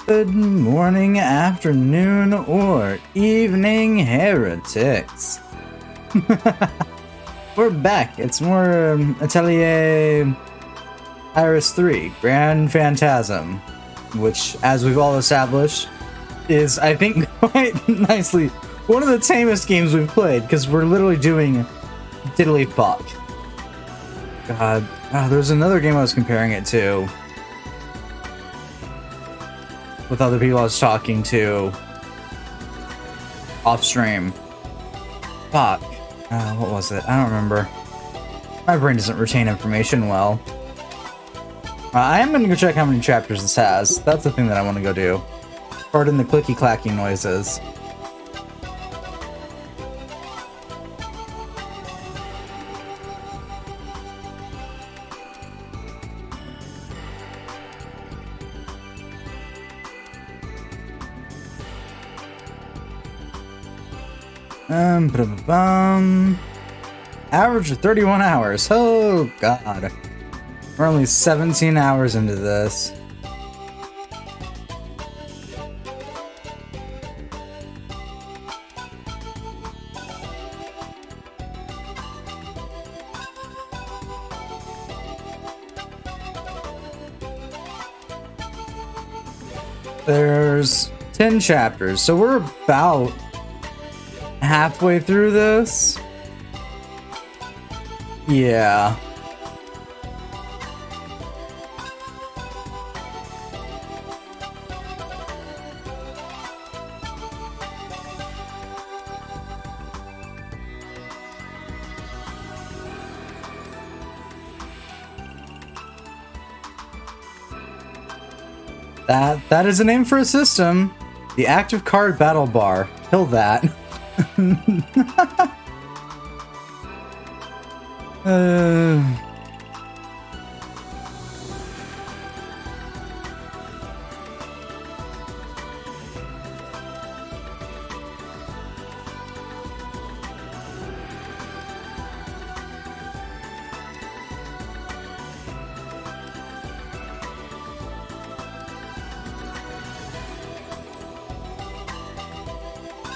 Good morning, afternoon, or evening, heretics. We're back. It's more Atelier Iris 3, Grand Phantasm, which, as we've all established, is, I think, quite nicely one of the tamest games we've played, because we're literally doing diddly fuck. God, there's another game I was comparing it to with other people I was talking to off stream. Fuck. What was it? I don't remember. My brain doesn't retain information well. I am gonna go check how many chapters this has. That's the thing that I want to go do. Pardon the clicky clacky noises. Average of 31 hours. Oh, God. We're only 17 hours into this. There's 10 chapters, so we're about halfway through this. Yeah. That is a name for a system. The active card battle bar. Kill that.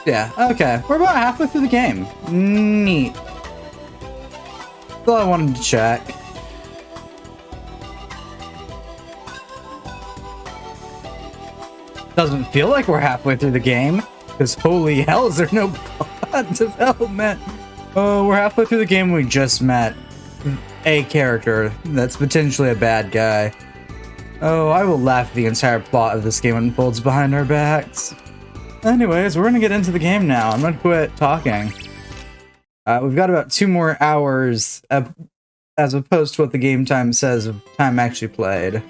Yeah, okay. We're about halfway through the game. Neat. That's all I wanted to check. Doesn't feel like we're halfway through the game, because holy hell, is there no plot development? Oh, we're halfway through the game. We just met a character that's potentially a bad guy. Oh, I will laugh at the entire plot of this game unfolds behind our backs. Anyways, we're gonna get into the game now. I'm gonna quit talking. We've got about 2 more hours as opposed to what the game time says of time actually played.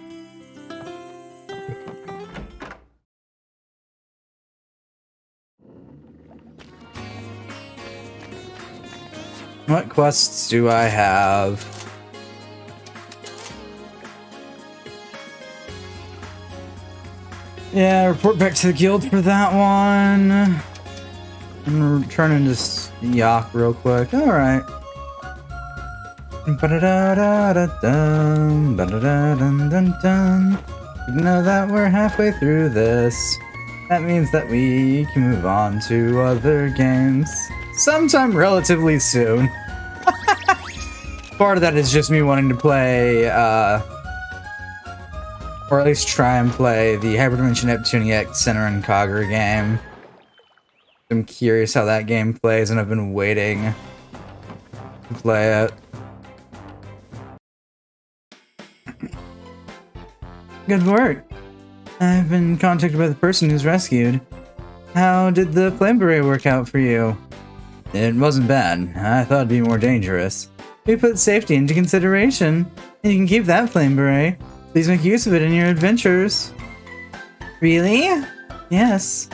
What quests do I have? Yeah, report back to the guild for that one. And return into Yak real quick. Alright. You know that we're halfway through this. That means that we can move on to other games sometime relatively soon. Part of that is just me wanting to play, or at least try and play the Hyperdimension Neptunic Center and Kagura game. I'm curious how that game plays, and I've been waiting to play it. Good work. I've been contacted by the person who's rescued. How did the flame beret work out for you? It wasn't bad. I thought it'd be more dangerous. We put safety into consideration, and you can keep that flame beret. Please make use of it in your adventures. Really? Yes.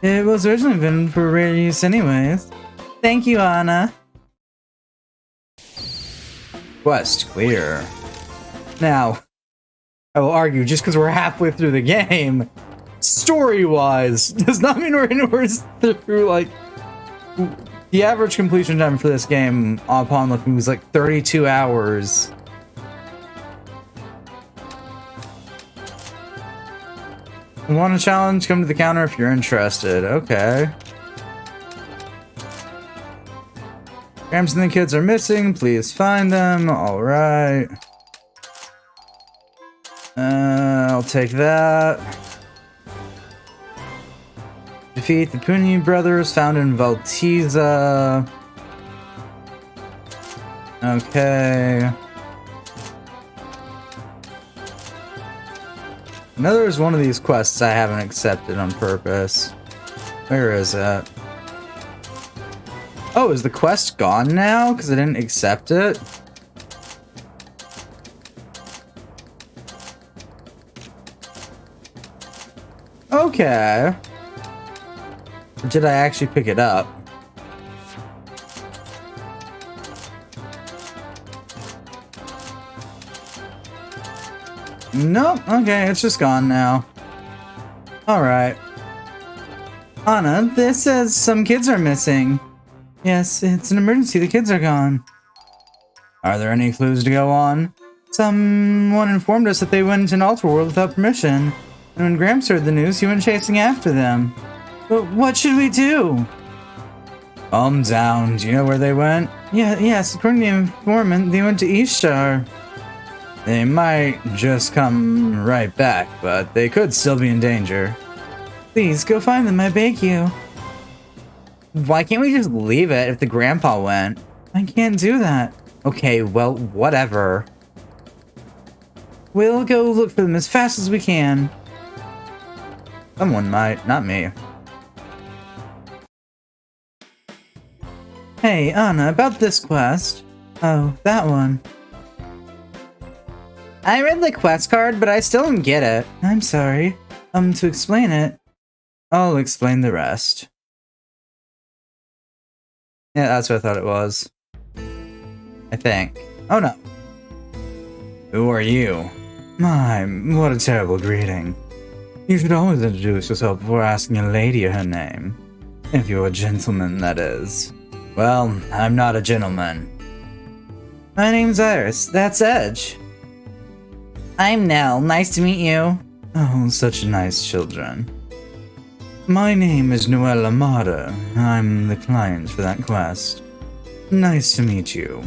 It was originally been for rare use anyways. Thank you, Anna. Quest clear. Now, I will argue, just because we're halfway through the game, story-wise, does not mean we're anywhere through, like... The average completion time for this game, upon looking, was like 32 hours. Want a challenge? Come to the counter if you're interested. Okay. Gramps and the kids are missing. Please find them. Alright. I'll take that. Defeat the Puni brothers found in Valtiza. Okay. I know there's one of these quests I haven't accepted on purpose. Where is it? Oh, is the quest gone now? Because I didn't accept it? Okay. Or did I actually pick it up? Nope. Okay, it's just gone now. Alright. Anna, this says some kids are missing. Yes, it's an emergency. The kids are gone. Are there any clues to go on? Someone informed us that they went into an altar world without permission. And when Gramps heard the news, he went chasing after them. But what should we do? Calm down. Do you know where they went? Yes, according to the informant, they went to Ishtar. They might just come right back, but they could still be in danger. Please, go find them, I beg you. Why can't we just leave it if the grandpa went? I can't do that. Okay, well, whatever. We'll go look for them as fast as we can. Someone might, not me. Hey, Anna, about this quest. Oh, that one. I read the quest card, but I still don't get it. I'm sorry. To explain it, I'll explain the rest. Yeah, that's what I thought it was. I think. Oh no. Who are you? My, what a terrible greeting. You should always introduce yourself before asking a lady her name. If you're a gentleman, that is. Well, I'm not a gentleman. My name's Iris. That's Edge. I'm Nell. Nice to meet you. Oh, such nice children. My name is Noelle Amada. I'm the client for that quest. Nice to meet you.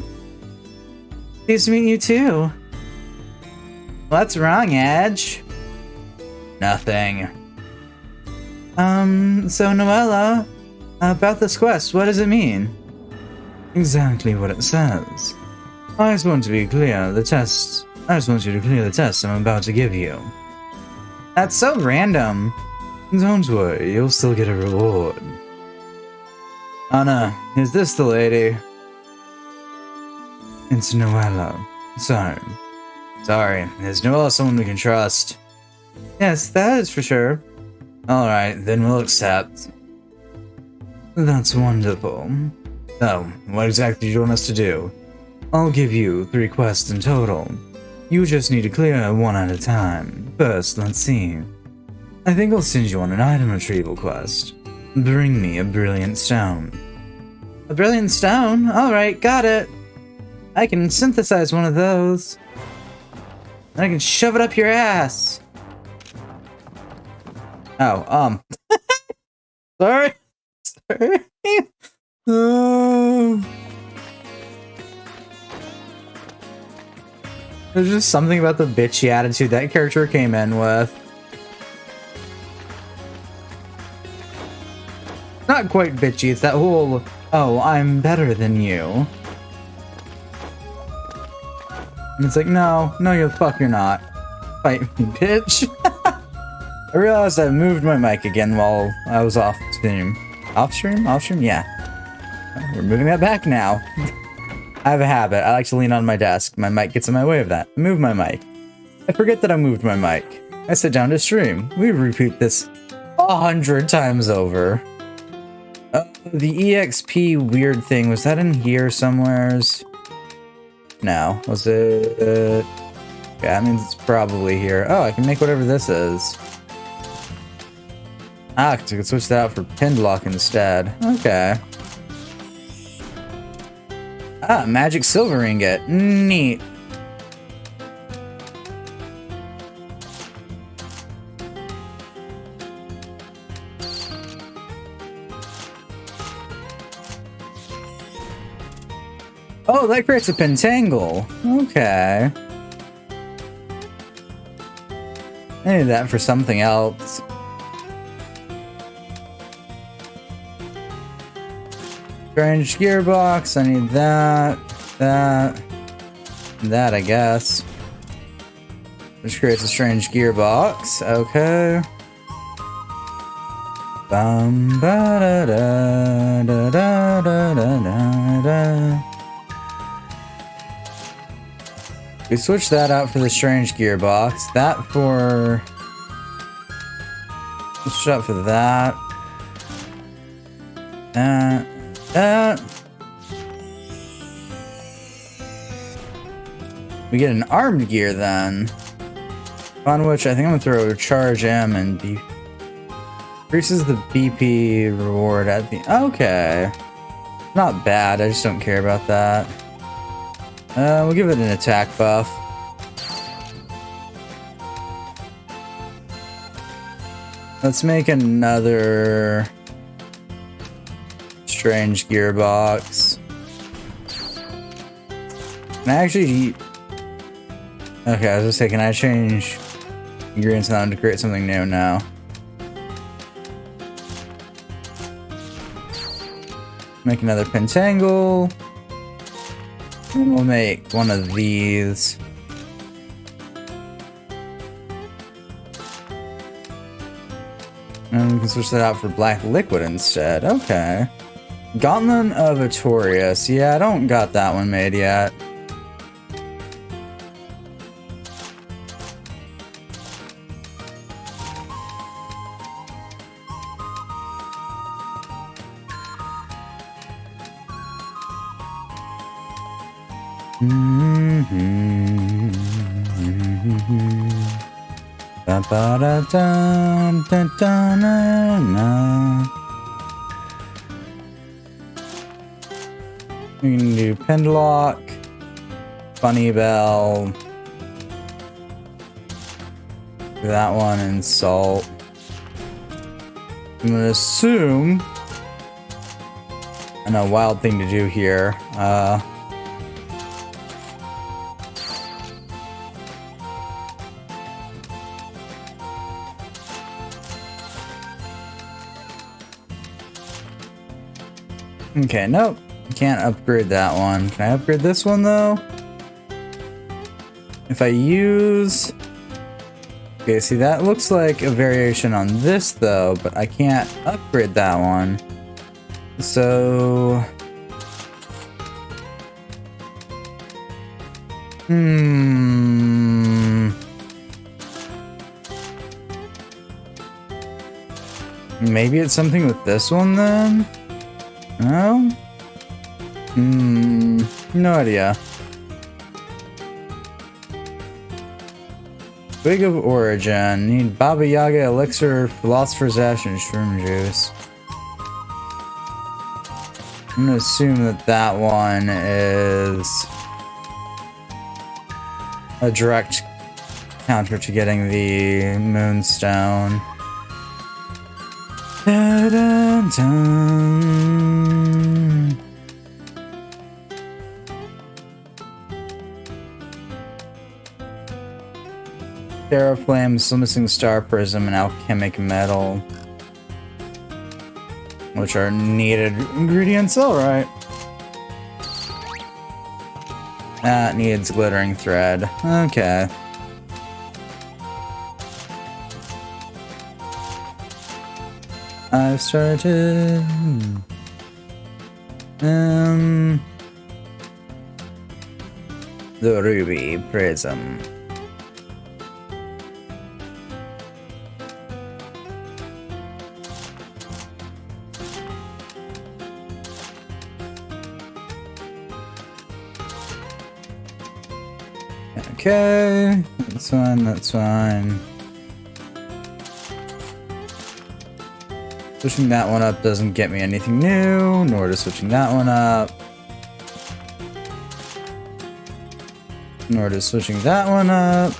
Nice to meet you too. What's wrong, Edge? Nothing. So Noella, about this quest, what does it mean? Exactly what it says. I just want to be clear, I just want you to clear the test I'm about to give you. That's so random. Don't worry, you'll still get a reward. Anna, is this the lady? It's Noella. Sorry, is Noella someone we can trust? Yes, that is for sure. Alright, then we'll accept. That's wonderful. So, what exactly do you want us to do? I'll give you 3 quests in total. You just need to clear one at a time. First, let's see. I think I'll send you on an item retrieval quest. Bring me a brilliant stone. A brilliant stone? Alright, got it. I can synthesize one of those. I can shove it up your ass. Oh, sorry. Sorry. There's just something about the bitchy attitude that character came in with. Not quite bitchy, it's that whole, oh, I'm better than you. And it's like, no, you're the fuck you're not. Fight me, bitch. I realized I moved my mic again while I was off stream. Off stream? Off stream? Yeah. We're moving that back now. I have a habit. I like to lean on my desk. My mic gets in my way of that. I move my mic. I forget that I moved my mic. I sit down to stream. We repeat this 100 times over. The EXP weird thing, was that in here somewheres? No. Was it? Okay, that means it's probably here. Oh, I can make whatever this is. Ah, I could switch that out for pin block instead. Okay. Ah, magic silver ingot. Neat. Oh, that creates a pentangle. Okay. I need that for something else. Strange gearbox. I need that. That, I guess. Which creates a strange gearbox. Okay. Bum ba da da da da da da da. We switch that out for the strange gearbox. That for. Let's switch out for that. That. We get an armed gear then. On which I think I'm gonna throw Charge M and B. Increases the BP reward at the. Okay. Not bad, I just don't care about that. We'll give it an attack buff. Let's make another strange gearbox. Can I actually... Okay, I was gonna say, can I change ingredients now to create something new now? Make another pentangle. And we'll make one of these. And we can switch that out for black liquid instead. Okay. Gauntlet of Artorias. Yeah, I don't got that one made yet. We can do Pendlock, Funny Bell, do that one, and Salt. I'm gonna assume, I know, wild thing to do here. Okay, nope. Can't upgrade that one. Can I upgrade this one, though? If I use... Okay, see, that looks like a variation on this, though, but I can't upgrade that one. So... Maybe it's something with this one, then? No? No idea. Twig of Origin. Need Baba Yaga, Elixir, Philosopher's Ash, and Shroom Juice. I'm gonna assume that that one is a direct counter to getting the Moonstone. Da -dun -dun. Terraflame, still missing Star Prism, and Alchemic Metal, which are needed ingredients. Alright. That needs Glittering Thread. Okay. I've started... the Ruby Prism. Okay, that's fine, that's fine. Switching that one up doesn't get me anything new, nor does switching that one up. Nor does switching that one up.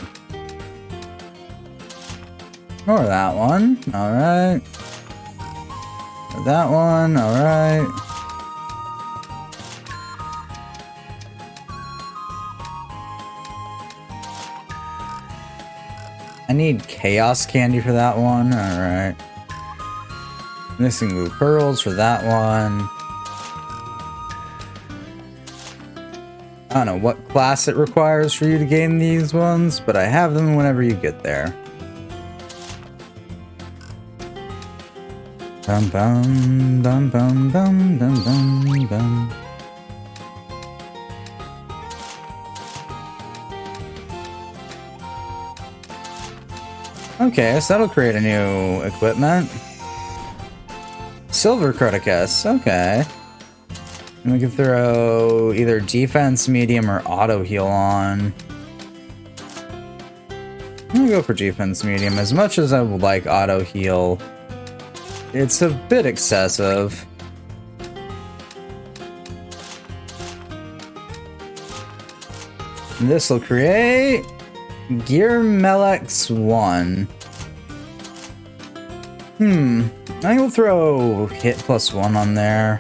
Nor that one, alright. That one, alright. need chaos candy for that one. Alright. Missing blue pearls for that one. I don't know what class it requires for you to gain these ones, but I have them whenever you get there. Bum bum bum bum bum bum bum bum. Okay, so that'll create a new equipment. Silver Criticus, okay. And we can throw either defense, medium, or auto heal on. I'm gonna go for defense medium. As much as I would like auto heal, it's a bit excessive. This will create Gear Melex 1. I think we'll throw hit +1 on there.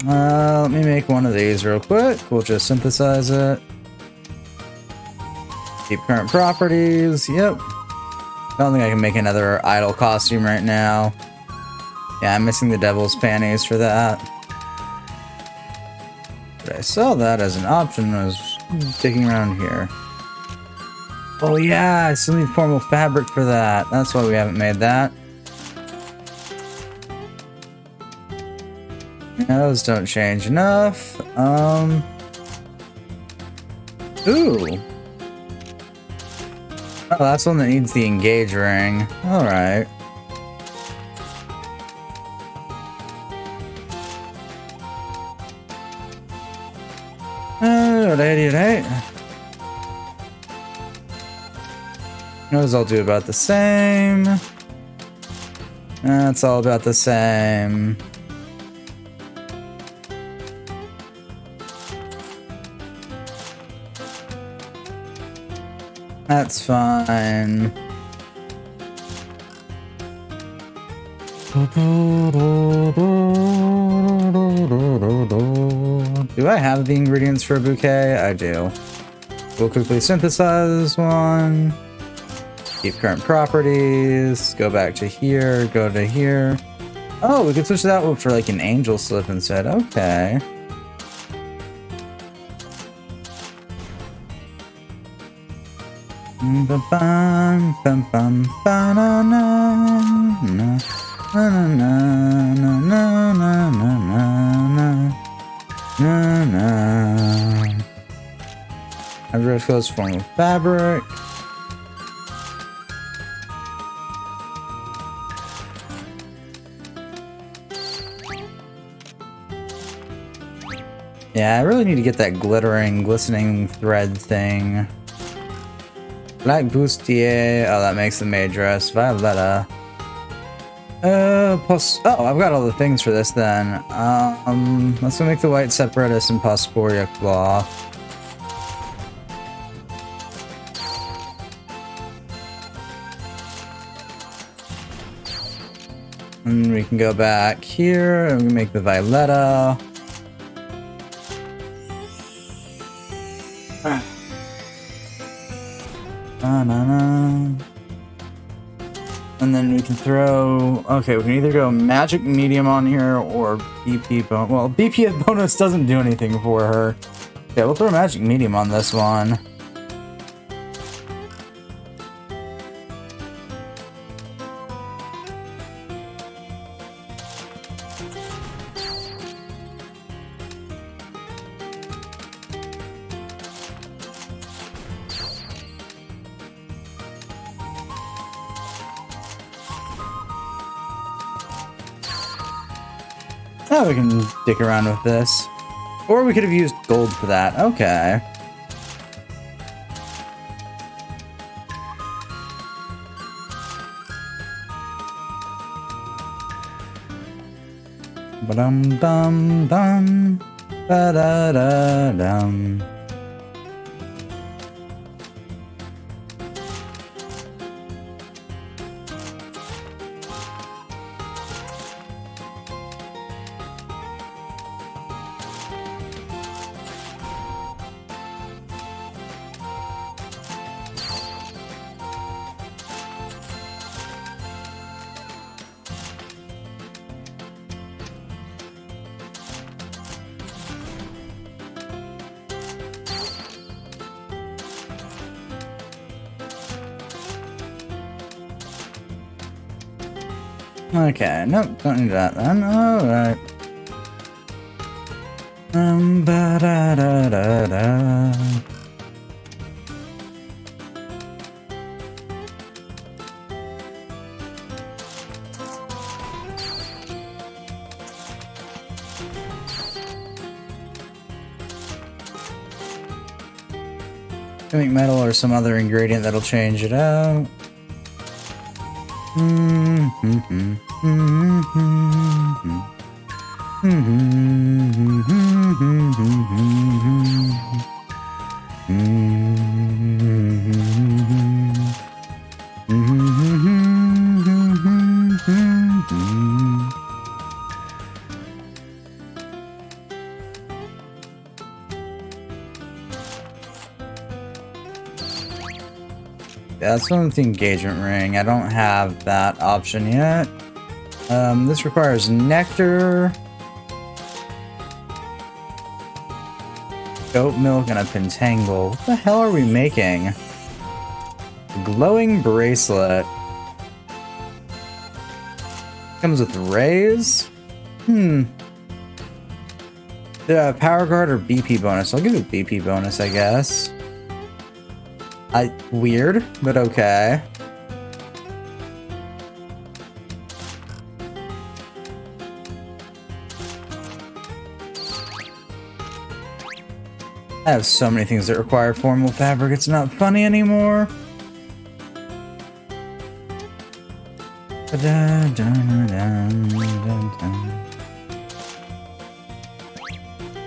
Let me make one of these real quick. We'll just synthesize it. Keep current properties. Yep. Don't think I can make another idle costume right now. Yeah, I'm missing the devil's panties for that. But I saw that as an option when I was digging around here. Oh yeah, I still need formal fabric for that. That's why we haven't made that. Yeah, those don't change enough. Ooh. Oh, that's one that needs the engage ring. Alright. Alright. Those all do about the same. That's all about the same. That's fine. Do I have the ingredients for a bouquet? I do. We'll quickly synthesize one. Keep current properties. Go back to here. Go to here. Oh, we could switch that one for like an angel slip instead. Okay. Bum bum bum bum ba na na na na na na na na na na na. Every goes form of fabric. Yeah, I really need to get that glittering, glistening thread thing. Black bustier. Oh, that makes the maid dress. Violetta. Plus. Oh, I've got all the things for this then. Let's go make the white separatist and Posporia cloth. And we can go back here and we make the Violetta. And then we can throw... Okay, we can either go magic medium on here or BP bonus. Well, BP bonus doesn't do anything for her. Yeah, we'll throw magic medium on this one. Oh, we can dick around with this. Or we could have used gold for that. Okay. Ba-dum bum bum. Ba-da-da-dum. Okay, nope, don't need that then. Alright. Ba da da da da. Make metal or some other ingredient that'll change it out. That's one with the engagement ring. I don't have that option yet. This requires nectar, goat milk, and a pentangle. What the hell are we making? A glowing bracelet. Comes with rays? Power guard or BP bonus? I'll give it BP bonus, I guess. Weird, but okay. I have so many things that require formal fabric, it's not funny anymore.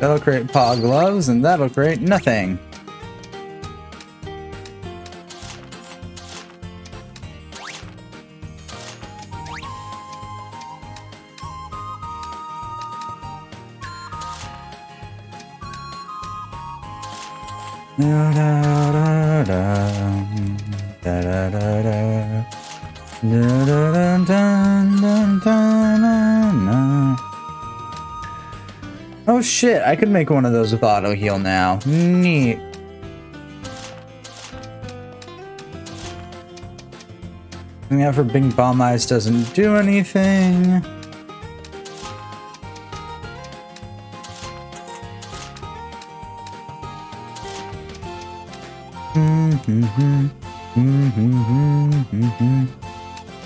That'll create paw gloves, and that'll create nothing. Oh shit, I could make one of those with auto heal now. Neat. And yeah, for Bing Bomb Eyes doesn't do anything.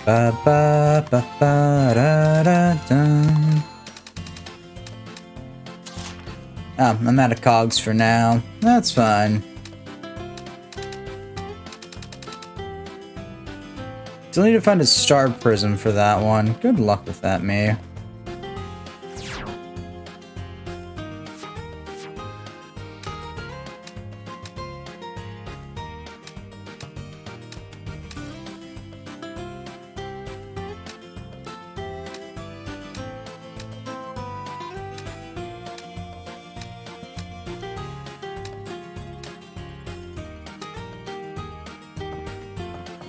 Ba ba ba ba da da da. Oh, I'm out of cogs for now. That's fine. Still need to find a star prism for that one. Good luck with that, me.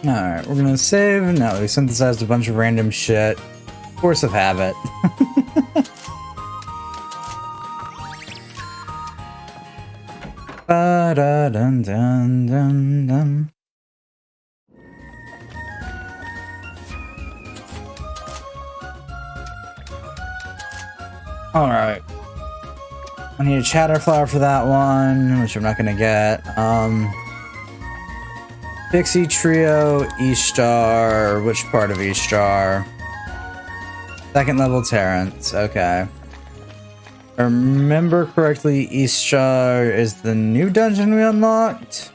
Alright, we're gonna save. Now we synthesized a bunch of random shit. Force of habit. Ba da dun dun dun dun. Alright. I need a Chatterflower for that one, which I'm not gonna get. Pixie Trio, Ishtar. Which part of Ishtar? Second level Terrence. Okay. If I remember correctly, Ishtar is the new dungeon we unlocked.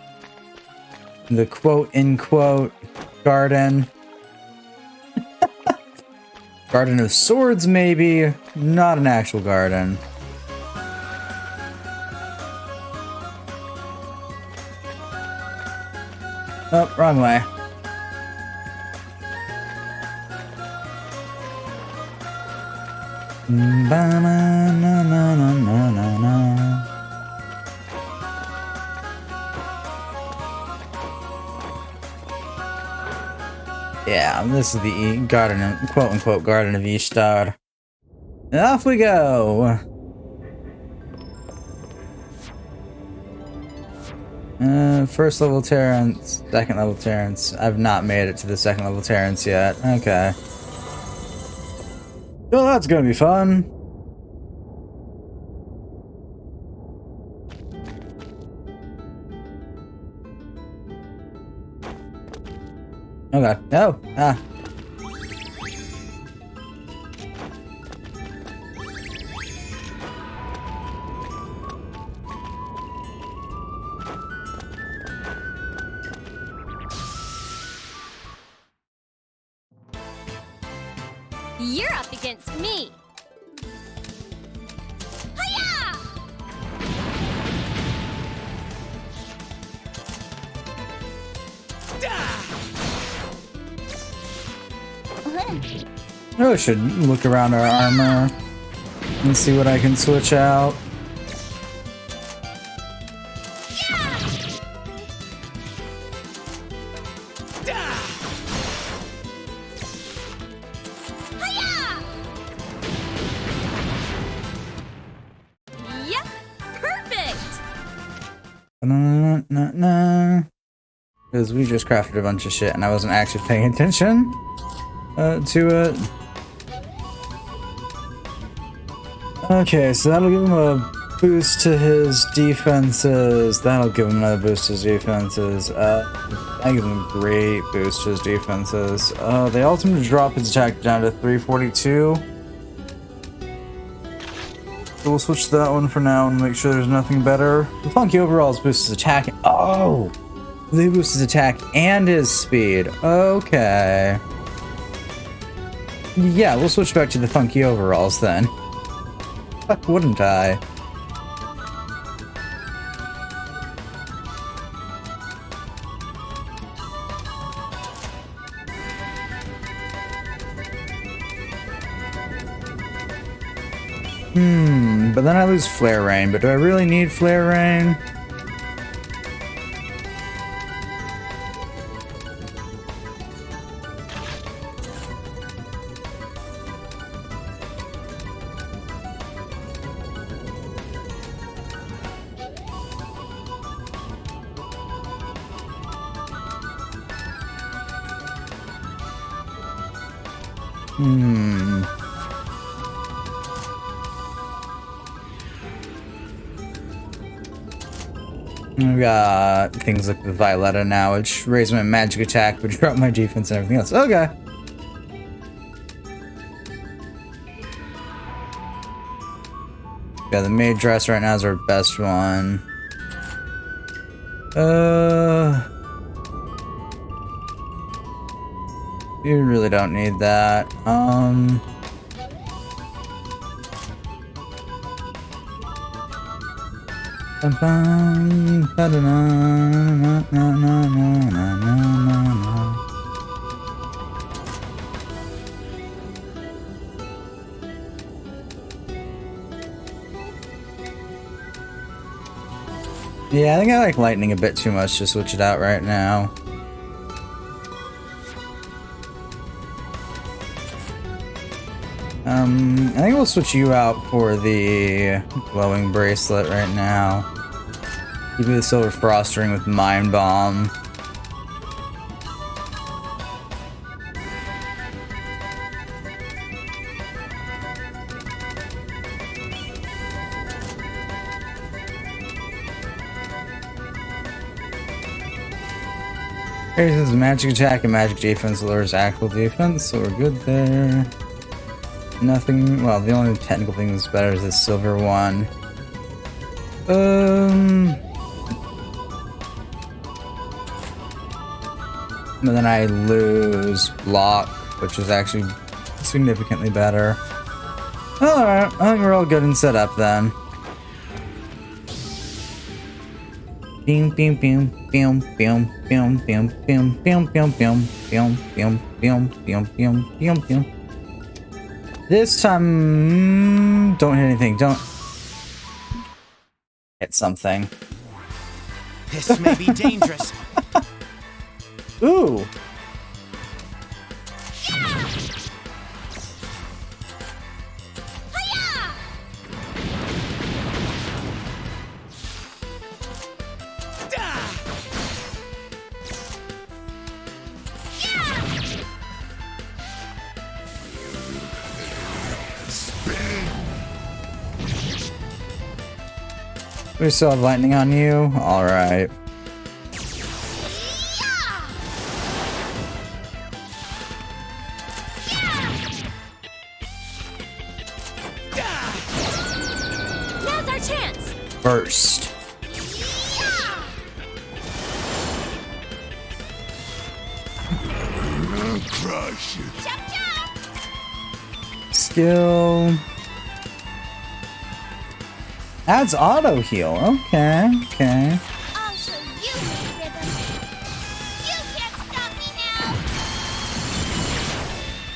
The quote-unquote garden. Garden of Swords, maybe. Not an actual garden. Oh, wrong way. Yeah, this is the garden of, quote-unquote Garden of Ishtar. And off we go! First level Terrence, second level Terrence. I've not made it to the second level Terrence yet. Okay. Oh, that's gonna be fun. Okay. Oh, ah. You're up against me. Hiya! I really should look around our armor and see what I can switch out. Yep, perfect. Because we just crafted a bunch of shit and I wasn't actually paying attention to it. Okay, so that'll give him a boost to his defenses. That'll give him another boost to his defenses. I give him a great boost to his defenses. They ultimately drop his attack down to 342. So we'll switch to that one for now and make sure there's nothing better. The Funky Overalls boosts his attack. Oh! They boost his attack and his speed. Okay. Yeah, we'll switch back to the Funky Overalls then. Fuck, wouldn't I? But then I lose Flare Rain. But do I really need Flare Rain? I've got things like the Violetta now, which raise my magic attack, but drop my defense and everything else. Okay. Yeah, the maid dress right now is our best one. You really don't need that. Yeah, I think I like lightning a bit too much to switch it out right now. I think we'll switch you out for the glowing bracelet right now. Give me the silver frost ring with Mind Bomb. Raises magic attack and magic defense, lowers actual defense, so we're good there. Nothing, well, the only technical thing that's better is this silver one. But then I lose block, which is actually significantly better. Alright, I think we're all good and set up then. Beam, beam, beam, beam, beam, beam, beam, beam, beam, beam, beam, beam, beam, beam, beam, beam, beam, beam. This time, don't hit anything. Don't hit something. This may be dangerous. Ooh. We still have lightning on you? Alright. Now's our chance. Burst. Crush it. Chop chop. Skill. Adds auto heal. Okay, okay. I'll show you my rhythm. You can't stop me now.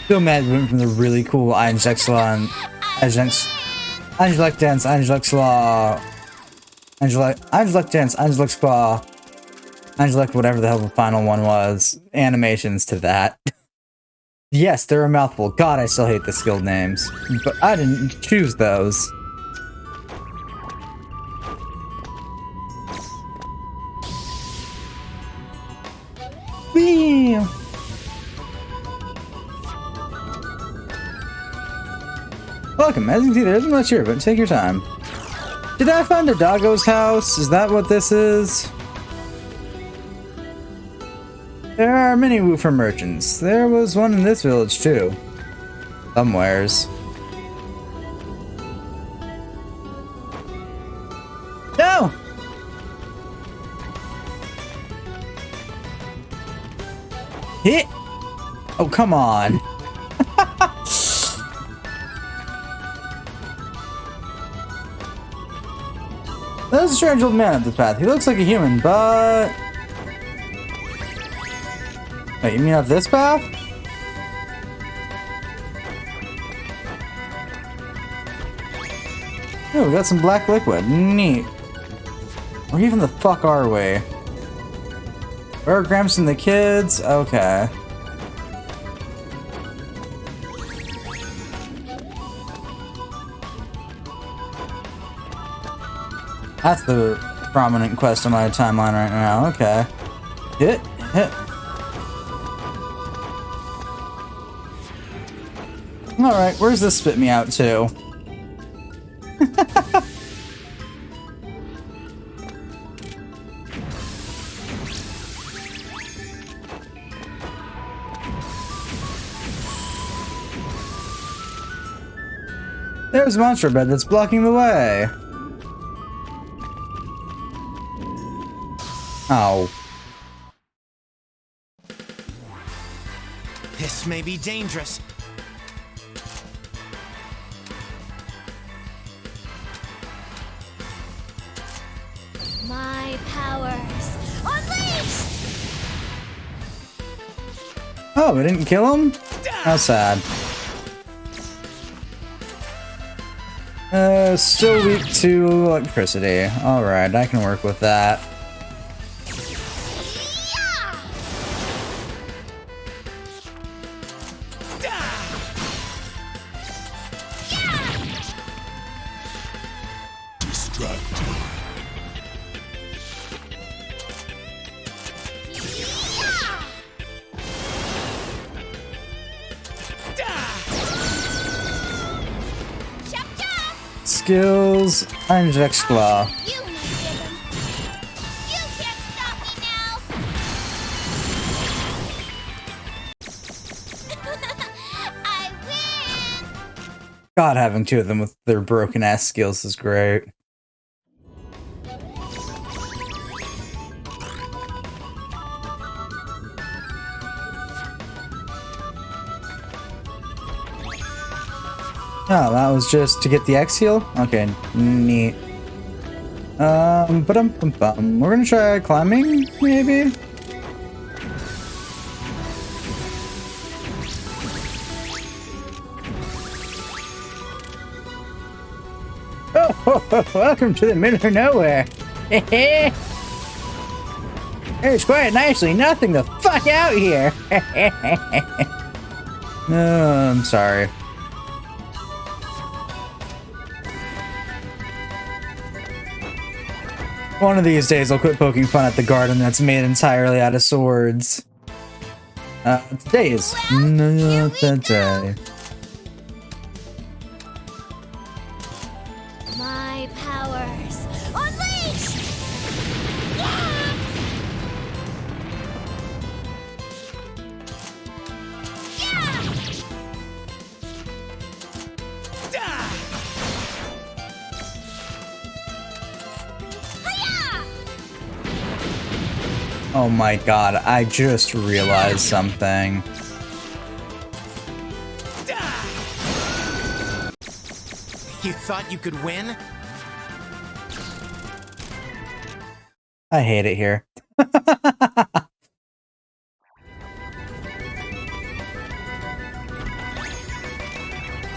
Still mad we went from the really cool Angelic Law, Angelic Dance, Angelic Law, Angelic Dance, Angelic Claw, Angelic whatever the hell the final one was, animations to that. Yes, they're a mouthful. God, I still hate the skilled names, but I didn't choose those. Whee! Welcome. As you can see, there isn't much here, but take your time. Did I find a doggo's house? Is that what this is? There are many woofer merchants. There was one in this village, too. Somewheres. No! Hit! Oh, come on. There's a strange old man up this path. He looks like a human, but... Wait, you mean up this path? Oh, we got some black liquid. Neat. Where even the fuck are we? Where are Gramps and the kids? Okay. That's the prominent quest on my timeline right now. Okay. Hit. Alright, where's this spit me out to? There's a monster bed that's blocking the way. Oh. This may be dangerous. My powers. Unleash! Oh, we didn't kill him? How sad. Still weak to electricity. Alright, I can work with that. Skills, Angelic Claw. You need rhythm. You can't stop me now. I win. God, having two of them with their broken ass skills is great. Oh, that was just to get the X heal? Okay, neat. We're gonna try climbing, maybe? Oh, welcome to the middle of nowhere. There's quite nicely nothing the fuck out here. No, I'm sorry. One of these days I'll quit poking fun at the garden that's made entirely out of swords. Today is not the day. My powers. Unleash! Oh my god, I just realized something. You thought you could win? I hate it here.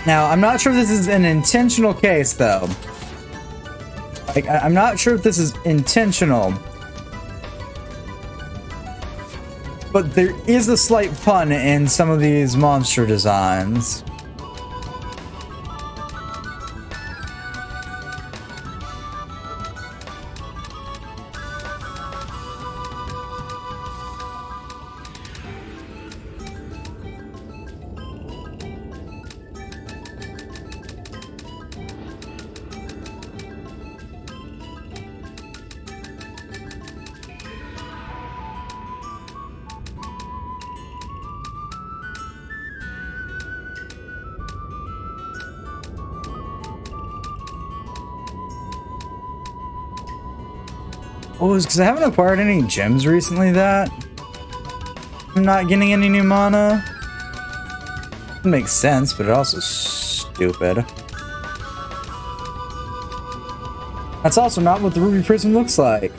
Now, I'm not sure if this is an intentional case, though. Like, I'm not sure if this is intentional. But there is a slight pun in some of these monster designs. Oh, it's because I haven't acquired any gems recently that I'm not getting any new mana. It makes sense, but it also stupid. That's also not what the Ruby Prism looks like.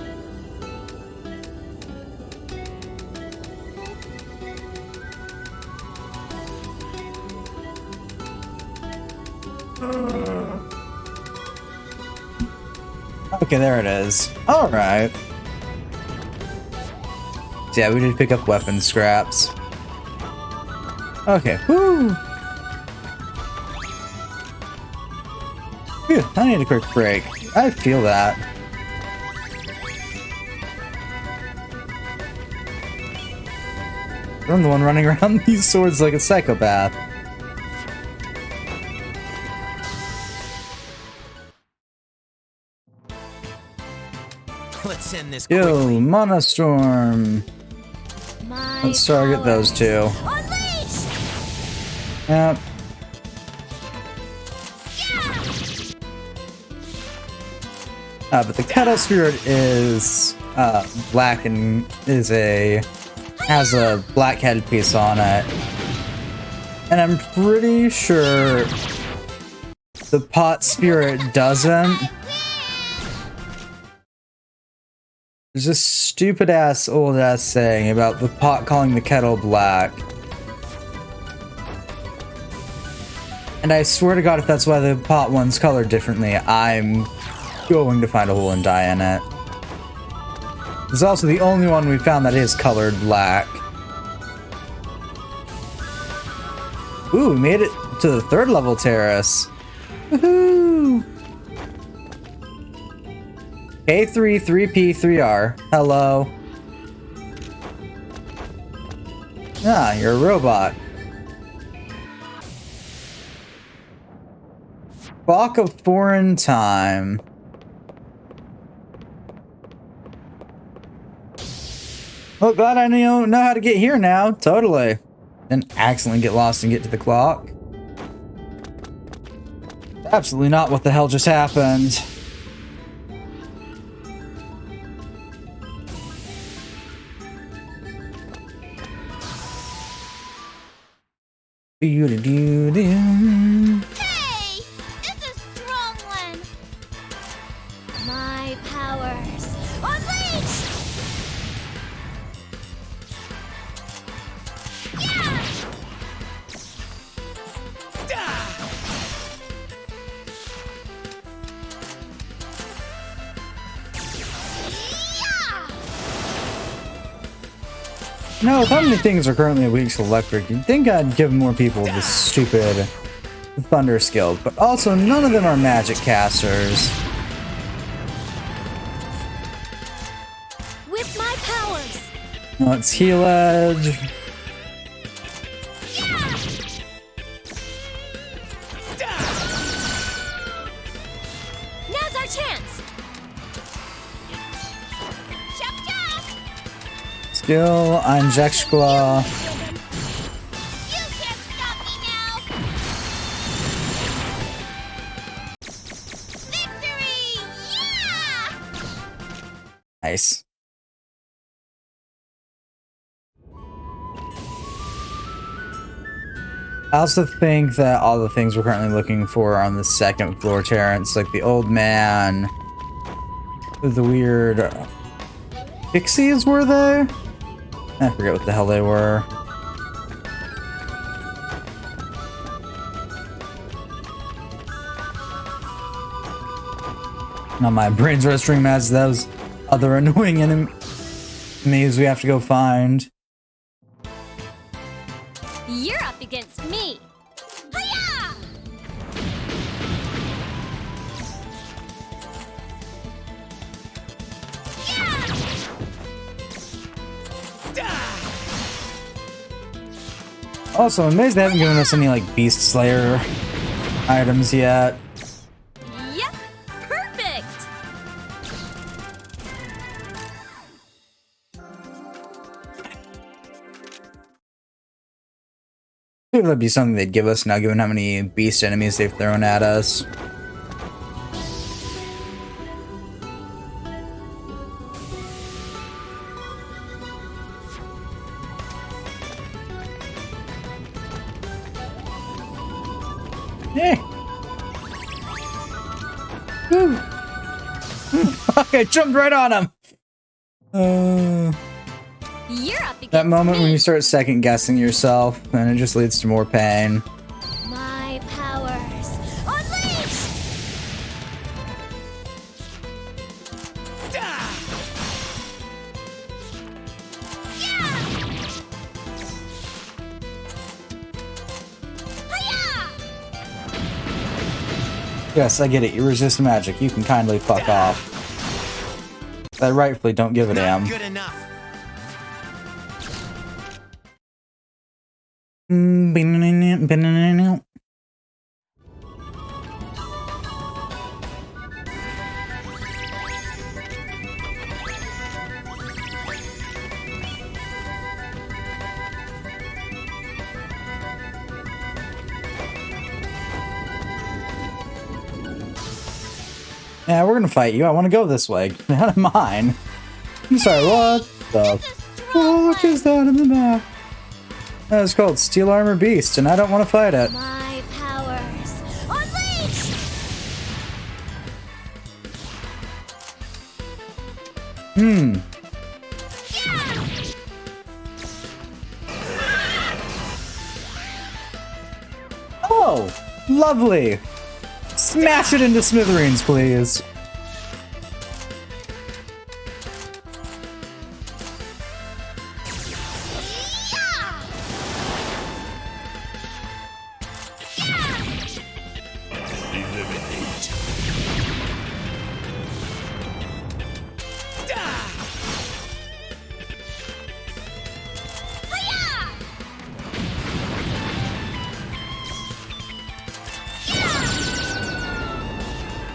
Okay, there it is. Alright. So yeah, we did pick up weapon scraps. Okay, whoo! Phew, I need a quick break. I feel that. I'm the one running around these swords like a psychopath. Let's end this Yo, quickly. Mana Storm. My Let's target those two. Unleash! Yep. But the Kettle Spirit is black and has a black headpiece on it. And I'm pretty sure the Pot Spirit doesn't. There's this stupid ass old ass saying about the pot calling the kettle black. And I swear to god if that's why the pot one's colored differently, I'm going to find a hole and die in it. It's also the only one we found that is colored black. Ooh, we made it to the 3rd level terrace. Woohoo! K3, 3P, 3R. Hello. Ah, you're a robot. Clock of Foreign Time. Well, glad I know how to get here now. Totally. Didn't accidentally get lost and get to the clock. Absolutely not what the hell just happened. Hey! It's a strong one! My powers! Unleash! No, if how many things are currently weak to electric, you'd think I'd give more people the stupid thunder skill, but also none of them are magic casters. With my powers! Let's heal edge. Now's our chance! Chop chop! Skill, Inject Claw. You can't stop me now! Victory! Yeah! Nice. I also think that all the things we're currently looking for are on the second floor, Terrence, like the old man, the weird pixies, were they? I forget what the hell they were. Now my brain's registering as those other annoying enemies we have to go find. You're up against me. Hiya! Also, I'm amazed they haven't given us any, like, Beast Slayer items yet. Yep, perfect. I think that'd be something they'd give us now, given how many beast enemies they've thrown at us. Yeah. Woo. Okay, jumped right on him. You're up against That moment me. when you start second guessing yourself, and it just leads to more pain. My powers. Unleash! Yes, I get it. You resist magic. You can kindly fuck off. I rightfully don't give a damn. Not good enough. Yeah, we're gonna fight you. I want to go this way. Get out of mine. I'm sorry, what the fuck is that in the map? It's called Steel Armor Beast, and I don't want to fight it. My powers. Unleash! Oh, lovely. Smash it into smithereens, please.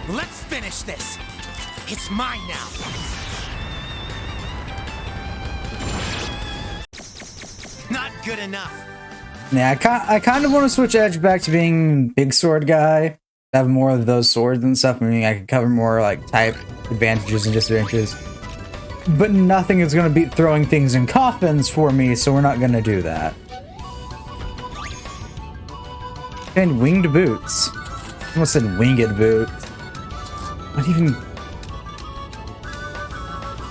Let's finish this. It's mine now. Not good enough. Yeah, I kind of want to switch Edge back to being big sword guy. Have more of those swords and stuff. Meaning I could cover more like type advantages and disadvantages. But nothing is going to beat throwing things in coffins for me, so we're not going to do that. And winged boots. I almost said winged boots. What even?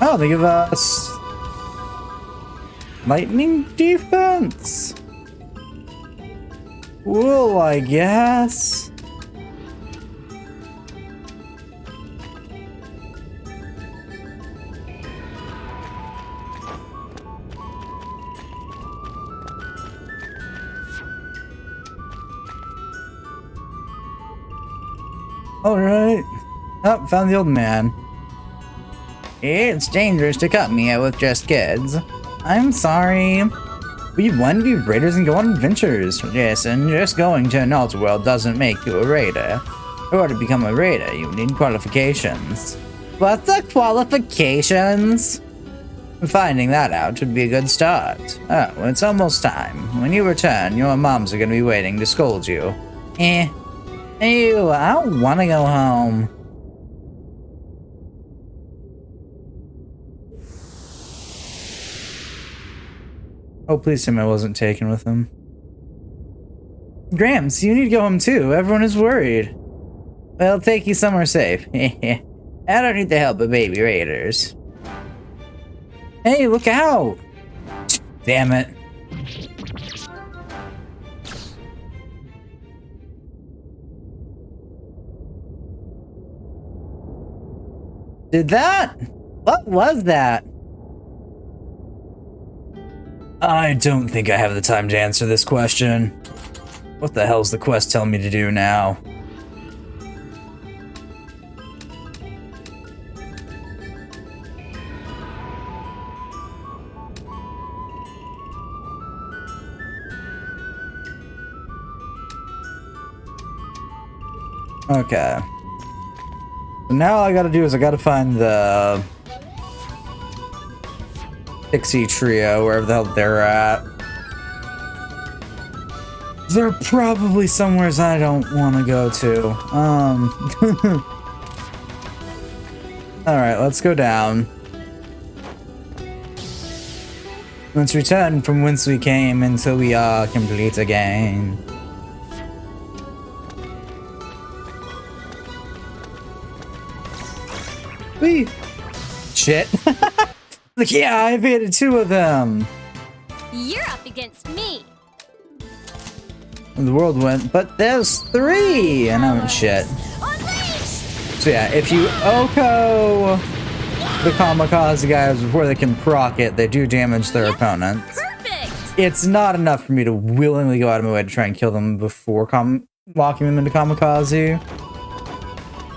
Oh, they give us lightning defense. Cool, I guess. Alright. Oh, found the old man. It's dangerous to cut me out with just kids. I'm sorry. We want to be raiders and go on adventures. Yes, and just going to an altar world doesn't make you a raider. In order to become a raider, you need qualifications. What the qualifications? Finding that out would be a good start. Oh, it's almost time. When you return, your moms are going to be waiting to scold you. Ew, I don't want to go home. Oh, please tell me I wasn't taken with him. Gramps, you need to go home too. Everyone is worried. Well, I'll take you somewhere safe. I don't need the help of baby raiders. Hey, look out! Damn it. Did that? What was that? I don't think I have the time to answer this question. What the hell's the quest telling me to do now? Okay. So now all I gotta do is I gotta find the Pixie Trio, wherever the hell they're at. They're probably somewheres I don't want to go to. Alright, let's go down. Let's return from whence we came until we are complete again. Whee! Shit. Like, yeah, I evaded 2 of them. You're up against me. The world went, but there's 3! And I'm shit. Unleash! So yeah, if you Oko the Kamikaze guys before they can proc it, they do damage their opponents. Perfect! It's not enough for me to willingly go out of my way to try and kill them before locking them into Kamikaze.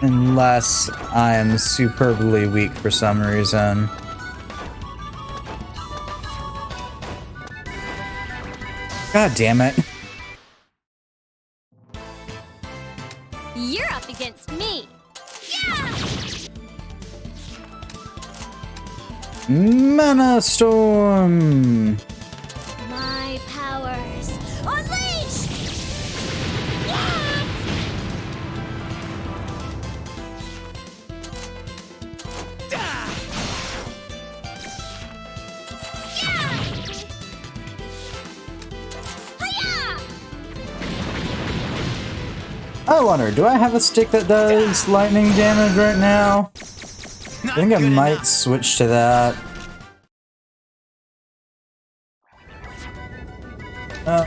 Unless I am superbly weak for some reason. God damn it. You're up against me. Yeah! Mana Storm! My powers. Unleash! Yeah! I wonder, do I have a stick that does lightning damage right now? I think I might switch to that.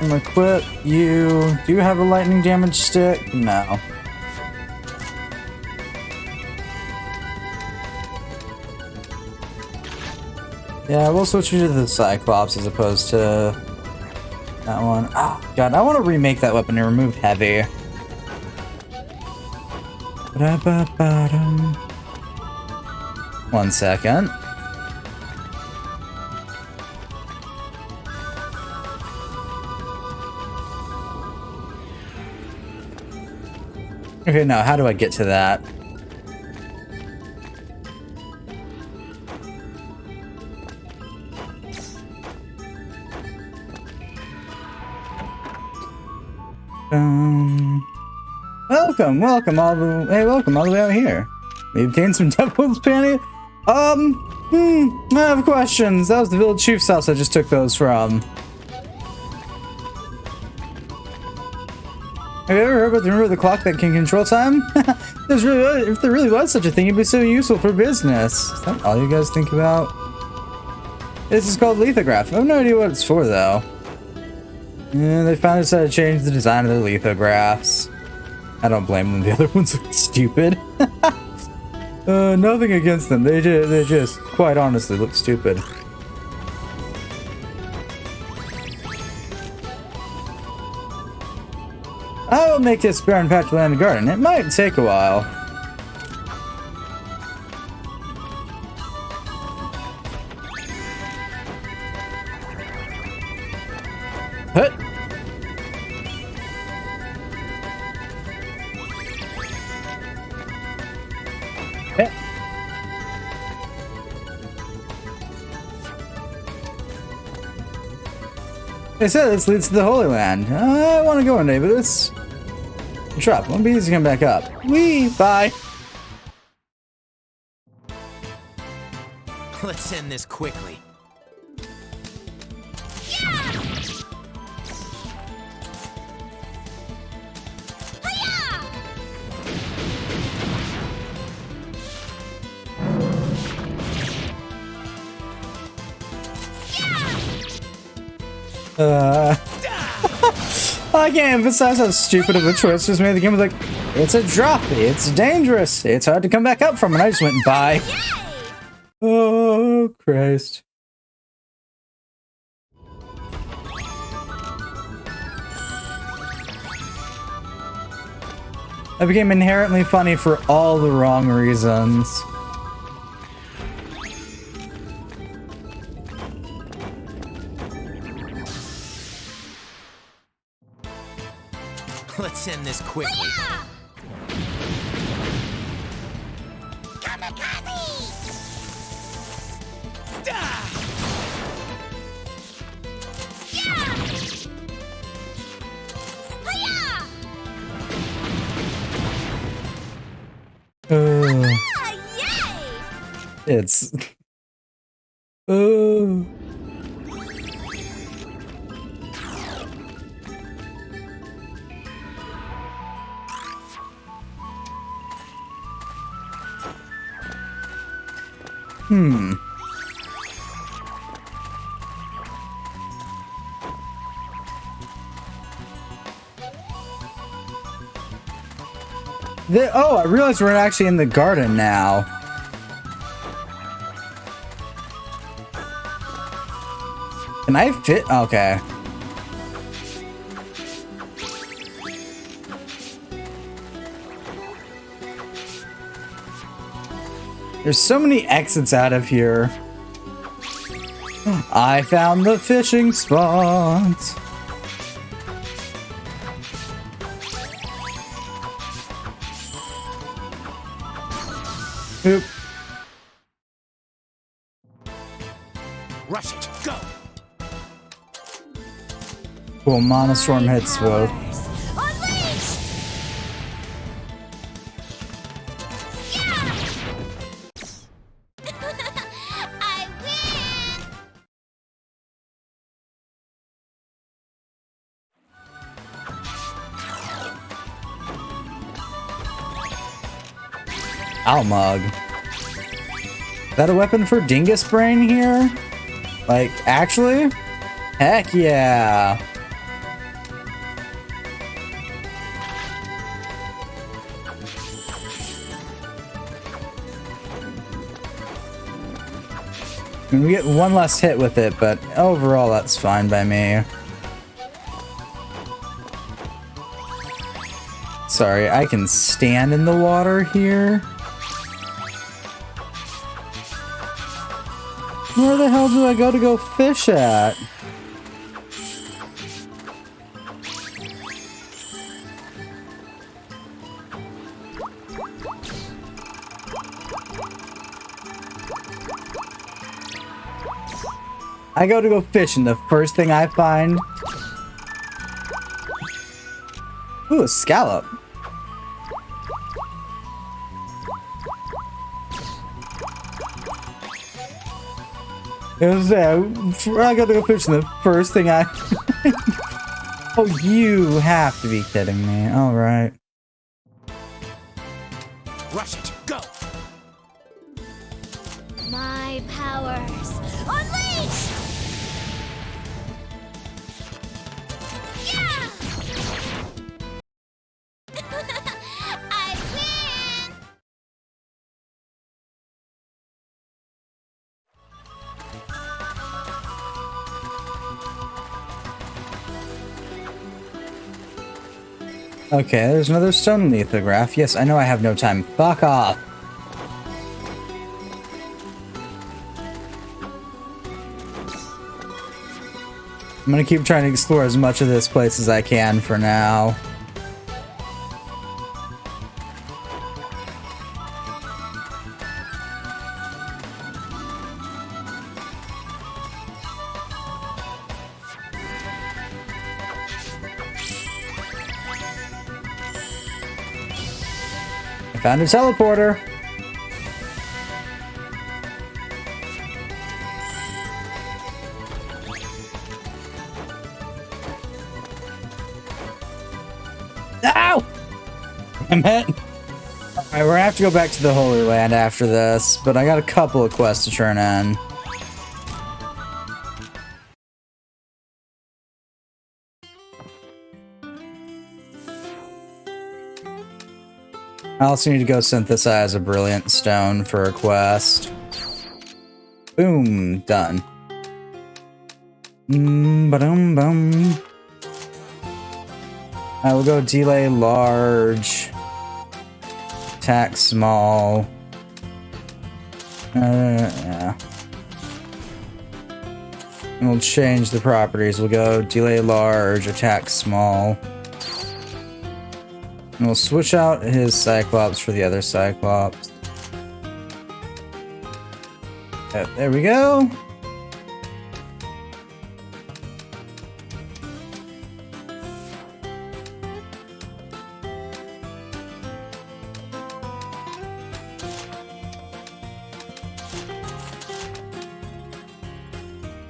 Equip you. Do you have a lightning damage stick? No. Yeah, we'll switch you to the Cyclops as opposed to that one. Oh, God, I want to remake that weapon and remove heavy. Ba-da-ba-ba-dum. 1 second. Okay, now how do I get to that? Welcome all the way out here. We obtained some Devil's Panty. I have questions. That was the village chief's house I just took those from. Have you ever heard about the rumor of the clock that can control time? If there really was such a thing, it'd be so useful for business. Is that all you guys think about? This is called lithograph. I have no idea what it's for, though. Yeah, they finally decided to change the design of their lithographs. I don't blame them. The other ones look stupid. Nothing against them. They just, quite honestly, look stupid. I will make this barren patch of land a garden. It might take a while. Hut. Yeah. They said this leads to the Holy Land. I want to go one day, but it's a trap. Won't be easy to come back up. Bye. Let's end this quickly. I can't emphasize how stupid of a choice just made. The game was like, it's a drop, it's dangerous, it's hard to come back up from, and I just went by. Oh, Christ. That became inherently funny for all the wrong reasons. Let's end this quickly. Kamikaze! Yeah! Hiya! Ah, yay! It's... Oh. Oh, I realized we're actually in the garden now. Can I fit? Okay. There's so many exits out of here. I found the fishing spot. Oop. Rush it, go! Cool, Monostorm hits both. Unleash! Yeah! I win! Almug. Is that a weapon for Dingus Brain here? Like, actually? Heck yeah! I mean, we get one less hit with it, but overall that's fine by me. Sorry, I can stand in the water here. Where the hell do I go fish at? I go fish, and the first thing I find... Ooh, a scallop. It was, I gotta go fish, and the first thing I... Oh, you have to be kidding me. Alright. Rush it, go! My powers. Unleash! Yeah! I win! Okay, there's another stone lithograph. Yes, I know I have no time. Fuck off. I'm gonna keep trying to explore as much of this place as I can for now. I found a teleporter. Ow! Damn it. Alright, we're gonna have to go back to the Holy Land after this, but I got a couple of quests to turn in. I also need to go synthesize a brilliant stone for a quest. Boom, done. Ba-dum-bum. I will go delay large, attack small. Yeah. And we'll change the properties. We'll go delay large, attack small. And we'll switch out his Cyclops for the other Cyclops. Yep, there we go.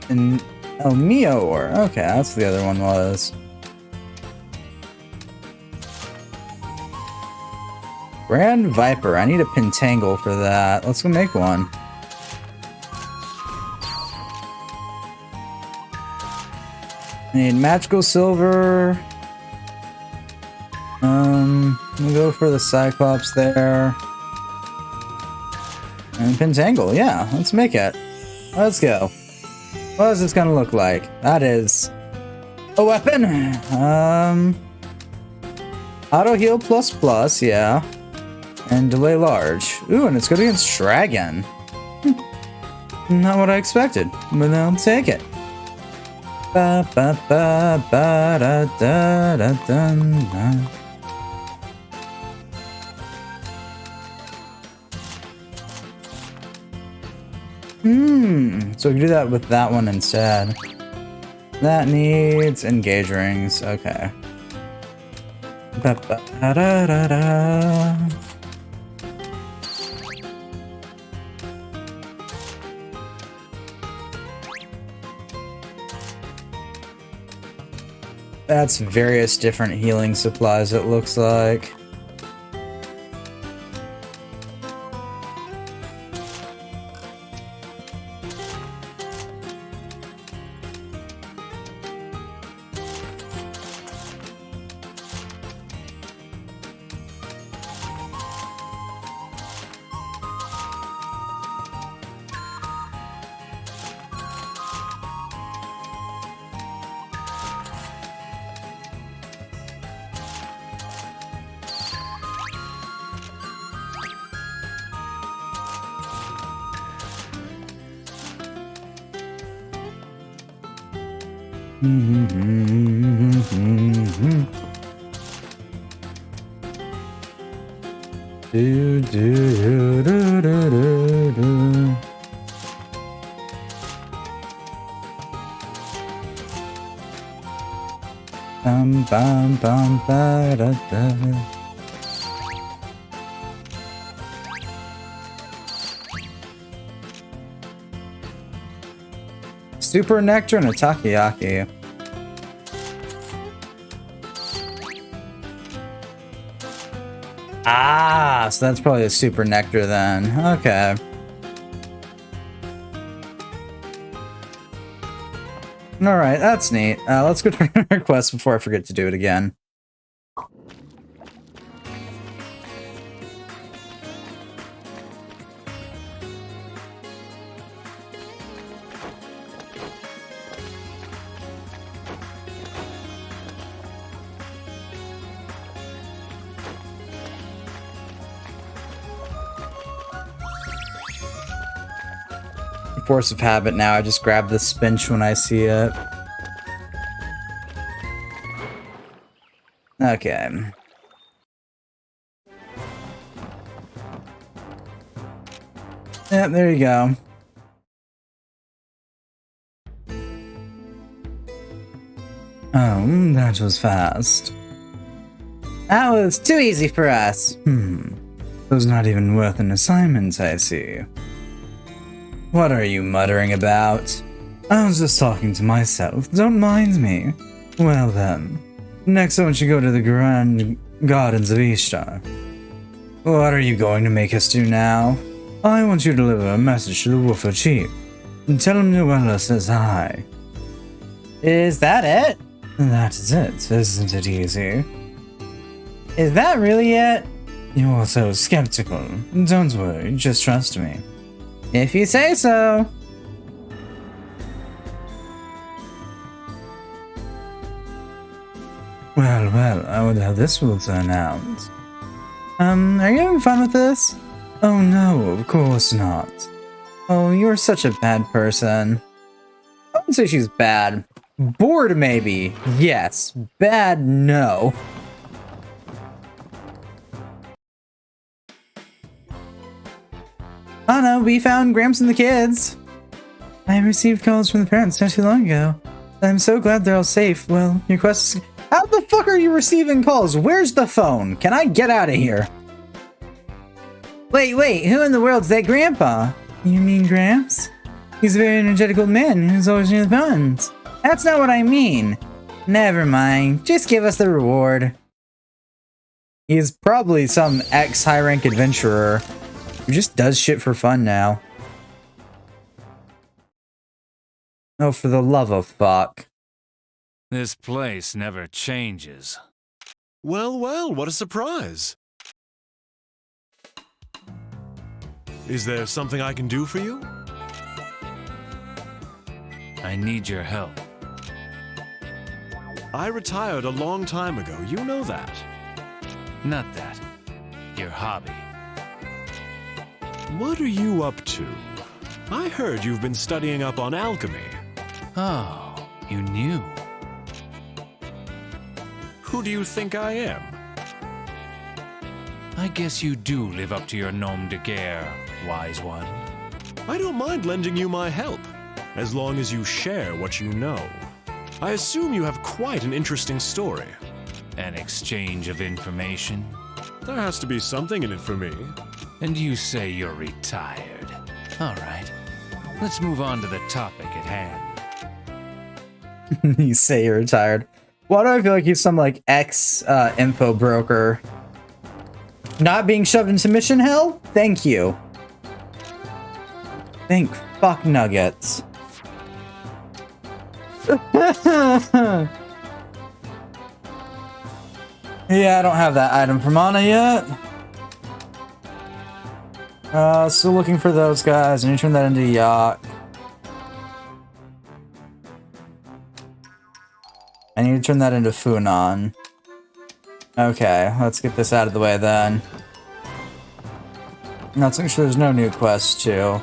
And oh, Neo Ore. Okay, that's what the other one was. Grand Viper. I need a Pentangle for that. Let's go make one. I need magical silver. We'll go for the Cyclops there. And Pentangle, yeah, let's make it. Let's go. What is this gonna look like? That is a weapon. Auto heal plus, yeah. And delay large. Ooh, and it's good against Dragon. Not what I expected, but I'll take it. Ba ba ba ba da da da da. So we can do that with that one instead. That needs engage rings. Okay. Ba ba da da da. That's various different healing supplies, it looks like. Do, do, do, do, do, do. Bum, bum, bum, ba, da, da. Super Nectar and a Takoyaki. Ah, so that's probably a Super Nectar then. Okay. Alright, that's neat. Let's go to our quest before I forget to do it again. Force of habit now, I just grab the spinch when I see it. Okay. Yep, there you go. Oh, that was fast. That was too easy for us. It was not even worth an assignment, I see. What are you muttering about? I was just talking to myself, don't mind me. Well then, next I want you to go to the Grand Gardens of Ishtar. What are you going to make us do now? I want you to deliver a message to the Woofer Chief, and tell him Noella says hi. Is that it? That is it, isn't it easy? Is that really it? You are so skeptical. Don't worry, just trust me. If you say so. Well, I wonder how this will turn out. Are you having fun with this? Oh no, of course not. Oh, you're such a bad person. I wouldn't say she's bad. Bored, maybe. Yes. Bad, no. Oh no, we found Gramps and the kids. I received calls from the parents not too long ago. I'm so glad they're all safe. Well, your quest is... How the fuck are you receiving calls? Where's the phone? Can I get out of here? Wait, who in the world's that grandpa? You mean Gramps? He's a very energetic old man who's always near the phones. That's not what I mean. Never mind, just give us the reward. He's probably some ex-high-rank adventurer who just does shit for fun now. Oh, for the love of fuck. This place never changes. Well, what a surprise. Is there something I can do for you? I need your help. I retired a long time ago, you know that. Not that. Your hobby. What are you up to? I heard you've been studying up on alchemy. Oh, you knew. Who do you think I am? I guess you do live up to your nom de guerre, wise one. I don't mind lending you my help, as long as you share what you know. I assume you have quite an interesting story. An exchange of information? There has to be something in it for me. And you say you're retired. All right. Let's move on to the topic at hand. You say you're retired. Why do I feel like he's some, like, ex-info broker? Not being shoved into mission hell? Thank you. Thank fuck nuggets. Yeah, I don't have that item from Anna yet. Still looking for those guys. I need to turn that into yacht. I need to turn that into Funan. Okay, let's get this out of the way then. Let's make sure there's no new quests too.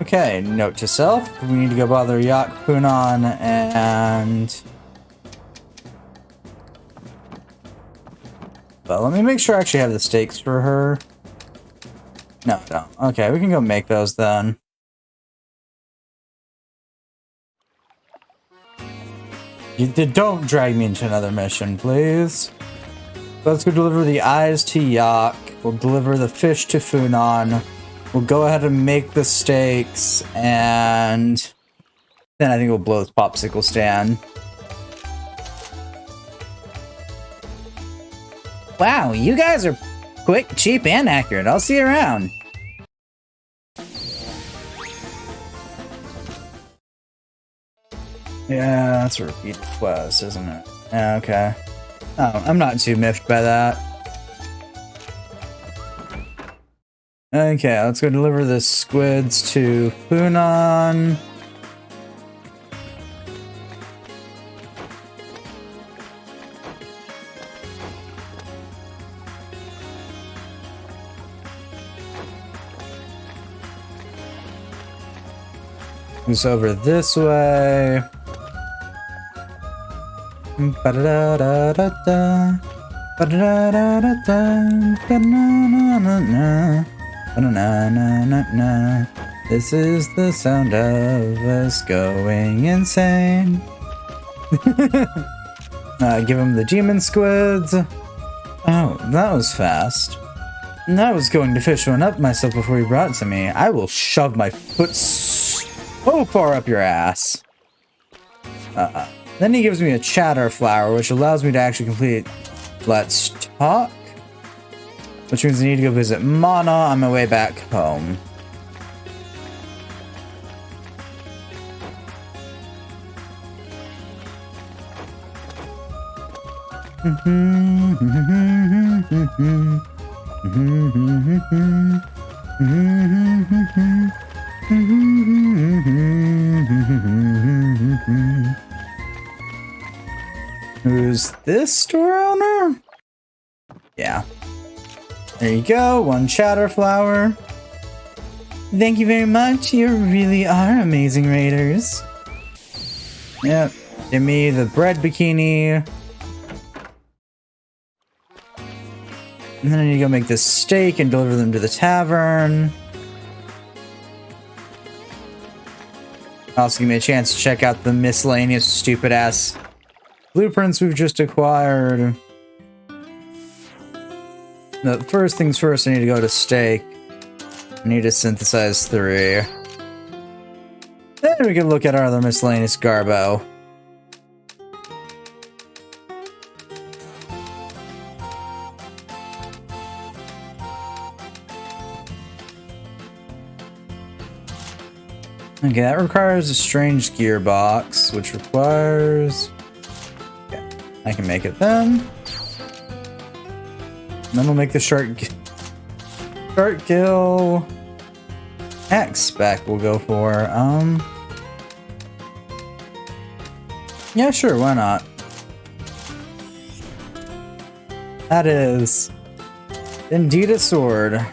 Okay, note to self. We need to go bother Yak, Funan, and... But let me make sure I actually have the stakes for her. No, I don't. Okay, we can go make those then. Don't drag me into another mission, please. Let's go deliver the eyes to Yak. We'll deliver the fish to Funan. We'll go ahead and make the steaks, and then I think we'll blow this popsicle stand. Wow, you guys are quick, cheap, and accurate. I'll see you around. Yeah, that's a repeated quest, isn't it? Yeah, okay. Oh, I'm not too miffed by that. Okay, let's go deliver the squids to Funan. Moves over this way. Ba-da-da-da-da-da. Ba-da-da-da-da-da. Ba-na-na-na-na. Ba-na-na-na-na. This is the sound of us going insane. Give him the demon squids. Oh, that was fast. And I was going to fish one up myself before you brought it to me. I will shove my foot so far up your ass. Then he gives me a chatter flower, which allows me to actually complete Let's Talk. Which means I need to go visit Mana on my way back home. Who's this store owner? Yeah. There you go, one Chatterflower. Thank you very much. You really are amazing raiders. Yep. Give me the bread bikini. And then I need to go make this steak and deliver them to the tavern. Also give me a chance to check out the miscellaneous stupid ass blueprints we've just acquired. The first things first, I need to go to steak. I need to synthesize 3. Then we can look at our other miscellaneous garbo. Okay, that requires a strange gearbox, which requires... Okay, I can make it then. And then we'll make the shark kill X spec we'll go for. Yeah, sure, why not? That is indeed a sword.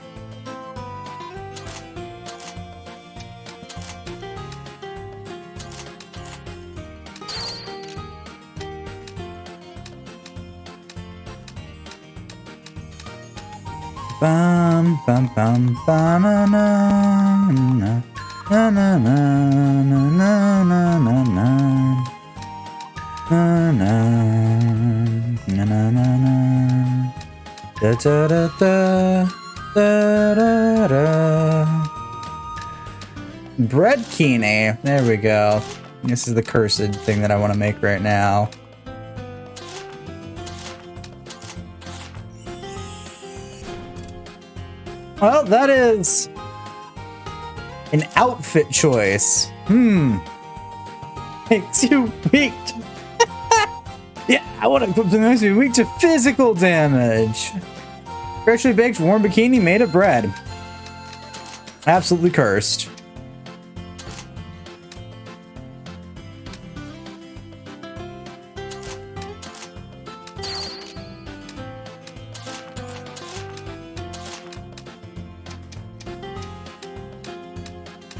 Bum bum bum ba na na na na na na na na na na na na na na da da da da da da da. Bread kine. There we go. This is the cursed thing that I want to make right now. Well, that is an outfit choice. Makes you weak. Yeah, I want to equip something that makes me weak to physical damage. Freshly baked warm bikini made of bread. Absolutely cursed.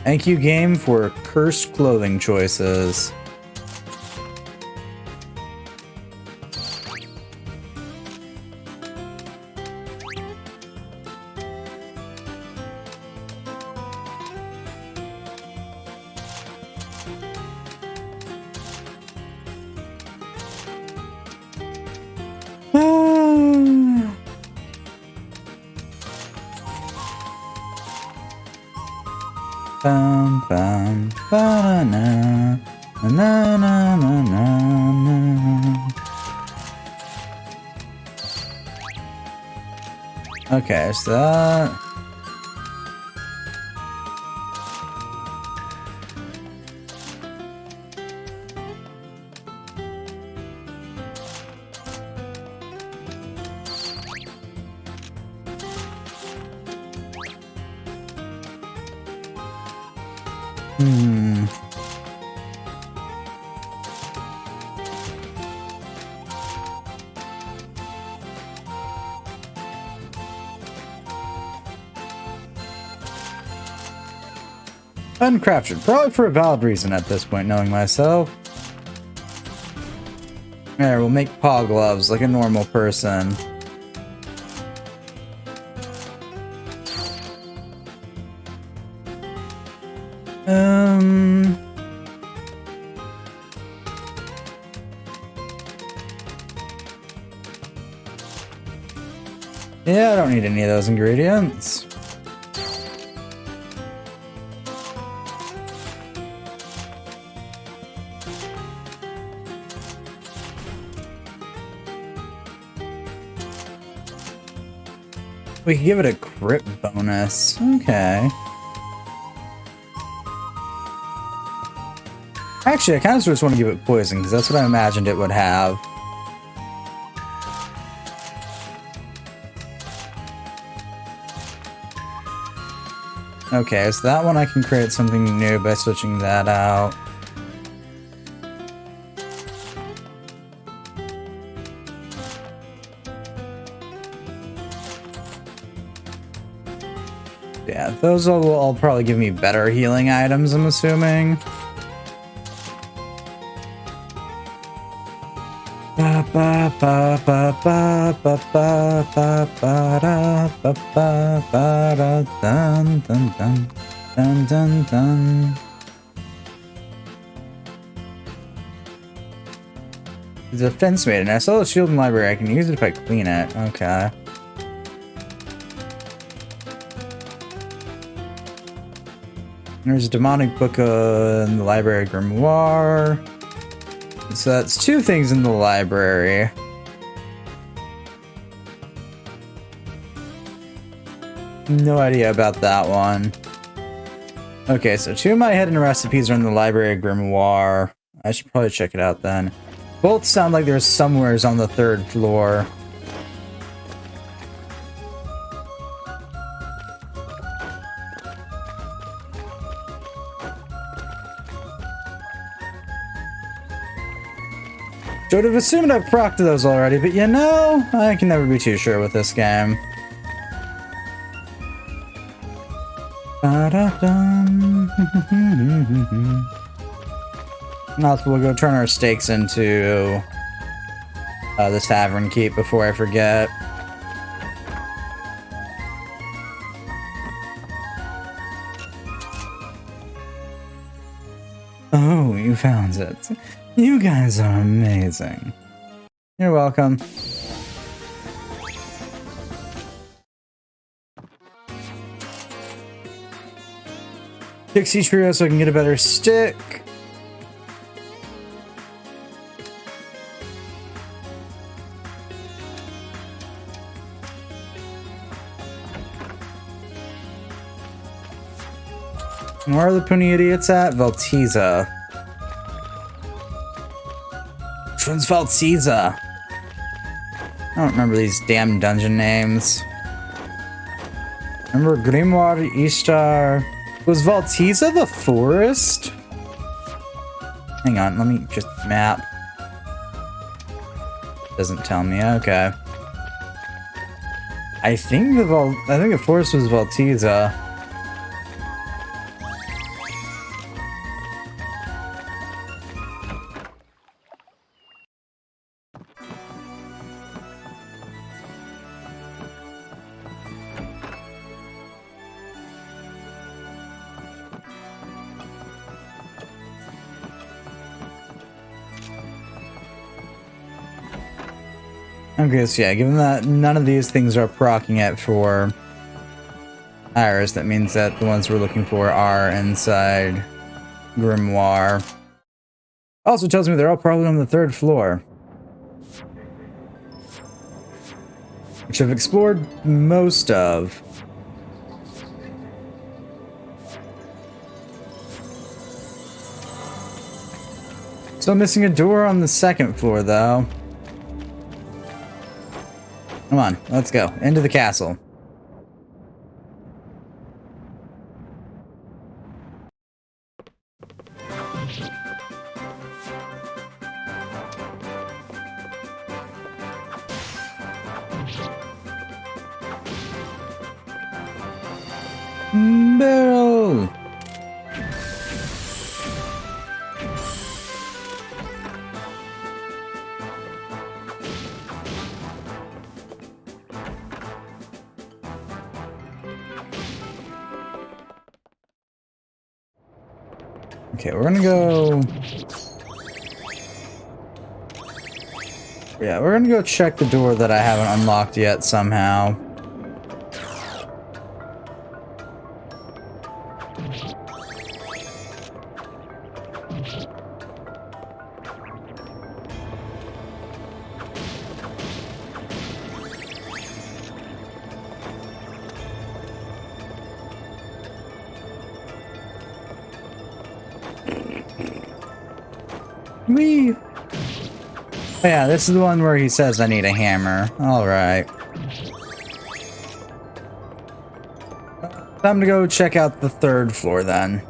Thank you, game, for cursed clothing choices. Bum bum ba na na na na na na. Okay, so that. Uncrafted, probably for a valid reason at this point, knowing myself. There, we'll make paw gloves like a normal person. Yeah, I don't need any of those ingredients. We can give it a crit bonus. Okay. Actually, I kind of just want to give it poison, because that's what I imagined it would have. Okay, so that one I can create something new by switching that out. Yeah, those will all probably give me better healing items, I'm assuming. Ba ba ba ba ba ba ba ba ba da ba ba ba da dun dun dun dun dun dun. It's a fence maiden. I saw the shield in the library. I can use it if I clean it. Okay. There's a demonic book in the library grimoire. So that's two things in the library. No idea about that one. Okay, so two of my hidden recipes are in the library grimoire. I should probably check it out then. Both sound like they're somewheres on the 3rd floor. I would have assumed I've procced those already, but you know, I can never be too sure with this game. Also, we'll go turn our stakes into this tavern keep before I forget. Oh, you found it. You guys are amazing. You're welcome. Pixie Trio so I can get a better stick. Where are the pony idiots at? Valtiza. Which one's Valtiza? I don't remember these damn dungeon names. Remember Grimoire, Ishtar. Was Valtiza the forest? Hang on, let me just map. Doesn't tell me. Okay. I think the forest was Valtiza. Okay, so yeah, given that none of these things are proccing it for Iris, that means that the ones we're looking for are inside Grimoire. Also tells me they're all probably on the 3rd floor. Which I've explored most of. So I'm missing a door on the 2nd floor, though. Come on, let's go. Into the castle. Barrel! Okay, we're gonna go... Yeah, we're gonna go check the door that I haven't unlocked yet somehow. Whee! Oh yeah, this is the one where he says I need a hammer. Alright. Time to go check out the 3rd floor then.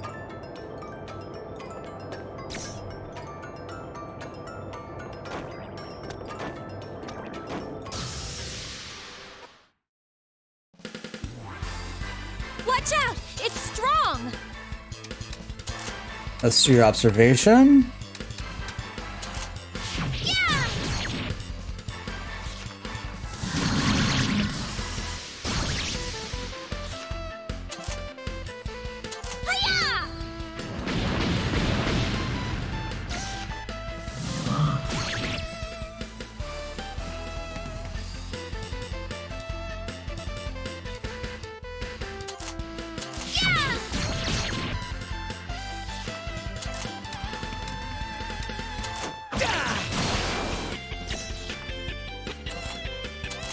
Watch out! It's strong! Let's do your observation. Yeah!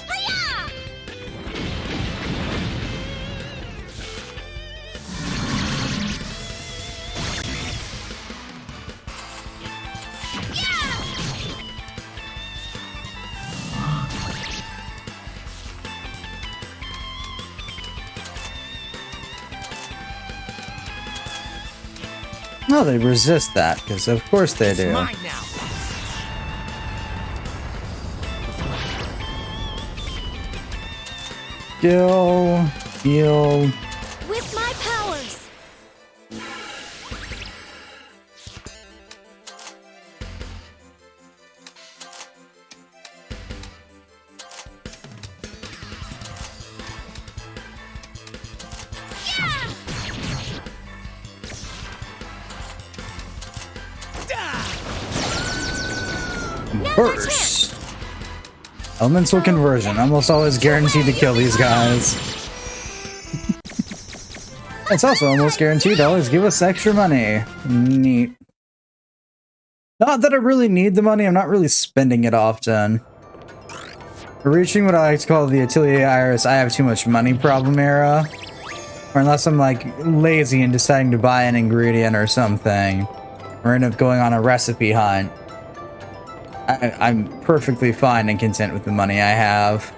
Hiya! Yeah! Hiya! No, they resist that, because of course they do. Mine now. Skill, heal. With my powers! Burst. Elemental conversion. Almost always guaranteed to kill these guys. It's also almost guaranteed to always give us extra money. Neat. Not that I really need the money, I'm not really spending it often. We're reaching what I like to call the Atelier Iris I have too much money problem era. Or unless I'm like lazy and deciding to buy an ingredient or something. Or end up going on a recipe hunt. I'm perfectly fine and content with the money I have.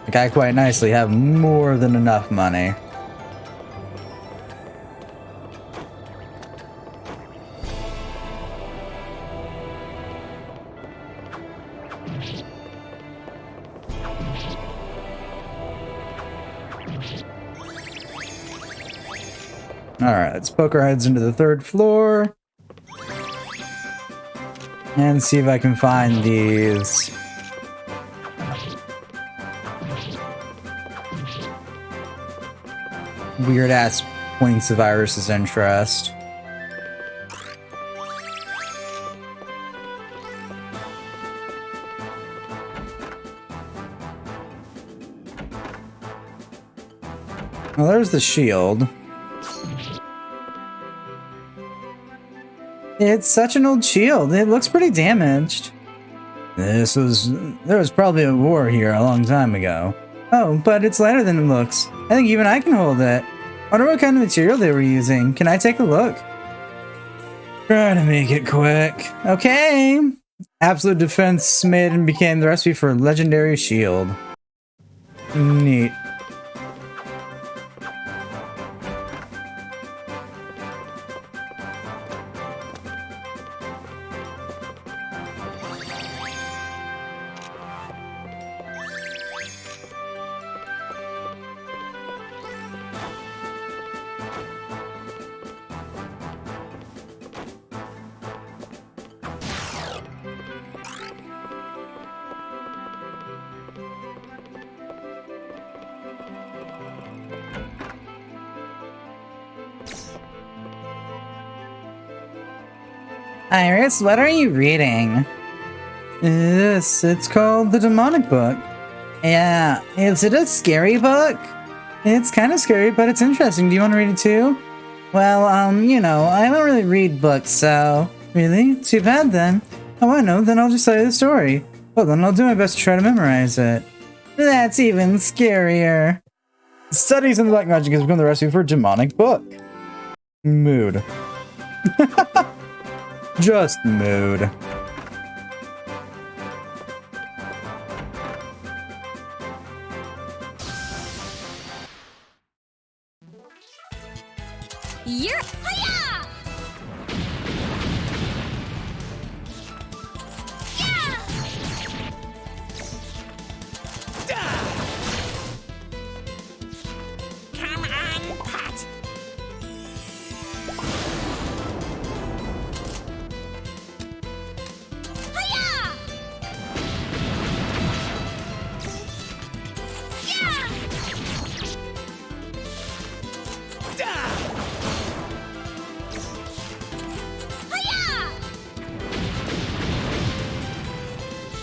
Like, I quite nicely have more than enough money. Alright, let's poke our heads into the 3rd floor. And see if I can find these. Weird ass points of Iris's interest. Well, there's the shield. It's such an old shield. It looks pretty damaged. There was probably a war here a long time ago. Oh, but it's lighter than it looks. I think even I can hold it. Wonder what kind of material they were using. Can I take a look? Try to make it quick. Okay. Absolute defense made and became the recipe for a legendary shield. Neat. Iris, what are you reading? It's called The Demonic Book. Yeah, is it a scary book? It's kind of scary, but it's interesting. Do you want to read it too? Well, you know, I don't really read books, so... Really? Too bad then. Oh, I know, then I'll just tell you the story. Well, then I'll do my best to try to memorize it. That's even scarier. Studies in the black magic has become the recipe for a demonic book. Mood. Just mood.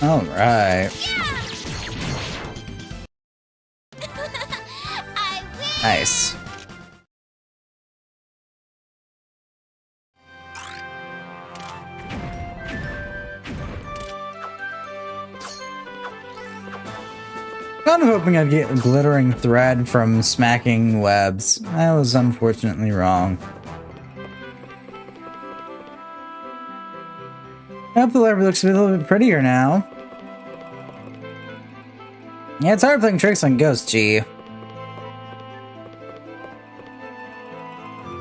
All right. I win! Nice. Kind of hoping I'd get a glittering thread from smacking webs. I was unfortunately wrong. I hope the library looks a little bit prettier now. Yeah, it's hard playing tricks on Ghost, G.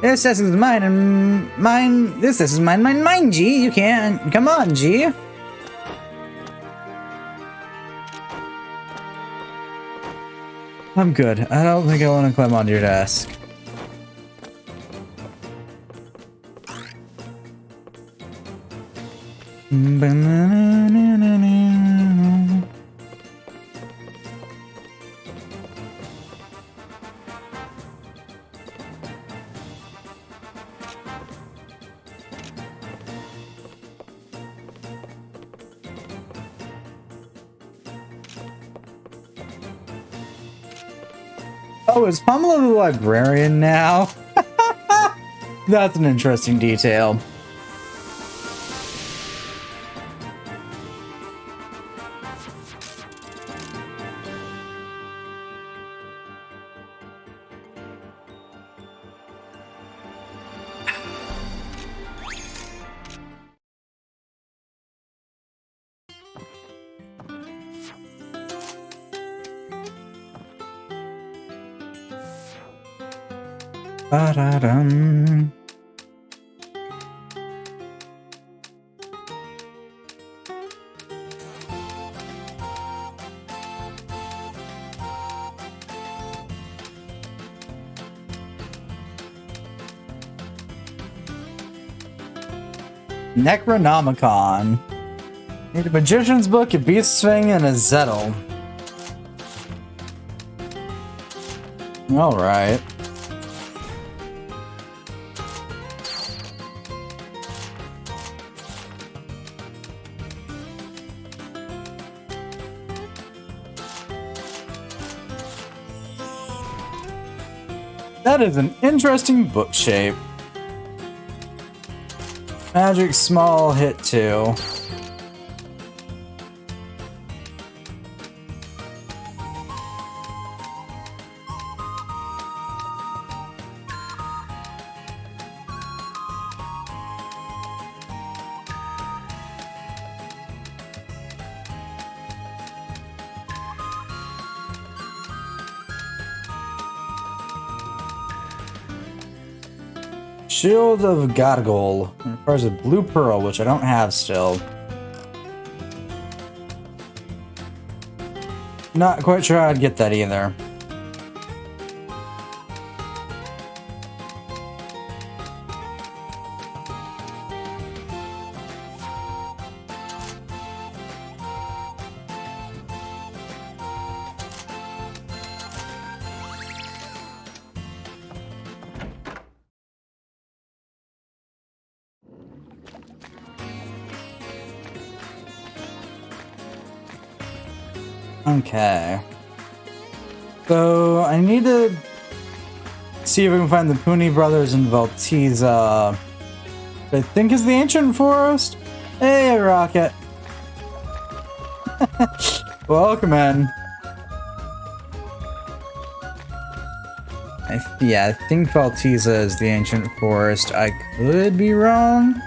This desk is mine and mine. This desk is mine, G. You can't. Come on, G. I'm good. I don't think I want to climb onto your desk. Oh, is Pamela the librarian now? That's an interesting detail. Ba-da-dum. Necronomicon. Need a magician's book, a beast swing, and a zettel. Alright. That is an interesting book shape. Magic small hit 2. Shield of Gargoyle. It requires a blue pearl, which I don't have still. Not quite sure how I'd get that either. Okay. So, I need to see if we can find the Puni brothers in Valtiza. I think is the ancient forest? Hey, Rocket. Welcome in. Yeah, I think Valtiza is the ancient forest. I could be wrong.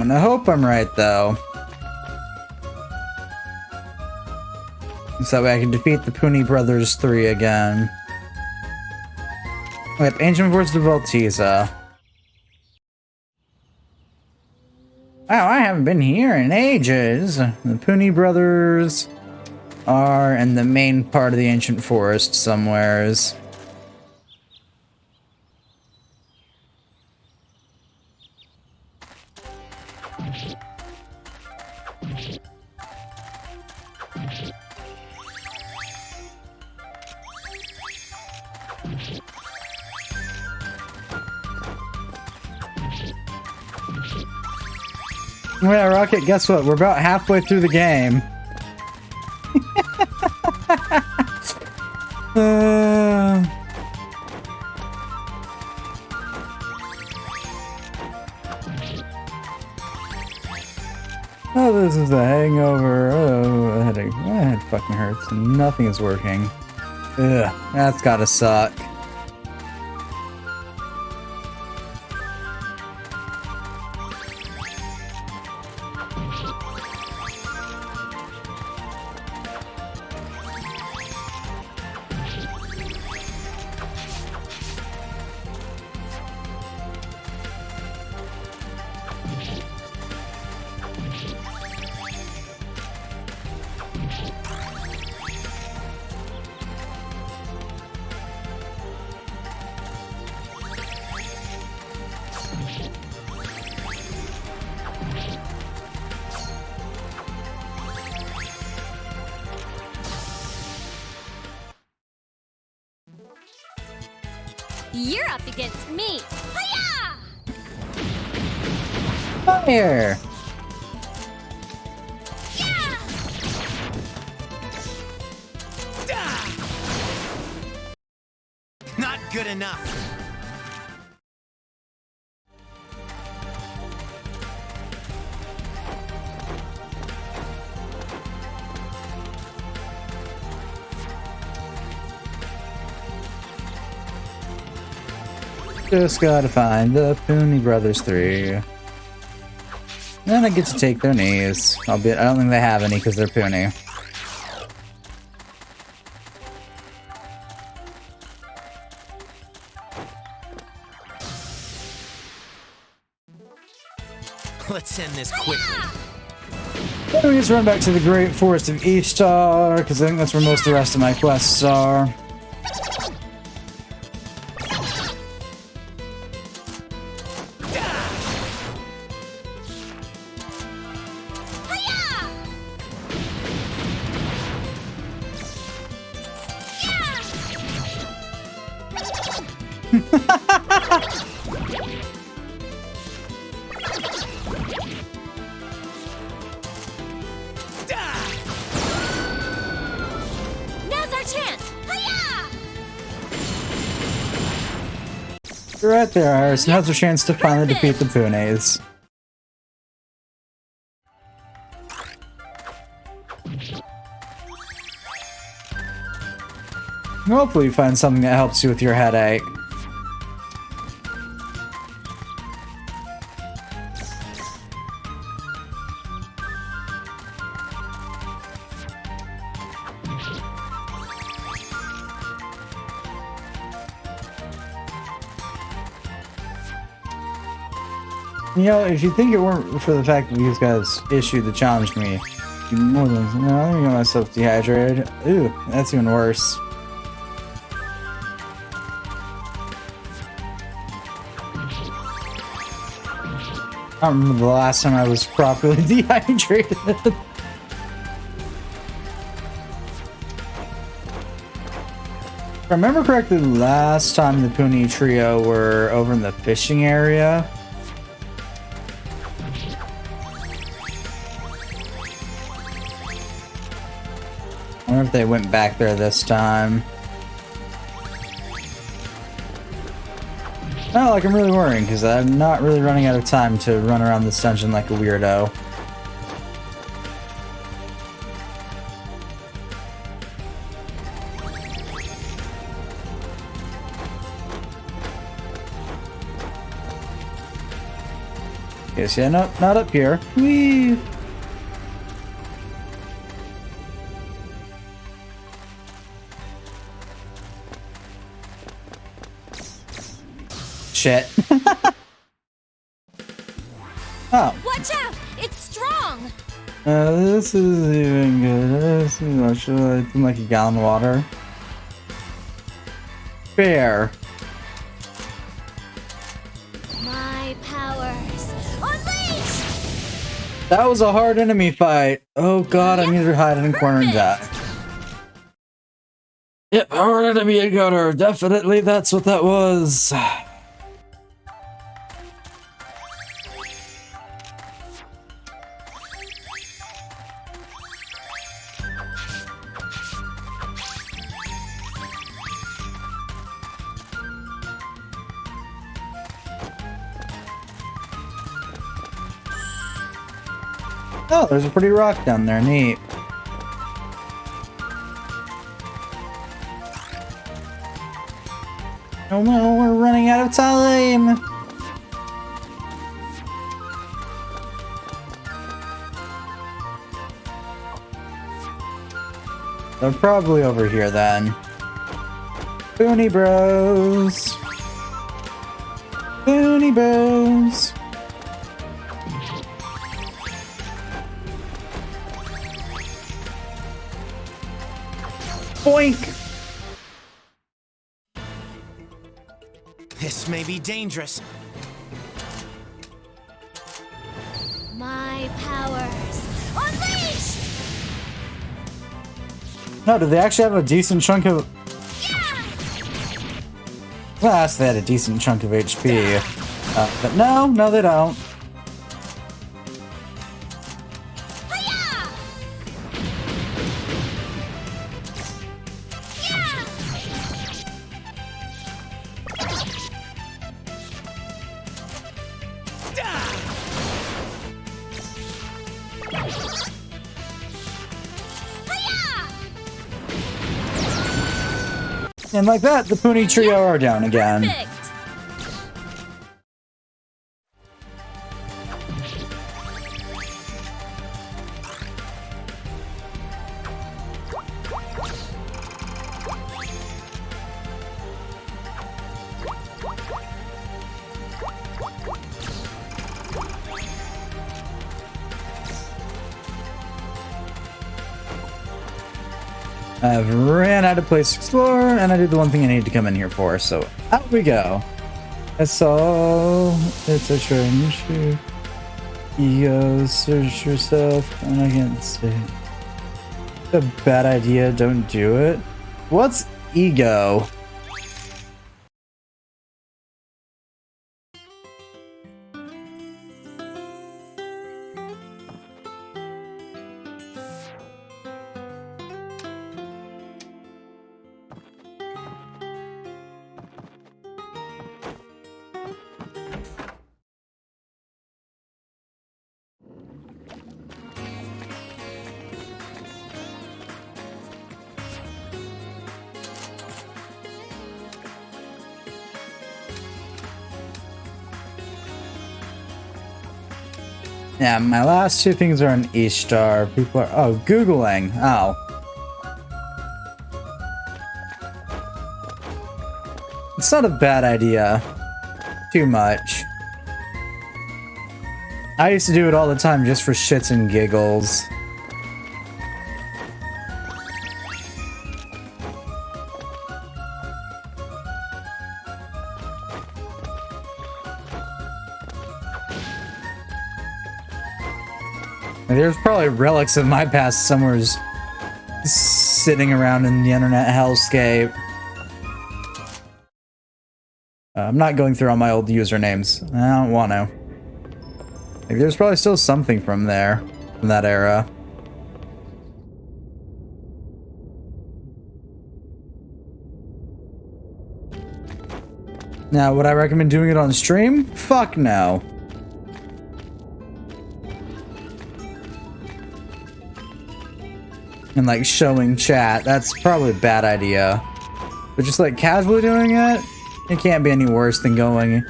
And I hope I'm right, though. So that way I can defeat the Puni Brothers 3 again. Wait, Ancient Forest of Valtiza. Wow, I haven't been here in ages. The Puni Brothers are in the main part of the Ancient Forest somewheres. Yeah, Rocket, guess what? We're about halfway through the game. Oh, this is a hangover. Oh, a headache. My head fucking hurts. Nothing is working. Ugh, that's gotta suck. You're up against me. Hiya! Fire! Not good enough. Just gotta find the Pooney Brothers 3. Then I get to take their knees. Albeit, I don't think they have any because they're Pooney. Let's end this quickly. Then we just run back to the Great Forest of Ishtar, because I think that's where most of the rest of my quests are. Now's our chance. Hiya! You're right there, Iris. Now's our chance to finally defeat the Pooneys. Hopefully you find something that helps you with your headache. You know, if you think it weren't for the fact that these guys issued the challenge to me, more than no, I'm gonna get myself dehydrated. Ooh, that's even worse. I don't remember the last time I was properly dehydrated. If I remember correctly, last time the Poonie trio were over in the fishing area. I wonder if they went back there this time. Oh, like I'm really worrying because I'm not really running out of time to run around this dungeon like a weirdo. Yes, yeah, no, not up here. Whee! Shit. Oh. Watch out! It's strong! This is even good. This is not sure. It's like a gallon of water. Fair. My powers. Unleash! That was a hard enemy fight. Oh god, I'm either hiding in a corner and die. Yep, hard enemy encounter. Definitely that's what that was. Oh, there's a pretty rock down there. Neat. Oh no, we're running out of time. They're probably over here then. Boony Bros. Boony Bros. Boink! This may be dangerous. My powers. Unleash! No, do they actually have a decent chunk of... Yeah! Last, they had a decent chunk of HP. But no, they don't. Hiya! Yeah! Hiya! And like that, the Puni Trio are down again. Perfect! I've ran out of place to explore, and I did the one thing I need to come in here for, so out we go. That's all. It's a treasure. Ego, search yourself, and I can't say. It's a bad idea, don't do it. What's ego? Yeah, my last two things are an E-star. People are... Oh, Googling. Oh. It's not a bad idea. Too much. I used to do it all the time just for shits and giggles. There's probably relics of my past somewhere sitting around in the internet hellscape. I'm not going through all my old usernames. I don't want to. Like, there's probably still something from there, from that era. Now, would I recommend doing it on stream? Fuck no. And like showing chat, that's probably a bad idea. But just like casually doing it, it can't be any worse than going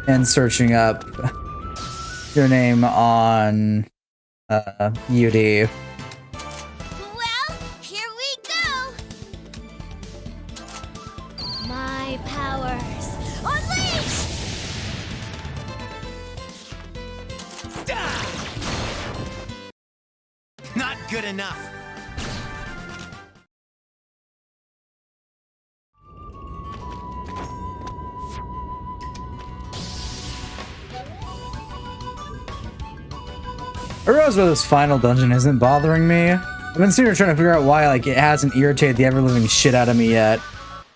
and searching up your name on UD. Well, here we go! My powers. Unleash! Not good enough. I realize why this final dungeon isn't bothering me. I've been sitting here trying to figure out why like it hasn't irritated the ever-living shit out of me yet.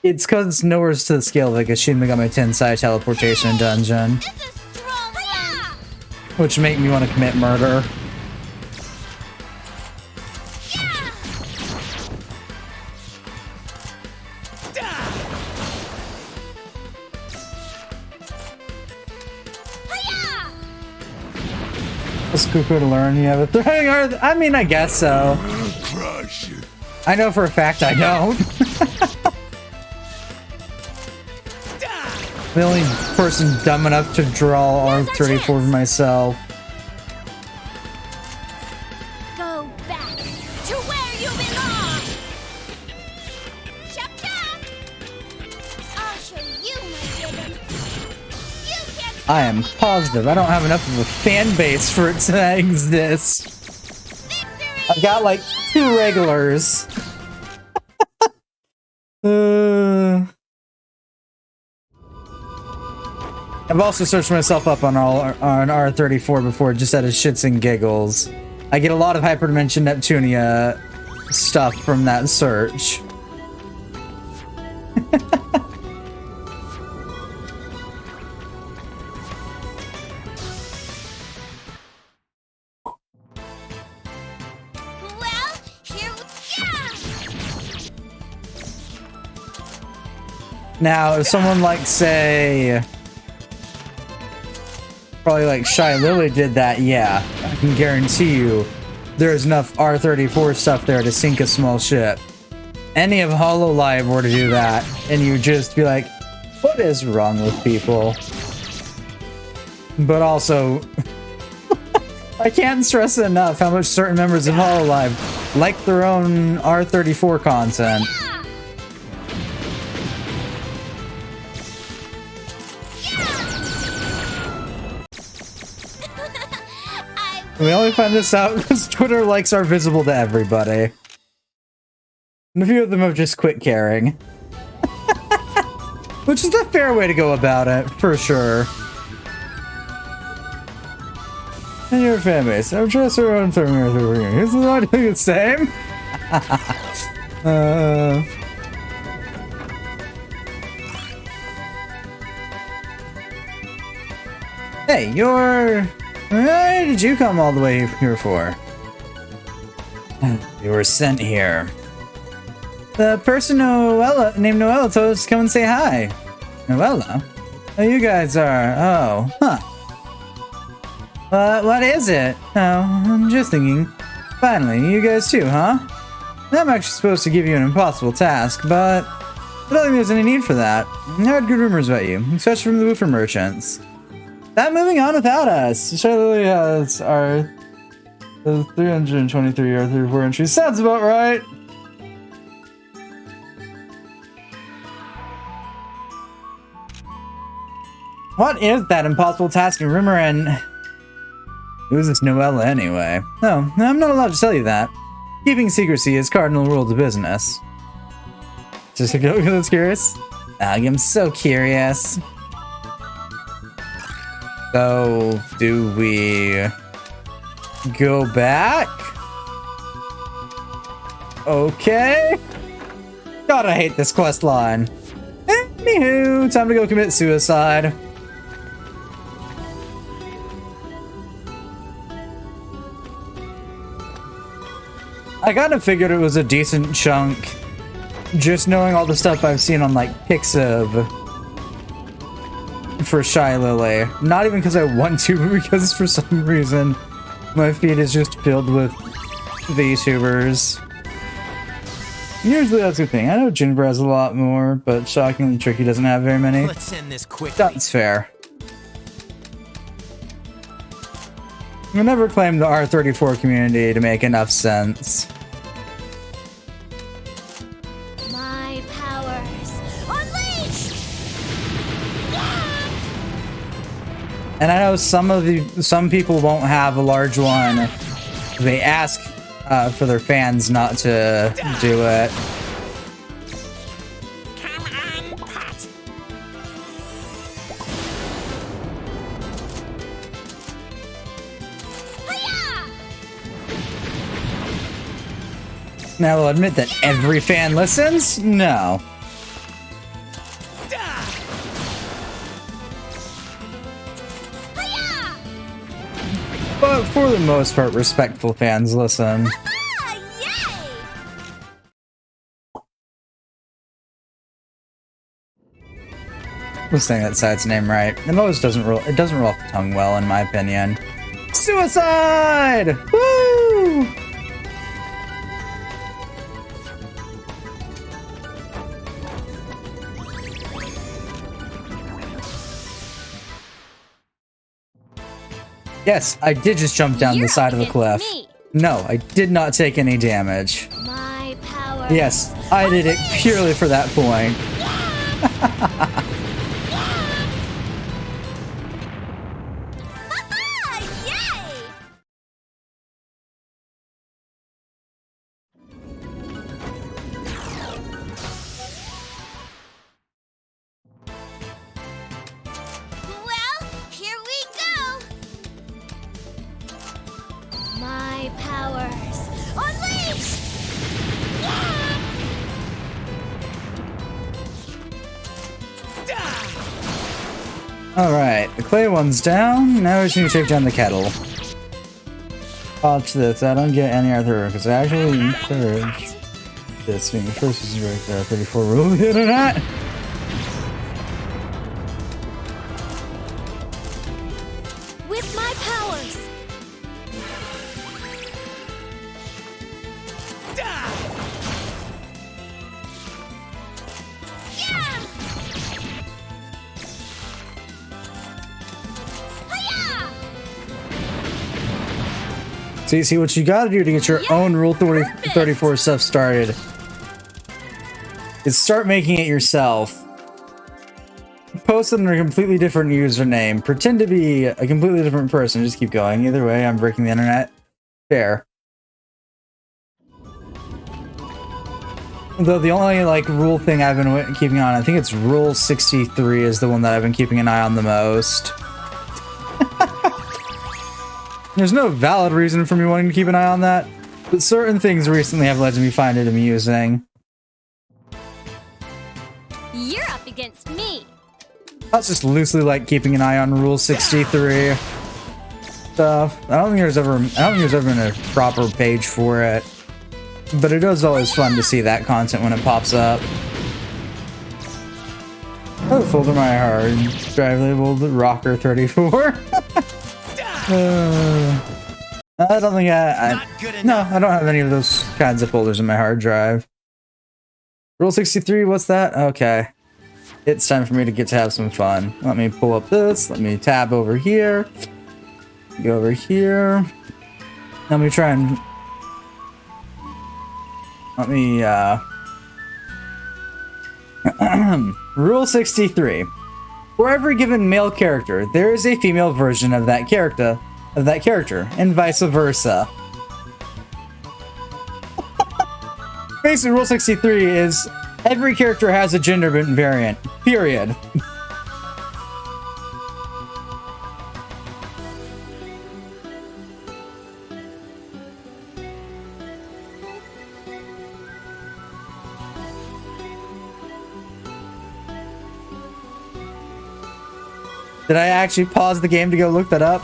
It's because it's nowhere to the scale of like a Shin Megami Tensei teleportation dungeon, It's a strong one! which make me want to commit murder. Yeah! Hiya! It's cool to learn. You have a throwing art. I mean, I guess so. I know for a fact I don't. The only person dumb enough to draw R34 for myself. Go back to where you belong. Chop chop. I'll show you my rhythm. You can't. I am positive I don't have enough of a fan base for it to exist. Victory. I've got like 2 regulars. I've also searched myself up on R34 before, just out of shits and giggles. I get a lot of Hyperdimension Neptunia stuff from that search. Well, here we Now, if someone like, say, probably like Shy Lily did that, yeah, I can guarantee you there's enough R34 stuff there to sink a small ship. Any of Hololive were to do that, and you just be like, what is wrong with people? But also, I can't stress enough how much certain members of Hololive like their own R34 content. We only find this out because Twitter likes are visible to everybody. And a few of them have just quit caring. Which is the fair way to go about it, for sure. And your fan base. I'm just around Is not doing the same? Hey, you're... Why did you come all the way here for? You were sent here. The person named Noella told us to come and say hi. Noella? Oh, you guys are... Oh, huh. What is it? Oh, I'm just thinking. Finally, you guys too, huh? I'm actually supposed to give you an impossible task, but I don't think there's any need for that. I heard good rumors about you, especially from the Woofer merchants. Not moving on without us. Shy Lily has our 323 or 34 entries. Sounds about right. What is that impossible task and rumor, and who's this Noella anyway? No, I'm not allowed to tell you that. Keeping secrecy is cardinal rule to business. Just a go that's curious? I'm so curious. So, do we go back? Okay. God, I hate this quest line. Anywho, time to go commit suicide. I kind of figured it was a decent chunk, just knowing all the stuff I've seen on like Pixiv for Shy Lily. Not even because I want to, but because for some reason my feed is just filled with VTubers. Usually that's a good thing. I know Jinbra has a lot more, but shockingly Tricky doesn't have very many. Let's end this quickly. That's fair. I never claimed the R34 community to make enough sense. My powers unleash! Yeah! And I know some people won't have a large one. They ask for their fans not to do it. Come on, Pat. Now, I'll admit that every fan listens? No. But for the most part, respectful fans listen. Ah, yay! I'm saying that side's name right. It always doesn't roll. It doesn't roll off the tongue well, in my opinion. Suicide! Woo! Yes, I did just jump down You're the side of the against cliff. me. No, I did not take any damage. My power. Yes, I did it purely for that point. Yay! Well, here we go. My powers unleashed. Alright, the clay one's down. Now we just need to take down the kettle. Watch this. I don't get any other because I actually encourage this being the first is right there. 34 rule of the internet. With my powers. Yeah! Hiya! See what you gotta do to get your own Rule 34 stuff started is start making it yourself. Post it under a completely different username. Pretend to be a completely different person. Just keep going. Either way, I'm breaking the internet. Fair. Though the only rule thing I've been keeping on, I think it's Rule 63 is the one that I've been keeping an eye on the most. There's no valid reason for me wanting to keep an eye on that, but certain things recently have led to me find it amusing. You're up against me. That's just loosely keeping an eye on Rule 63 stuff. I don't think there's ever been a proper page for it, but it is always fun to see that content when it pops up. Oh, folder my hard drive labeled Rocker 34. I don't think I don't have any of those kinds of folders in my hard drive. Rule 63, what's that? Okay. It's time for me to get to have some fun. Let me pull up this. Let me tab over here. Go over here. Let me try and... Let me, Rule 63. For every given male character, there is a female version of that character, and vice versa. Basically, Rule 63 is every character has a gender variant. Period. Did I actually pause the game to go look that up?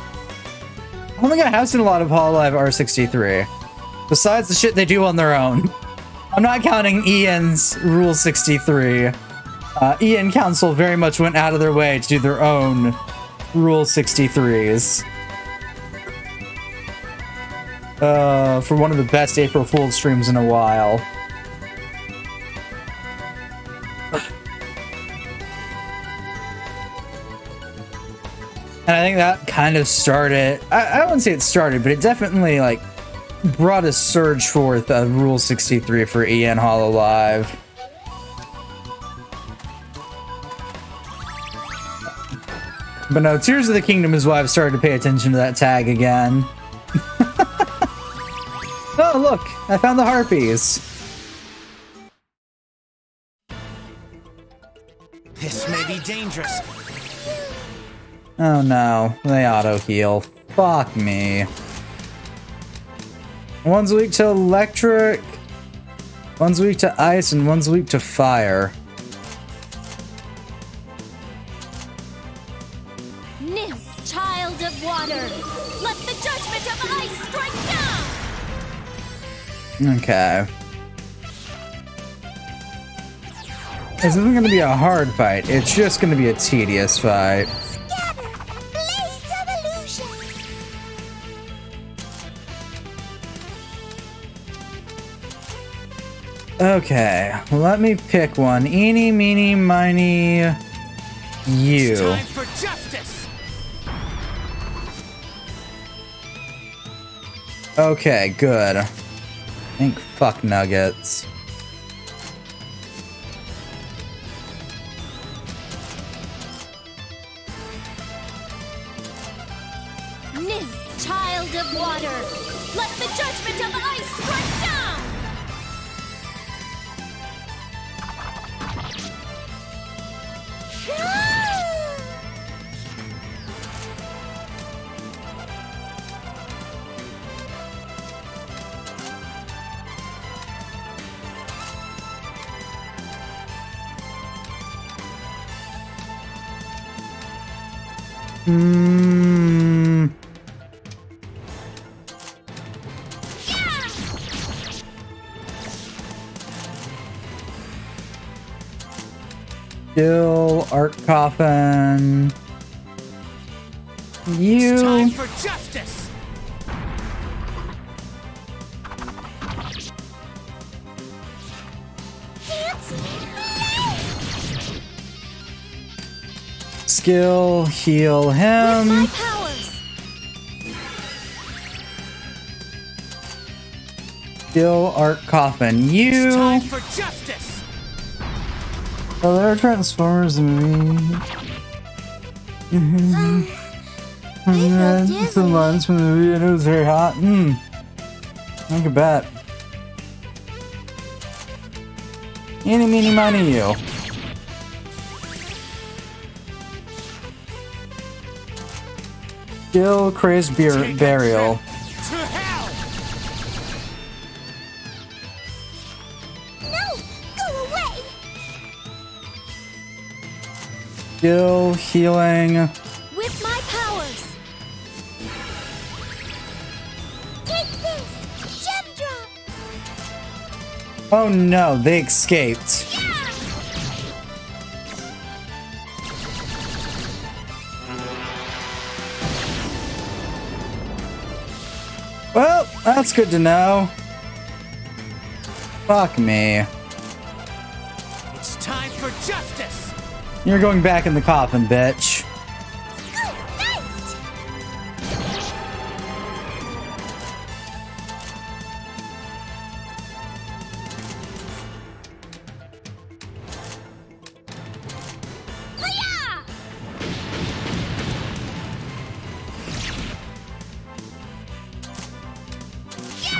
I don't think I have seen a lot of Hololive R63. Besides the shit they do on their own. I'm not counting Ian's Rule 63. Ian Council very much went out of their way to do their own Rule 63s. For one of the best April Fool's streams in a while. And I think that kind of started... I wouldn't say it started, but it definitely, brought a surge forth of Rule 63 for Ian Hololive. But no, Tears of the Kingdom is why I've started to pay attention to that tag again. Oh, look! I found the Harpies! This may be dangerous. Oh no, they auto-heal. Fuck me. One's weak to electric, one's weak to ice, and one's weak to fire. Nymph, child of water, let the judgment of ice strike down! Okay. This isn't gonna be a hard fight, it's just gonna be a tedious fight. Scatter, blades of illusion! Okay, let me pick one. Eeny, meeny, miny, you. Time for justice. Okay, good. Think fuck nuggets. New child of water, let the judgment of ice strike down! Hmm. Still art coffin. You. Time for justice. Skill, heal With him. my powers! Still art coffin. You. Time for justice. Oh, there are Transformers movie. I feel dizzy. Some lines from the movie and it was very hot. I could bet. Eeny, meeny, miny, you. Still crazed burial. To hell. No! Go away! Still healing. With my powers! Take this! Gem drop! Oh no, they escaped. Yeah! Well, that's good to know. Fuck me. It's time for justice. You're going back in the coffin, bitch. Good night! Hiya! Yeah!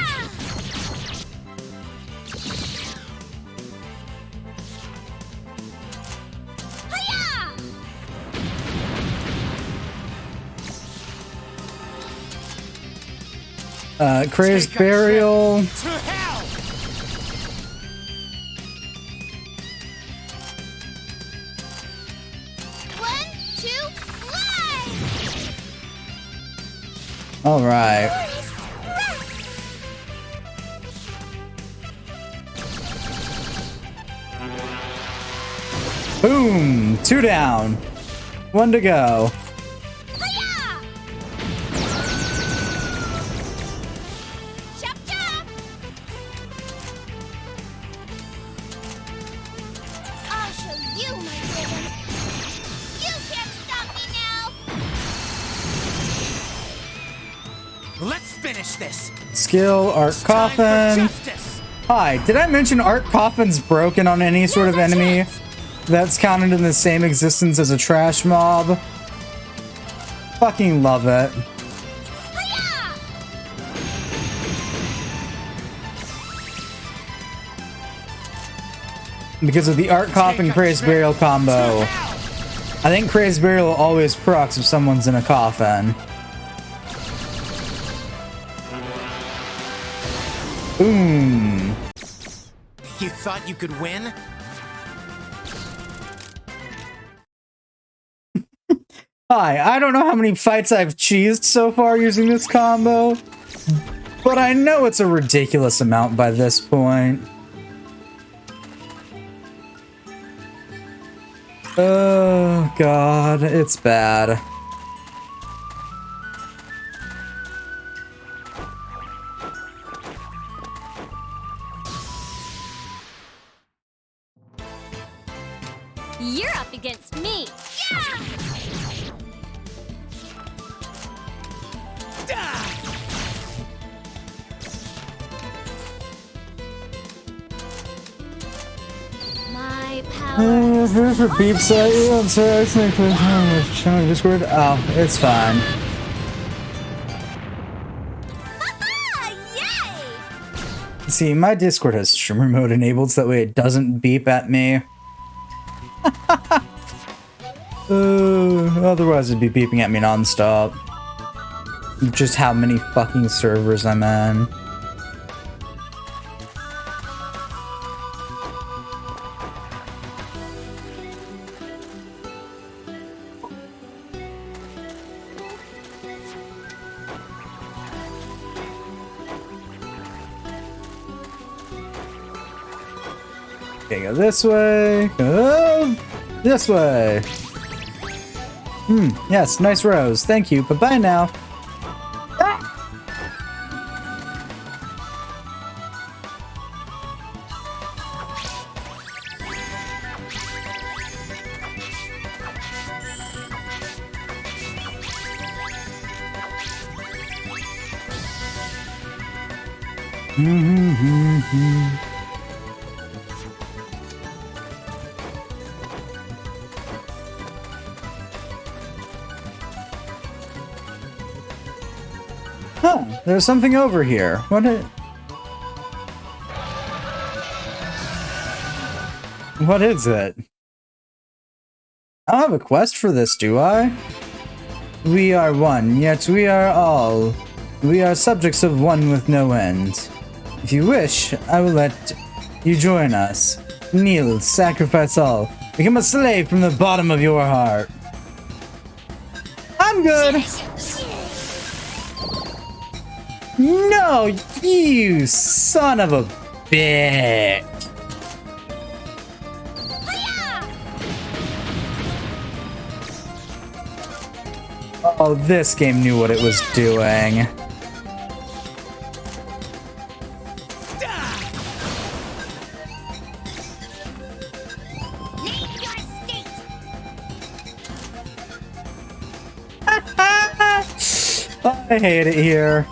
Hiya! Crazed Take a burial. trip to hell. One, two, fly! All right. Forest breath! Boom. 2 down. 1 to go. Hiya! Chop chop! I'll show you my rhythm. You can't stop me now. Let's finish this. Skill, art Time for coffin. justice. Hi, did I mention art coffin's broken on any sort of enemy that's counted in the same existence as a trash mob? Fucking love it. Hiya! Because of the art coffin crazed burial combo. To hell. I think crazed burial always procs if someone's in a coffin. Boom. You thought you could win? Hi, I don't know how many fights I've cheesed so far using this combo, but I know it's a ridiculous amount by this point. Oh god, it's bad. You're up against me. Yeah! My power. Here's for beeps at you. I'm sorry, I accidentally Discord. Oh, it's fine. Yay! See, my Discord has streamer mode enabled so that way it doesn't beep at me. Otherwise it'd be beeping at me non-stop. Just how many fucking servers I'm in. Okay, go this way. Go this way. Yes, nice rose. Thank you. Bye-bye now. Huh, there's something over here. What is it? I don't have a quest for this, do I? We are one, yet we are all. We are subjects of one with no end. If you wish, I will let you join us. Kneel, sacrifice all. Become a slave from the bottom of your heart. I'm good. No, you son of a bitch. Oh, this game knew what it was doing. Name your state. I hate it here.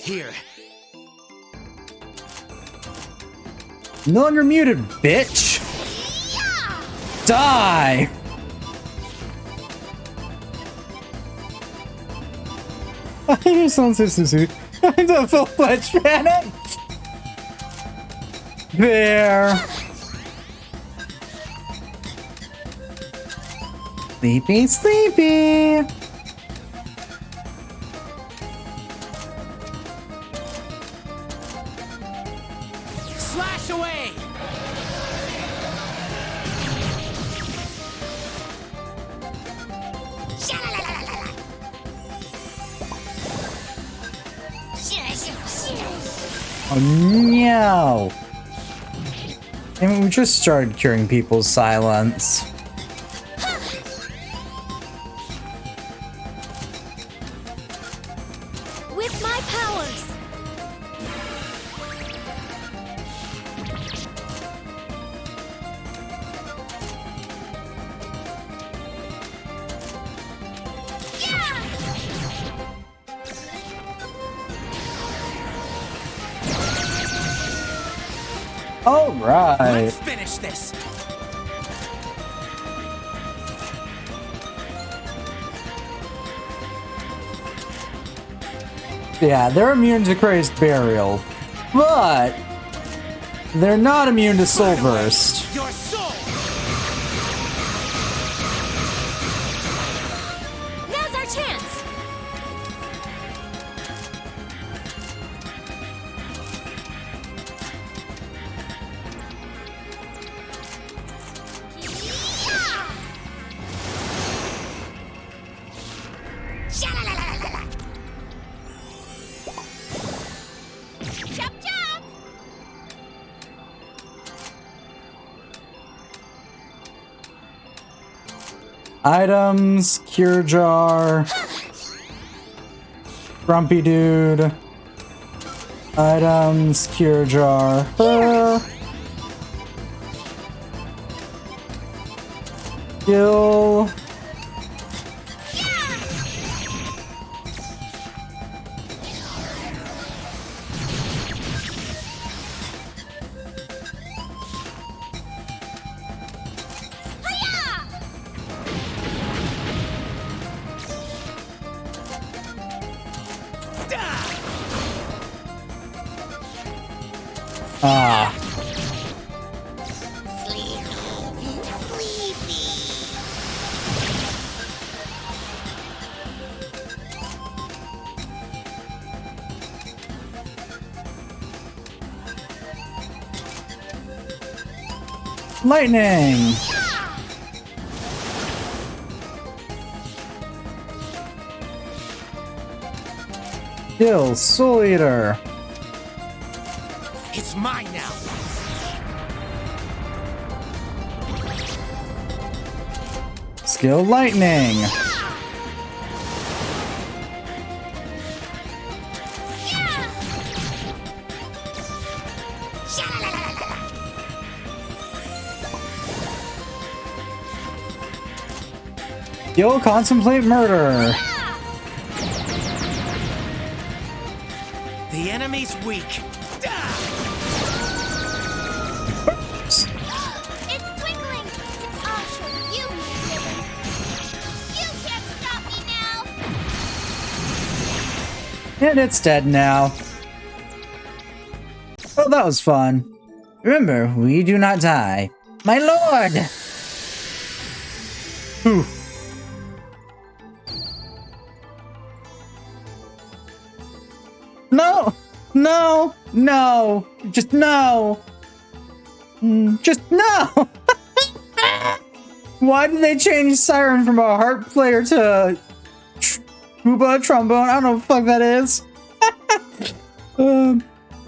Here. No longer muted, bitch. Die. I just sound so stupid. I'm a full-fledged panic. There. Sleepy, sleepy. Slash away! Oh no! I mean, we just started curing people's silence. With my powers. All right. Let's finish this. Yeah, they're immune to Crazed Burial, but they're not immune to Soul Burst. Your soul. Now's our chance. Yeah! Sha-la-la-la-la-la. Chop chop. Items, Cure Jar, Grumpy Dude. Items, Cure Jar. Skill. Ah. Lightning. Kill Soul Eater. It's mine now. Skill Lightning. Skill Contemplate Murder. The enemy's weak. It's twinkling. I'll show you my rhythm. You can't stop me now. And it's dead now. Oh, that was fun. Remember, we do not die. My lord! Whew. No! No! No! Just no! Just no! Why did they change Siren from a harp player to tuba, trombone? I don't know what the fuck that is.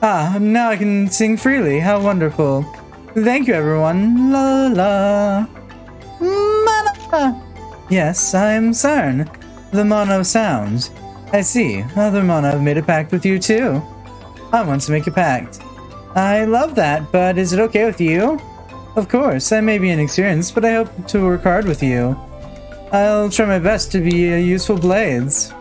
Now I can sing freely. How wonderful. Thank you, everyone. La la. Mana. Yes, I'm Siren, the Mono Sound. I see. Other Mono have made a pact with you, too. I want to make a pact. I love that, but is it okay with you? Of course, I may be inexperienced, but I hope to work hard with you. I'll try my best to be useful blades.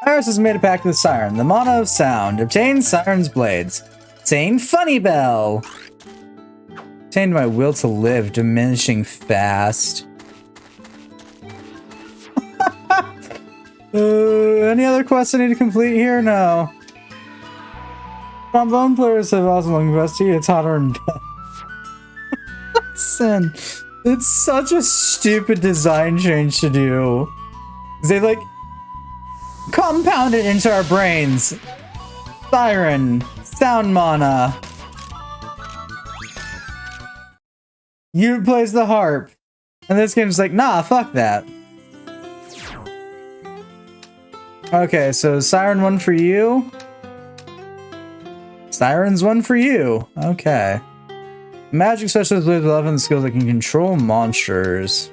Iris has made a pact with Siren, the Mono of Sound. Obtain Siren's blades. Obtain Funny Bell. Obtained my will to live, diminishing fast. Any other quests I need to complete here? No. Trombone players have also long rusty. It's hotter and Listen, it's such a stupid design change to do. They like compound it into our brains. Siren, sound mana. You plays the harp. And this game's like, nah, fuck that. Okay, so Siren one for you. Siren's one for you. Okay. Magic specialist with 11 skills that can control monsters.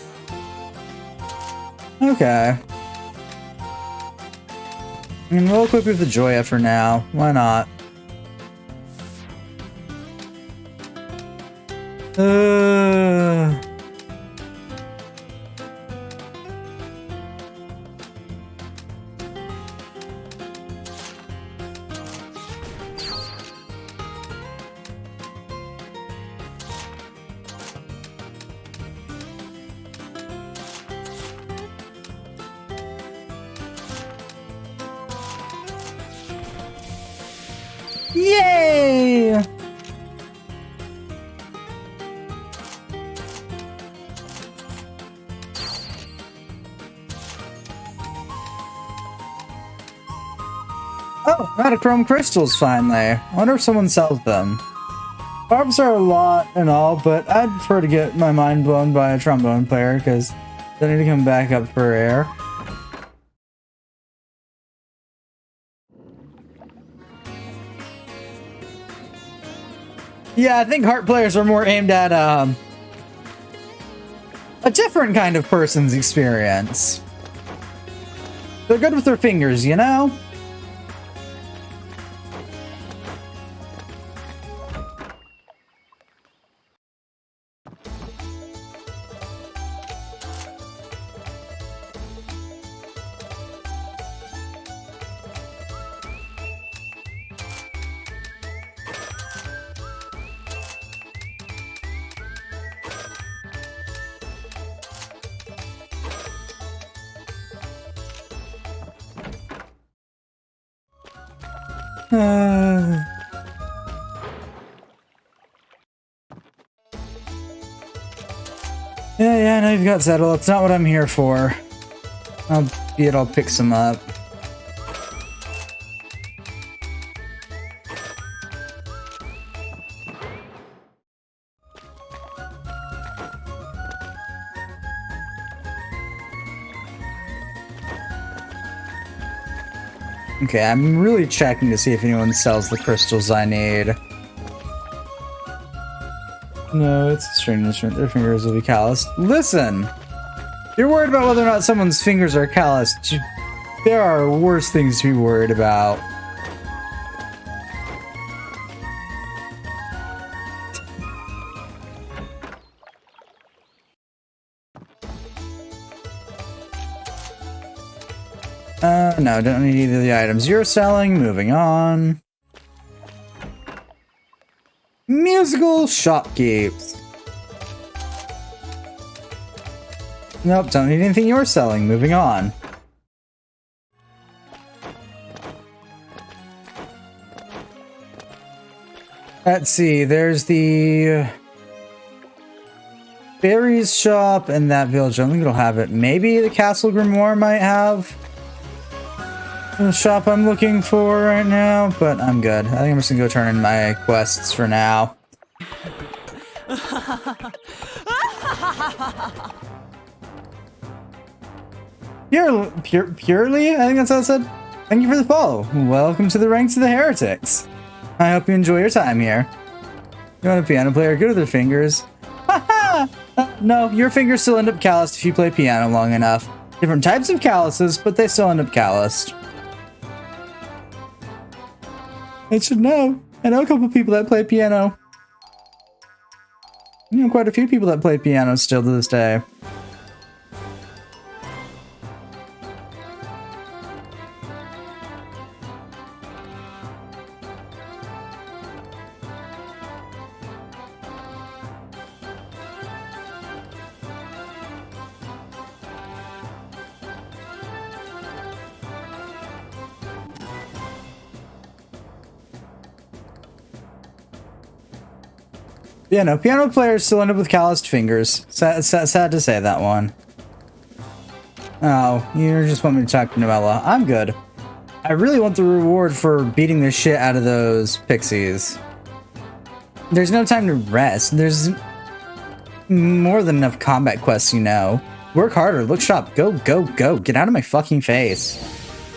Okay. And we'll equip with the Joya for now. Why not? Yay! Oh, out of chrome crystals finally. I wonder if someone sells them. Barbs are a lot and all, but I'd prefer to get my mind blown by a trombone player because they need to come back up for air. Yeah, I think harp players are more aimed at a different kind of person's experience. They're good with their fingers, you know? Yeah, I know you've got settle. It's not what I'm here for. I'll pick some up. Okay, I'm really checking to see if anyone sells the crystals I need. No, it's a strange instrument. Their fingers will be calloused. Listen! You're worried about whether or not someone's fingers are calloused. There are worse things to be worried about. No, don't need either of the items you're selling. Moving on. Musical shopkeeps. Nope, don't need anything you're selling. Moving on. Let's see, there's the berries shop in that village. I don't think it'll have it. Maybe the Castle Grimoire might have the shop I'm looking for right now, but I'm good. I think I'm just gonna go turn in my quests for now. Purely? I think that's how it said. Thank you for the follow. Welcome to the ranks of the heretics. I hope you enjoy your time here. You want a piano player? Good with their fingers. Haha! No, your fingers still end up calloused if you play piano long enough. Different types of calluses, but they still end up calloused. I should know. I know a couple people that play piano. You know, quite a few people that play piano still to this day. Yeah, no, piano players still end up with calloused fingers. Sad to say that one. Oh, you just want me to talk to Noella. I'm good. I really want the reward for beating the shit out of those pixies. There's no time to rest. There's more than enough combat quests, you know. Work harder, look sharp, go, go, go. Get out of my fucking face.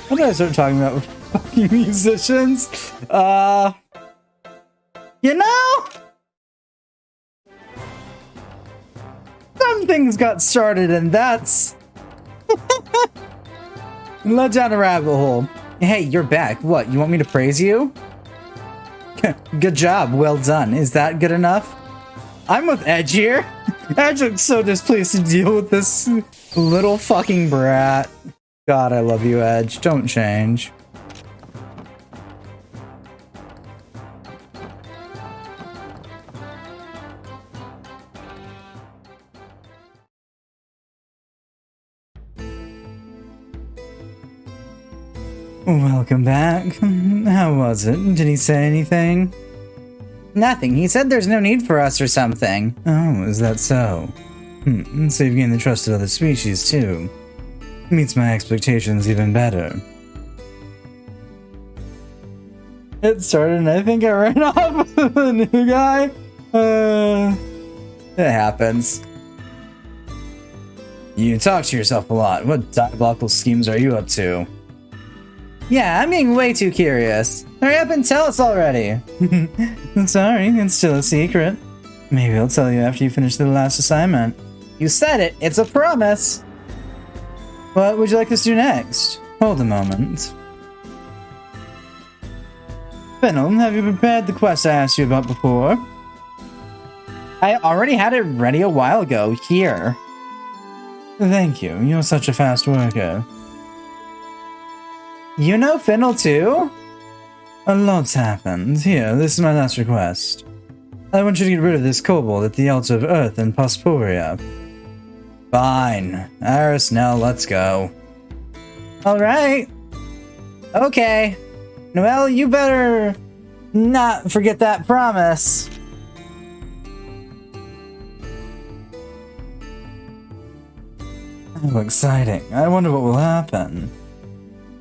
What did I start talking about with fucking musicians? You know? Some things got started, and that's led down a rabbit hole. Hey, you're back. What, you want me to praise you? Good job, well done. Is that good enough? I'm with Edge here. Edge looks so displeased to deal with this little fucking brat. God, I love you, Edge. Don't change. Welcome back. How was it? Did he say anything? Nothing. He said there's no need for us or something. Oh, is that so? So you've gained the trust of other species, too. Meets my expectations even better. It started and I think I ran off with the new guy. It happens. You talk to yourself a lot. What diabolical schemes are you up to? Yeah, I'm being way too curious. Hurry up and tell us already. Sorry, it's still a secret. Maybe I'll tell you after you finish the last assignment. You said it. It's a promise. What would you like us to do next? Hold a moment. Fennel, have you prepared the quest I asked you about before? I already had it ready a while ago. Here. Thank you. You're such a fast worker. You know Fennel too? A lot's happened. Here, this is my last request. I want you to get rid of this kobold at the altar of Earth in Posporia. Fine. Iris, now let's go. Alright. Okay. Noelle, you better not forget that promise. Oh, exciting. I wonder what will happen.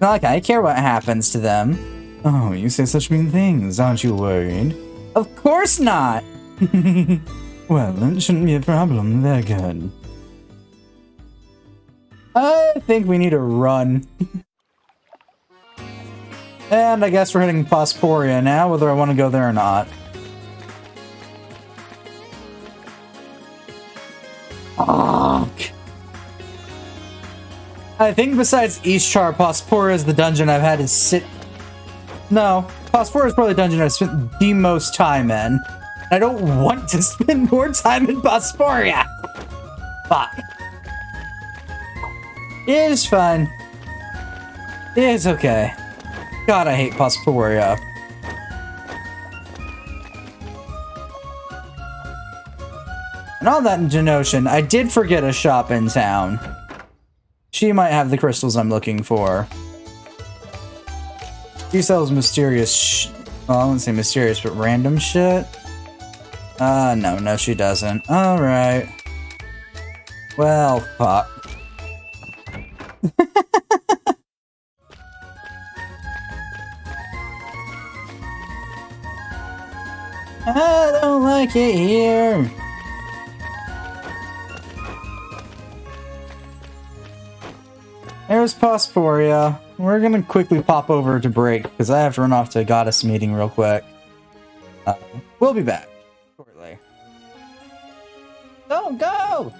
Not like I care what happens to them. Oh, you say such mean things. Aren't you worried? Of course not! Well, it shouldn't be a problem. They're good. I think we need to run. And I guess we're heading Posporia now, whether I want to go there or not. Fuck. I think besides Ishtar, Posporia is the dungeon I've had to sit... No, Posporia is probably the dungeon I've spent the most time in. I don't want to spend more time in Posporia! Fuck. It's fine. It's okay. God, I hate Posporia. And all that in Genoshan, I did forget a shop in town. She might have the crystals I'm looking for. She sells mysterious well, I wouldn't say mysterious, but random shit. No, she doesn't. Alright. Well, fuck. I don't like it here. There's Posporia. We're gonna quickly pop over to break because I have to run off to a goddess meeting real quick. We'll be back shortly. Don't go!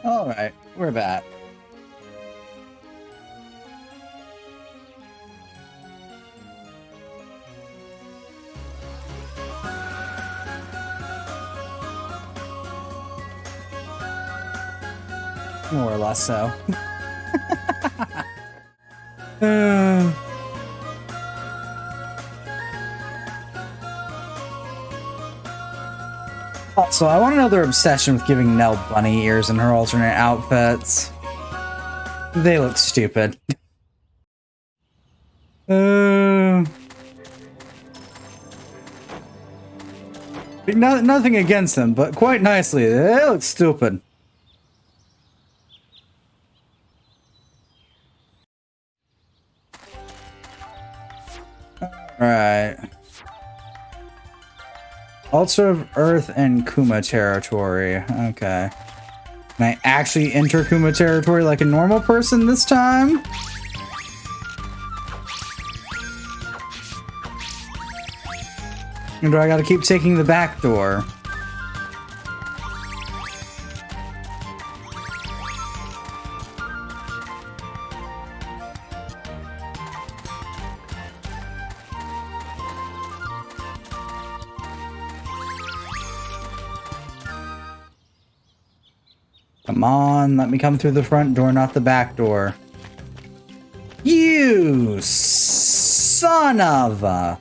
Alright, we're back. More or less so. Also, I want another obsession with giving Nell bunny ears in her alternate outfits. They look stupid. Nothing against them, but quite nicely, they look stupid. Alright. Altar of Earth and Kuma territory. Okay. Can I actually enter Kuma territory like a normal person this time? Or do I gotta keep taking the back door? Come on, let me come through the front door, not the back door. You son of a...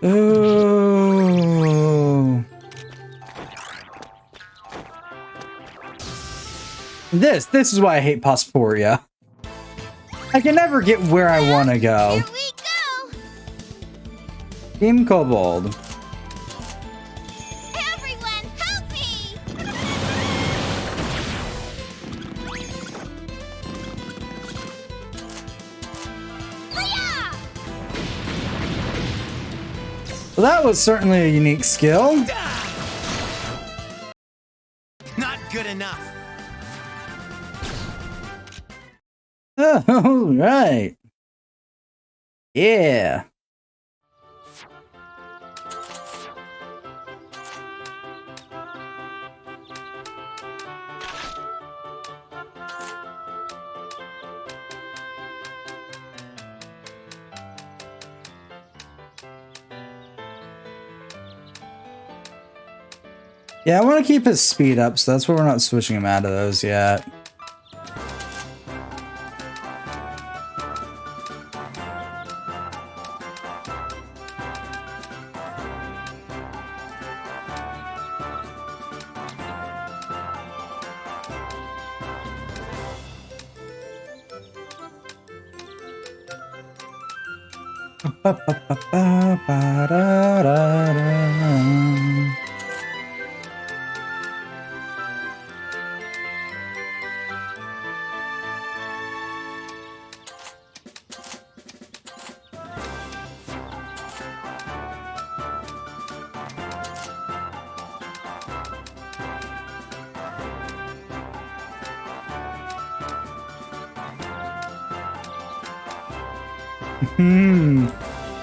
Ooh. This is why I hate Pasporia. I can never get where I want to go. Here we go! Team Kobold. Everyone, help me! Hiya! Well, that was certainly a unique skill. Not good enough. Oh, right. Yeah. Yeah, I want to keep his speed up, so that's why we're not switching him out of those yet.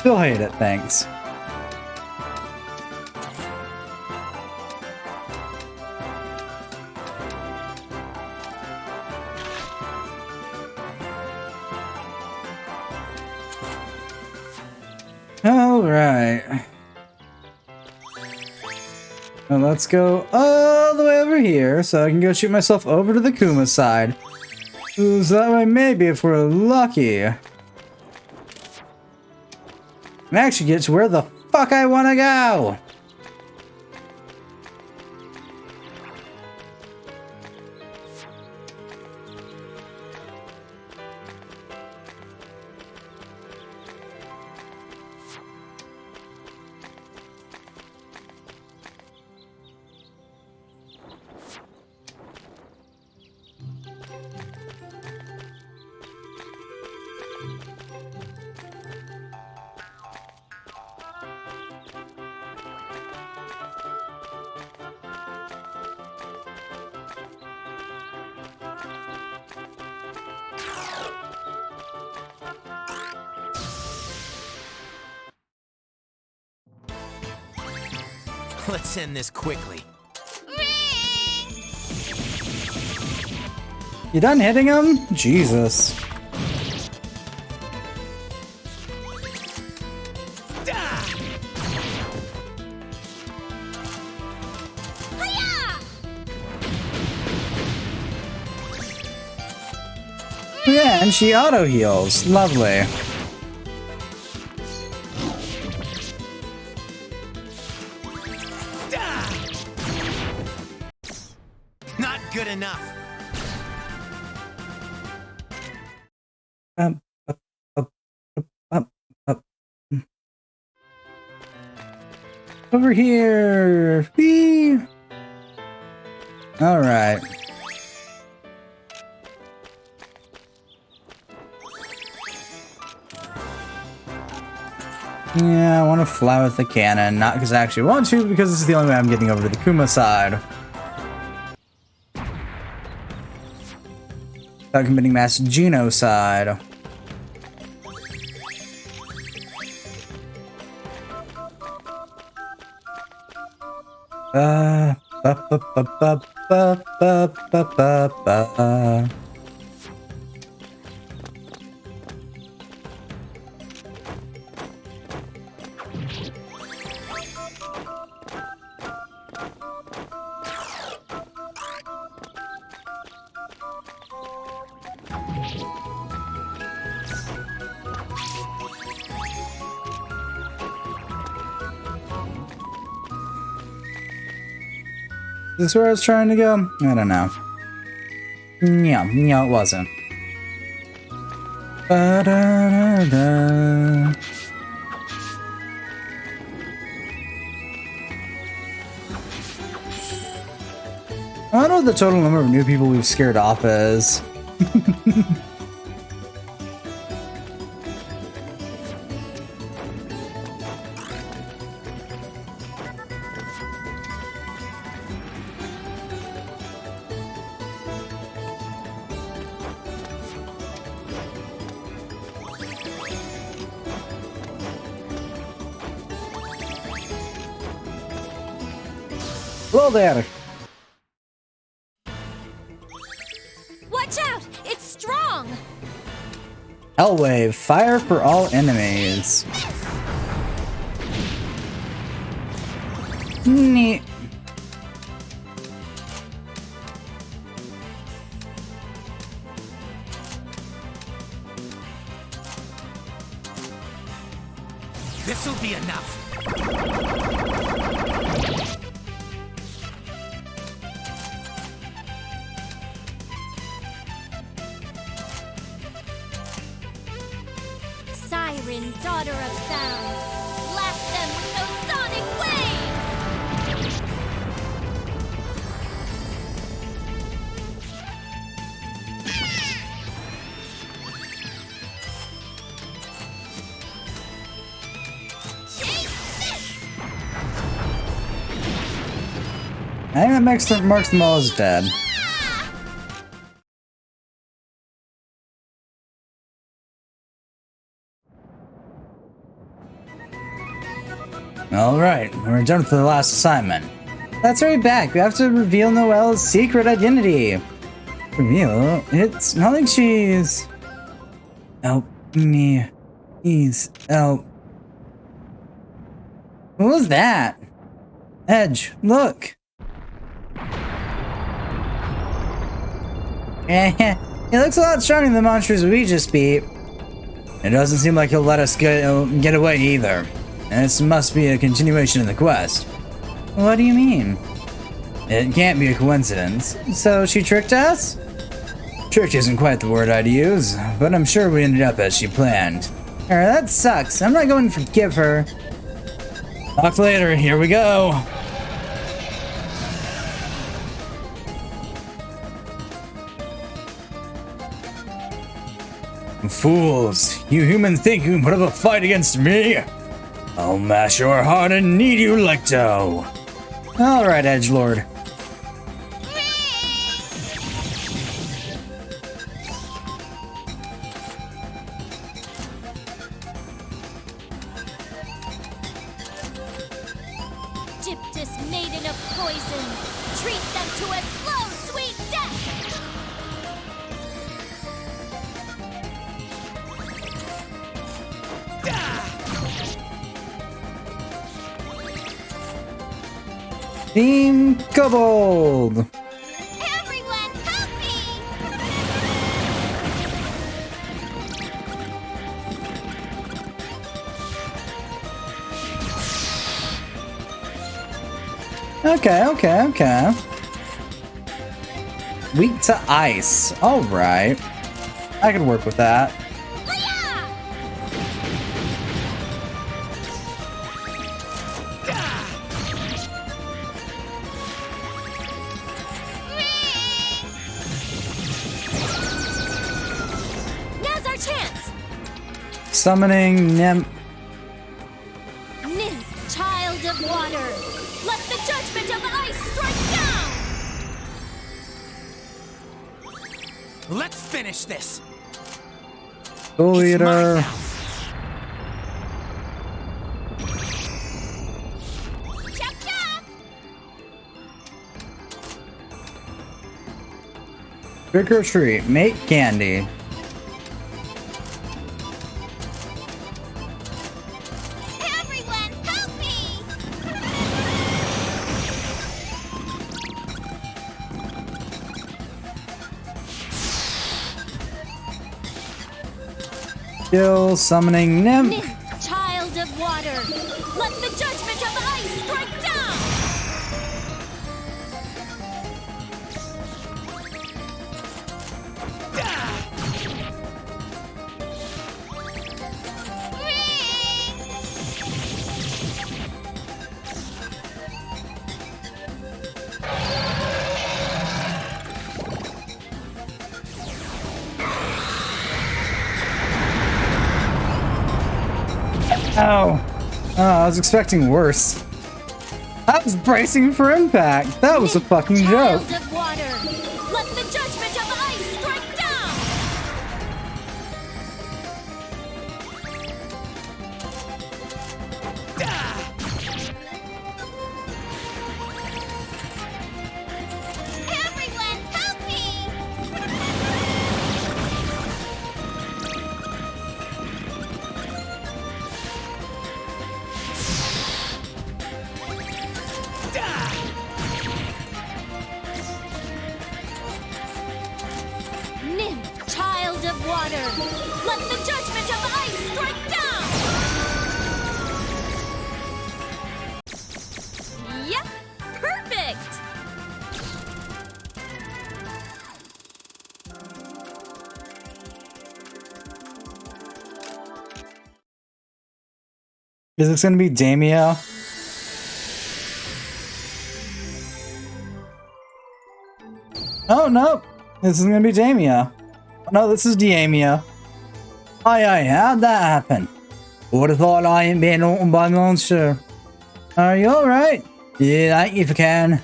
Still hate it, thanks. Alright. Now let's go all the way over here so I can go shoot myself over to the Kuma side. So that way maybe if we're lucky, I can actually get to where the fuck I want to go. Let's end this quickly. Ring! You done hitting him? Jesus. Hiya! Yeah, and she auto heals. Lovely. Not good enough. Up, up, up, up, up. Over here. Whee! All right. Yeah, I want to fly with the cannon, not because I actually want to, because this is the only way I'm getting over to the Kuma side. Without committing mass genocide. Ba, ba, ba, ba, ba, ba, ba, ba, ba. Is this where I was trying to go? I don't know. No, it wasn't. Ba-da-da-da. I don't know what the total number of new people we've scared off is. Hello there. Watch out! It's strong! Hellwave, fire for all enemies. Neat. This'll be enough. Siren, daughter of sound. Blast them with those sonic waves! I think that marks them all as dead. Alright, we're done for the last assignment. Let's hurry back. We have to reveal Noelle's secret identity. Reveal? It's not like she's... Help me. Please, help. What was that? Edge, look. He looks a lot stronger than the monsters we just beat. It doesn't seem like he'll let us get away either. This must be a continuation of the quest. What do you mean? It can't be a coincidence. So she tricked us? Tricked isn't quite the word I'd use, but I'm sure we ended up as she planned. That sucks. I'm not going to forgive her. Talk later. Here we go. Fools! You humans think you can put up a fight against me? I'll mash your heart and knead you like dough. Alright, Edgelord. Gypped this maiden of poison. Treat them to a slow, sweet death. Team Kobold! Everyone, help me! Okay. Weak to ice. Alright. I can work with that. Hiya! Now's our chance! Summoning Nymph. Nymph, child of water, let the judgment of ice strike down! Let's finish this. Soul It's mine Eater. now. Chop chop! Trick or treat. Make candy. Everyone, help me! Still summoning Nymph. Nymph, child of water, let the judgment of ice strike down! Ow. Oh, I was expecting worse. I was bracing for impact. That was a fucking joke. Child of water, let the judgment of ice strike down! Everyone, help me! Nymph, child of water, let the judgment of ice strike down! Yep, perfect! Is this gonna be Damia? Oh no, this is gonna be Damia. No, this is Diamia. Aye, how'd that happen? Would have thought I ain't been eaten by monster. Are you alright? Yeah, thank you if you can.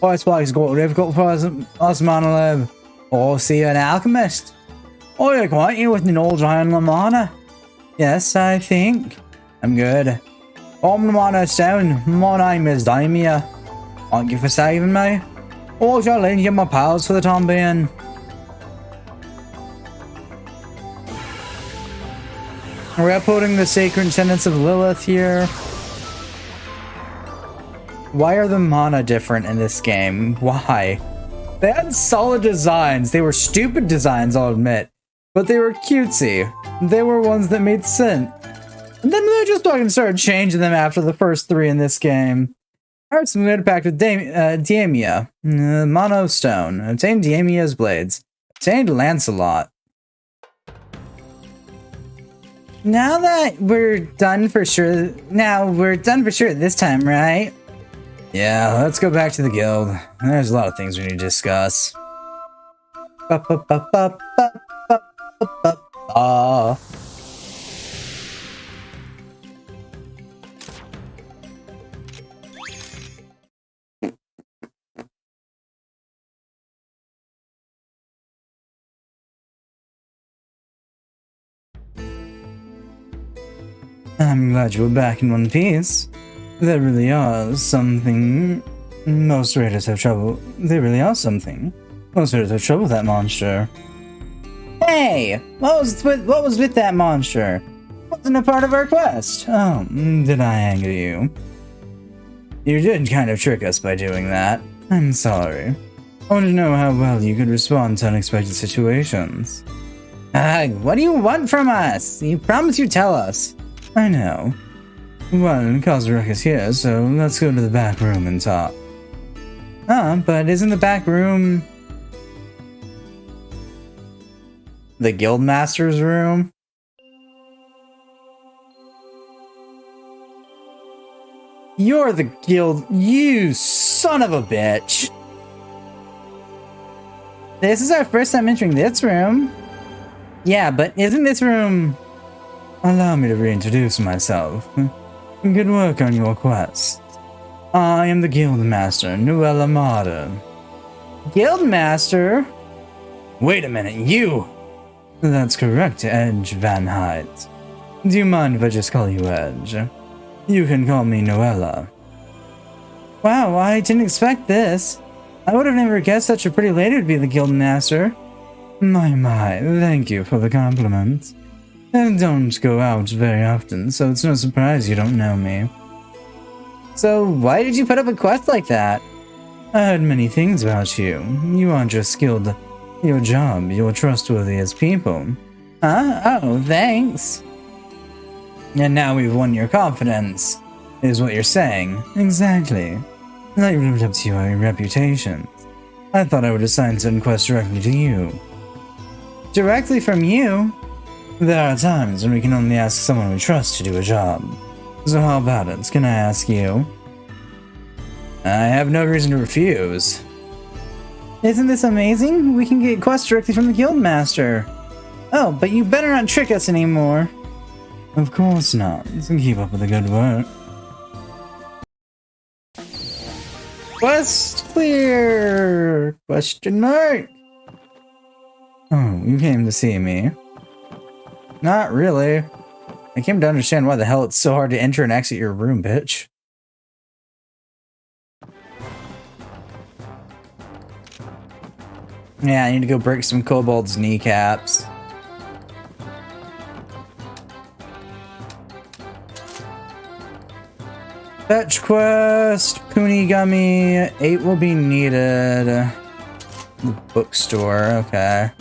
I suppose it's got difficult for us man to live. Oh, see you're an alchemist. Oh, you're acquainted with an old giant Lamana? Yes, I think. I'm good. I'm Lamana Stone. My name is Daimia. Thank you for saving me. Oh, shall I get my pals for the time being? We're uploading the sacred tenets of Lilith here. Why are the mana different in this game? Why? They had solid designs. They were stupid designs, I'll admit. But they were cutesy. They were ones that made sense. And then they just fucking started changing them after the first three in this game. Alright, so we had a pact with Diamia. Mono Stone. Obtained Diamia's blades. Obtained Lancelot. Now that we're done for sure. Now we're done for sure this time, right? Yeah, let's go back to the guild. There's a lot of things we need to discuss. I'm glad you were back in one piece. There really are something. Most raiders have trouble. There really are something. Most raiders have trouble with that monster. Hey! What was with that monster? Wasn't a part of our quest. Oh, did I anger you? You did kind of trick us by doing that. I'm sorry. I want to know how well you could respond to unexpected situations. What do you want from us? You promised you'd tell us. I know. Well, Kozarek is here, so let's go to the back room and talk. But isn't the back room the Guildmaster's room? You're the guild, you son of a bitch! This is our first time entering this room. Yeah, but isn't this room... Allow me to reintroduce myself. Good work on your quest. I am the Guildmaster, Noella Mata. Guildmaster? Wait a minute, you! That's correct, Edge Van Hyde. Do you mind if I just call you Edge? You can call me Noella. Wow, I didn't expect this. I would have never guessed such a pretty lady would be the Guildmaster. My, thank you for the compliment. I don't go out very often, so it's no surprise you don't know me. So, why did you put up a quest like that? I heard many things about you. You aren't just skilled at your job, you're trustworthy as people. Huh? Oh, thanks. And now we've won your confidence, is what you're saying. Exactly. That you lived up to your reputation. I thought I would assign certain quests directly to you. Directly from you? There are times when we can only ask someone we trust to do a job. So how about it? Can I ask you? I have no reason to refuse. Isn't this amazing? We can get quests directly from the Guildmaster. Oh, but you better not trick us anymore. Of course not. So keep up with the good work. Quest clear! Question mark? Oh, you came to see me. Not really. I came to understand why the hell it's so hard to enter and exit your room, bitch. Yeah, I need to go break some kobolds' kneecaps. Fetch quest, Punigami, 8 will be needed. The bookstore, okay.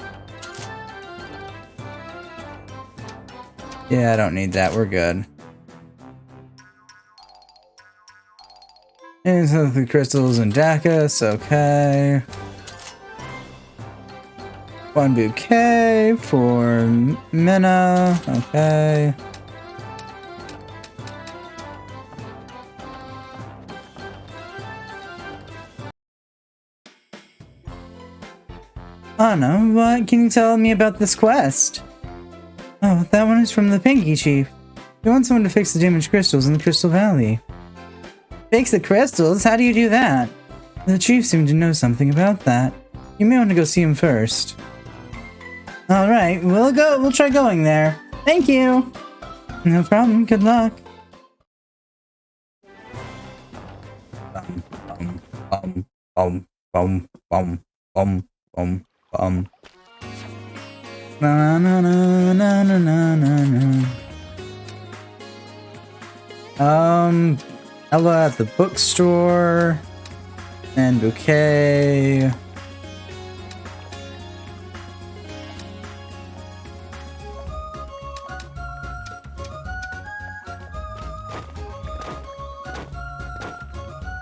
Yeah, I don't need that, we're good. And so the crystals and Dacus, okay. 1 bouquet for Minna, okay. Anna, what can you tell me about this quest? Oh, that one is from the Pinky Chief. We want someone to fix the damaged crystals in the Crystal Valley. Fix the crystals? How do you do that? The Chief seemed to know something about that. You may want to go see him first. Alright, we'll try going there. Thank you! No problem, good luck. Na na na na na na na. Ella at the bookstore and bouquet.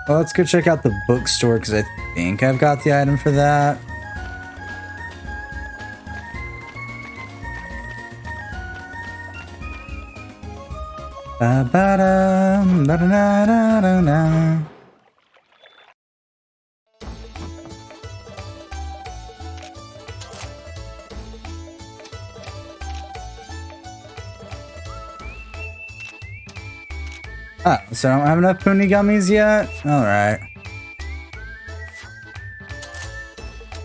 Well, let's go check out the bookstore because I think I've got the item for that. Ba-ba-da-ba-da-da-da-da. Oh, so I don't have enough Puni gummies yet? Alright.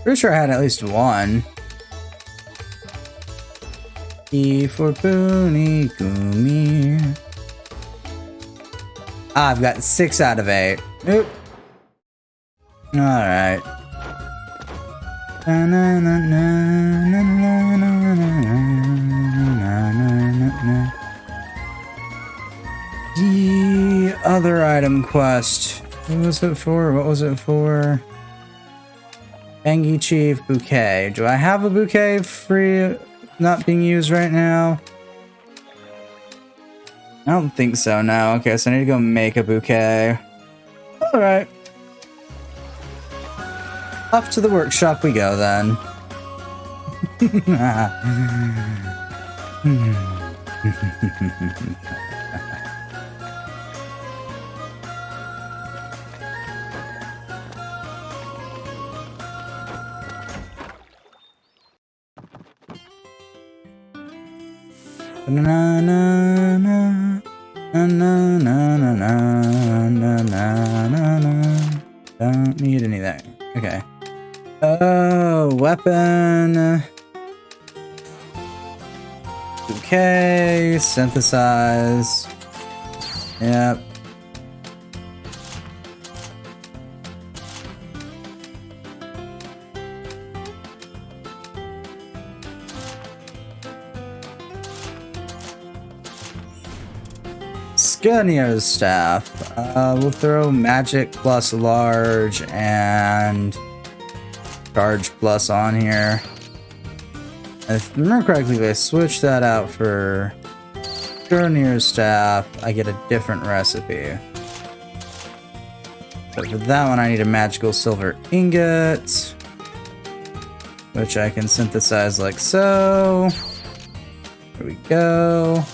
Pretty sure I had at least one. E for Puni Gumi. I've got 6 out of 8. Oop. Alright. The other item quest. What was it for? What was it for? Bangi Chief Bouquet. Do I have a bouquet free, not being used right now? I don't think so, no. Okay, so I need to go make a bouquet. Alright. Off to the workshop we go, then. Na na na na na na na na na na na. Don't need anything. Okay. Oh, weapon. Okay, synthesize. Yep. Skirnier's staff. We'll throw magic plus large and charge plus on here. If I remember correctly, if I switch that out for Skirnier's staff, I get a different recipe. But for that one, I need a magical silver ingot, which I can synthesize like so. There we go.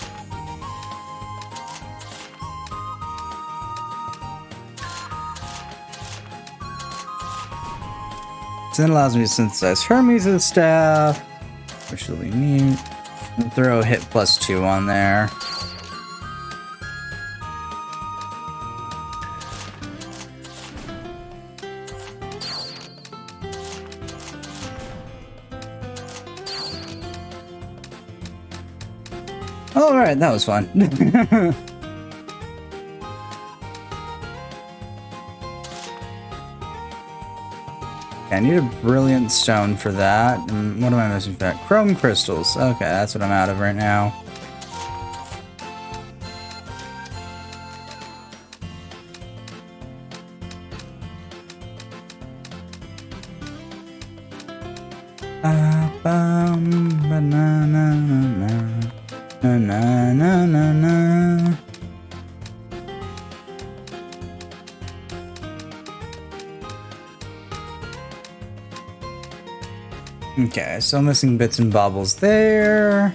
So then it allows me to synthesize Hermes' staff, which will be neat. And throw hit plus 2 on there. Alright, that was fun. I need a brilliant stone for that. And what am I missing for that? Chrome crystals. Okay, that's what I'm out of right now. Okay, so I'm missing bits and bobbles there.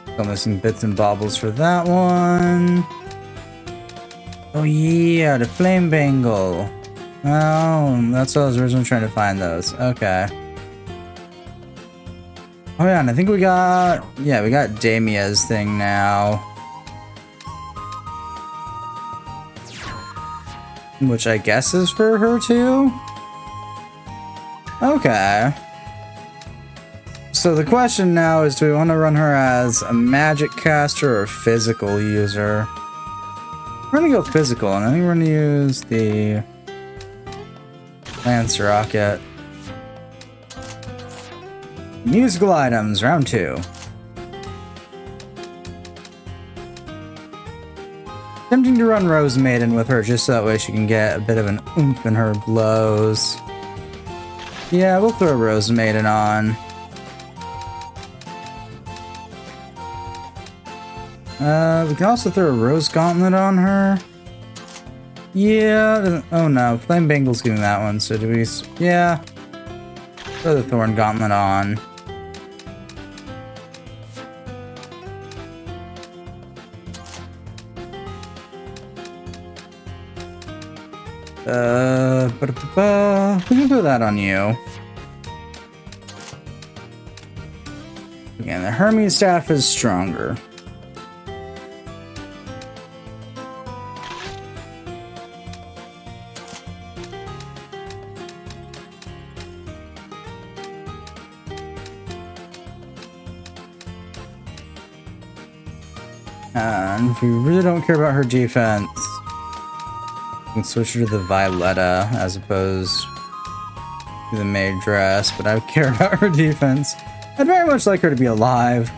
Still missing bits and bobbles for that one. Oh yeah, the flame bangle. Oh, that's what I was originally trying to find those. Okay. Oh yeah, and I think we got... Yeah, we got Damia's thing now. Which I guess is for her too? Okay. So the question now is, do we want to run her as a magic caster or a physical user? We're gonna go physical, and I think we're gonna use the Lance Rocket. Musical items, round 2. Tempting to run Rose Maiden with her just so that way she can get a bit of an oomph in her blows. Yeah, we'll throw Rose Maiden on. We can also throw a Rose Gauntlet on her. Yeah. Oh no, Flame Bangle's getting that one, so do we... Yeah. Throw the Thorn Gauntlet on. We can throw that on you. Again, the Hermes staff is stronger. And if we really don't care about her defense, we can switch her to the Violetta as opposed to the maid dress, but I care about her defense. I'd very much like her to be alive.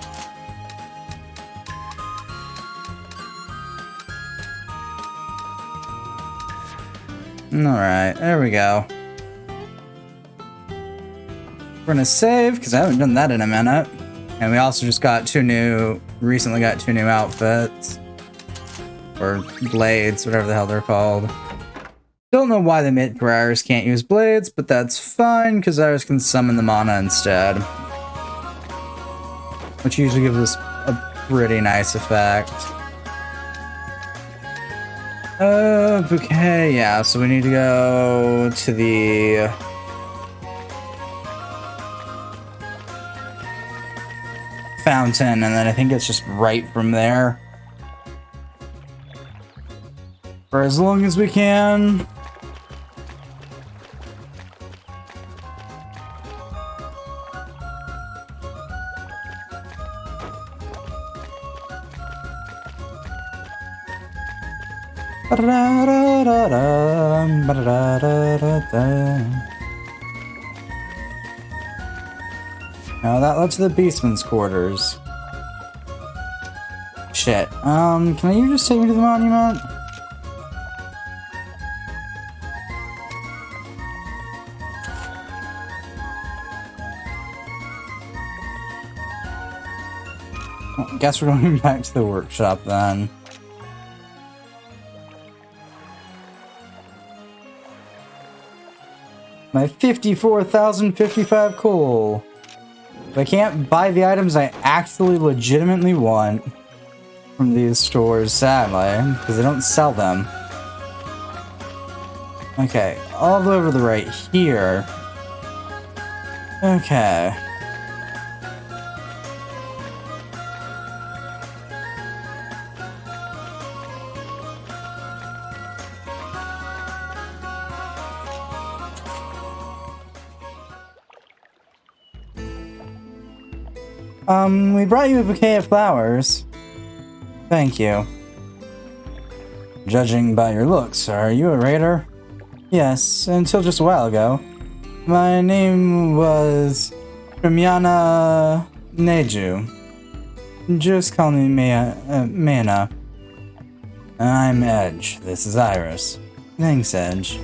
Alright, there we go. We're gonna save, because I haven't done that in a minute. And we also just got recently got two new outfits. Or blades, whatever the hell they're called. Don't know why they made Iris can't use blades, but that's fine, because Iris can summon the mana instead. Which usually gives us a pretty nice effect. Okay, yeah, so we need to go to the... fountain, and then I think it's just right from there. For as long as we can. Now that led to the Beastman's quarters. Shit. Can you just take me to the monument? Well, guess we're going back to the workshop then. My 54,055 coal. I can't buy the items I actually legitimately want from these stores, sadly, because they don't sell them. Okay, all the way over the right here. Okay. We brought you a bouquet of flowers. Thank you. Judging by your looks, are you a raider? Yes, until just a while ago. My name was Primiana Neju. Just call me Mana. I'm Edge. This is Iris. Thanks, Edge.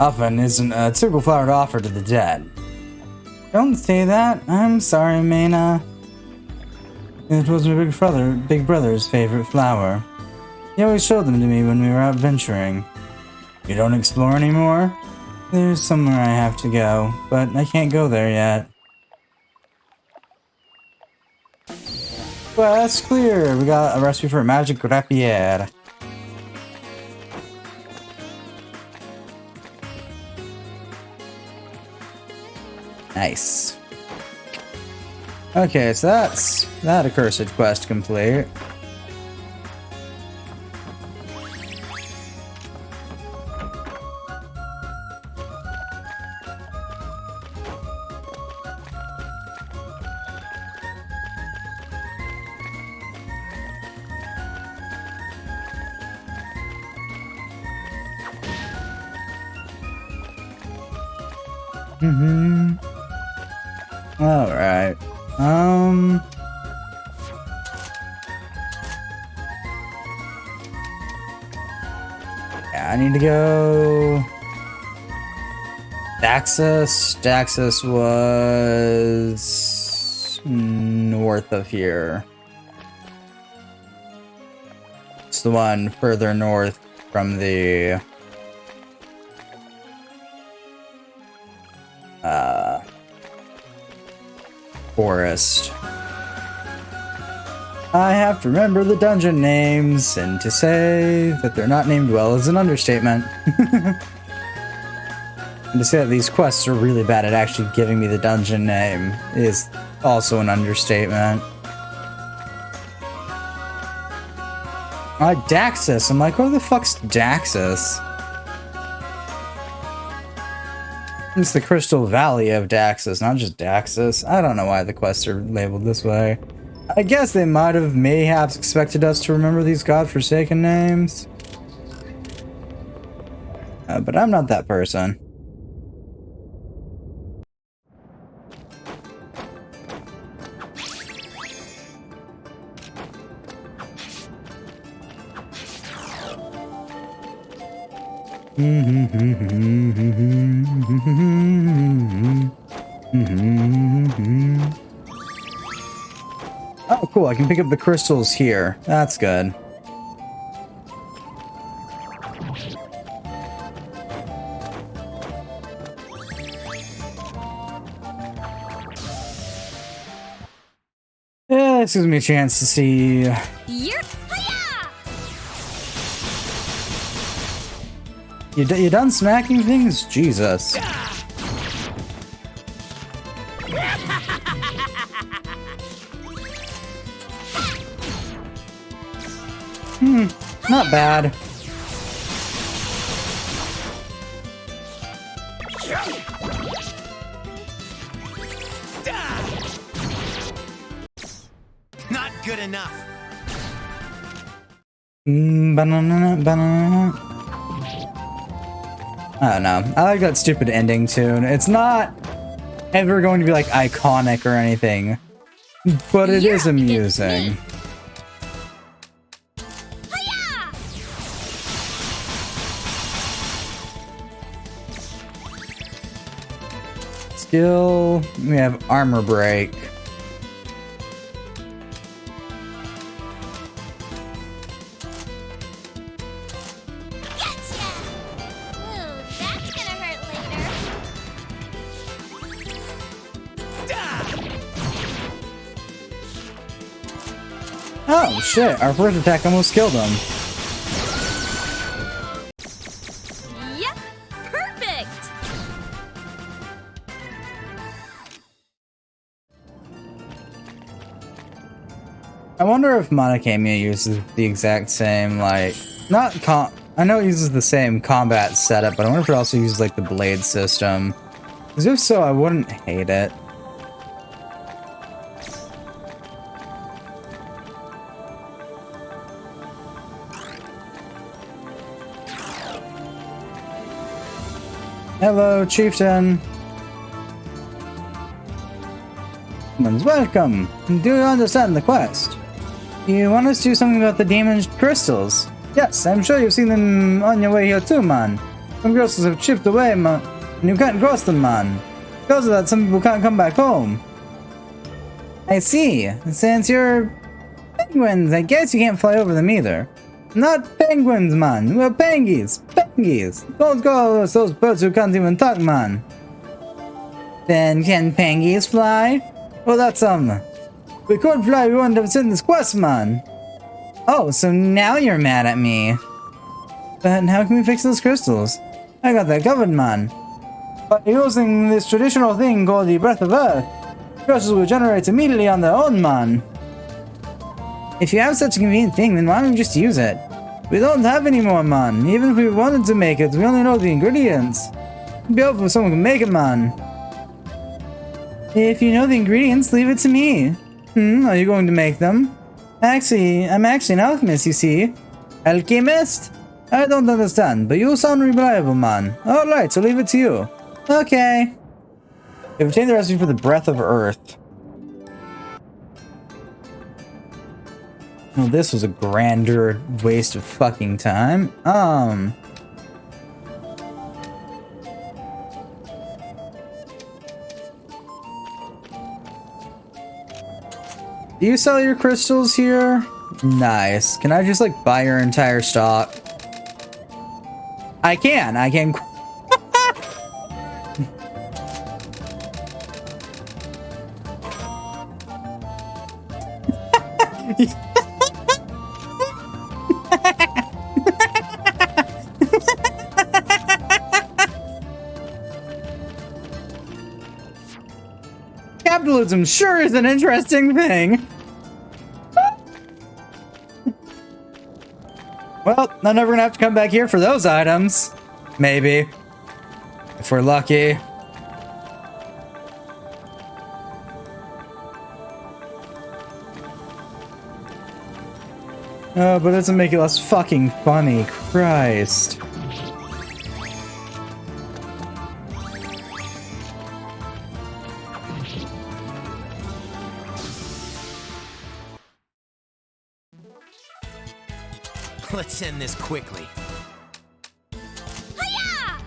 Often isn't a typical flower to offer to the dead. Don't say that. I'm sorry, Mana. It was my big brother's favorite flower. He always showed them to me when we were out venturing. You don't explore anymore? There's somewhere I have to go, but I can't go there yet. Quest clear! We got a recipe for a magic rapier. Nice. Okay, so that's that accursed quest complete. Alright. Yeah, I need to go... Daxus. Daxus was... north of here. It's the one further north from the... forest. I have to remember the dungeon names, and to say that they're not named well is an understatement. And to say that these quests are really bad at actually giving me the dungeon name is also an understatement. Daxus. I'm like, where the fuck's Daxus? It's the Crystal Valley of Daxus, not just Daxus. I don't know why the quests are labeled this way. I guess they might have mayhaps expected us to remember these godforsaken names. But I'm not that person. Oh, cool. I can pick up the crystals here. That's good. Yeah, this gives me a chance to see. You're Hiya! You done smacking things? Jesus. Not bad. Not good enough. Banana, banana. I don't know. I like that stupid ending tune. It's not ever going to be like iconic or anything, but it is amusing. Hiya! Skill, we have armor break. Gotcha! Ooh, that's gonna hurt later. Oh shit, our first attack almost killed him. Yep, perfect! I wonder if Monocamia uses the exact same, like, I know it uses the same combat setup, but I wonder if it also uses, like, the blade system. Because if so, I wouldn't hate it. Hello, Chieftain. Welcome. Do you understand the quest? You want us to do something about the damaged crystals? Yes, I'm sure you've seen them on your way here too, man. Some crystals have chipped away, man, and you can't cross them, man. Because of that, some people can't come back home. I see. Since you're penguins, I guess you can't fly over them either. Not penguins, man. We're pengies. Pengies. Don't call us those birds who can't even talk, man. Then can pengies fly? Well, that's we could fly, we wouldn't have sent this quest, man. Oh, so now you're mad at me. But how can we fix those crystals? I got that covered, man. By using this traditional thing called the Breath of Earth, crystals will generate immediately on their own, man. If you have such a convenient thing, then why don't you just use it? We don't have any more, man. Even if we wanted to make it, we only know the ingredients. It'd be helpful if someone could make it, man. If you know the ingredients, leave it to me. Are you going to make them? Actually, I'm actually an alchemist, you see. Alchemist? I don't understand, but you sound reliable, man. Alright, so leave it to you. Okay. You've obtained the recipe for the Breath of Earth. Well, this was a grander waste of fucking time. Do you sell your crystals here? Nice. Can I just, like, buy your entire stock? I can. Capitalism sure is an interesting thing. Well, I'm never gonna have to come back here for those items. Maybe. If we're lucky. But it doesn't make it less fucking funny. Christ. Let's end this quickly. Hiya!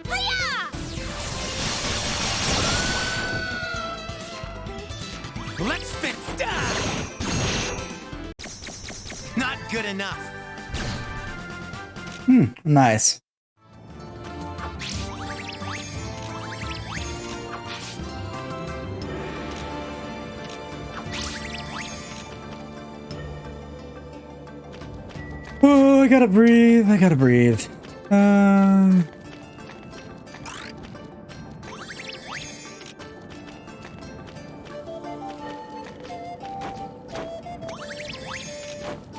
Hiya! Let's fit. Not good enough. Nice. Oh, I gotta breathe. I gotta breathe.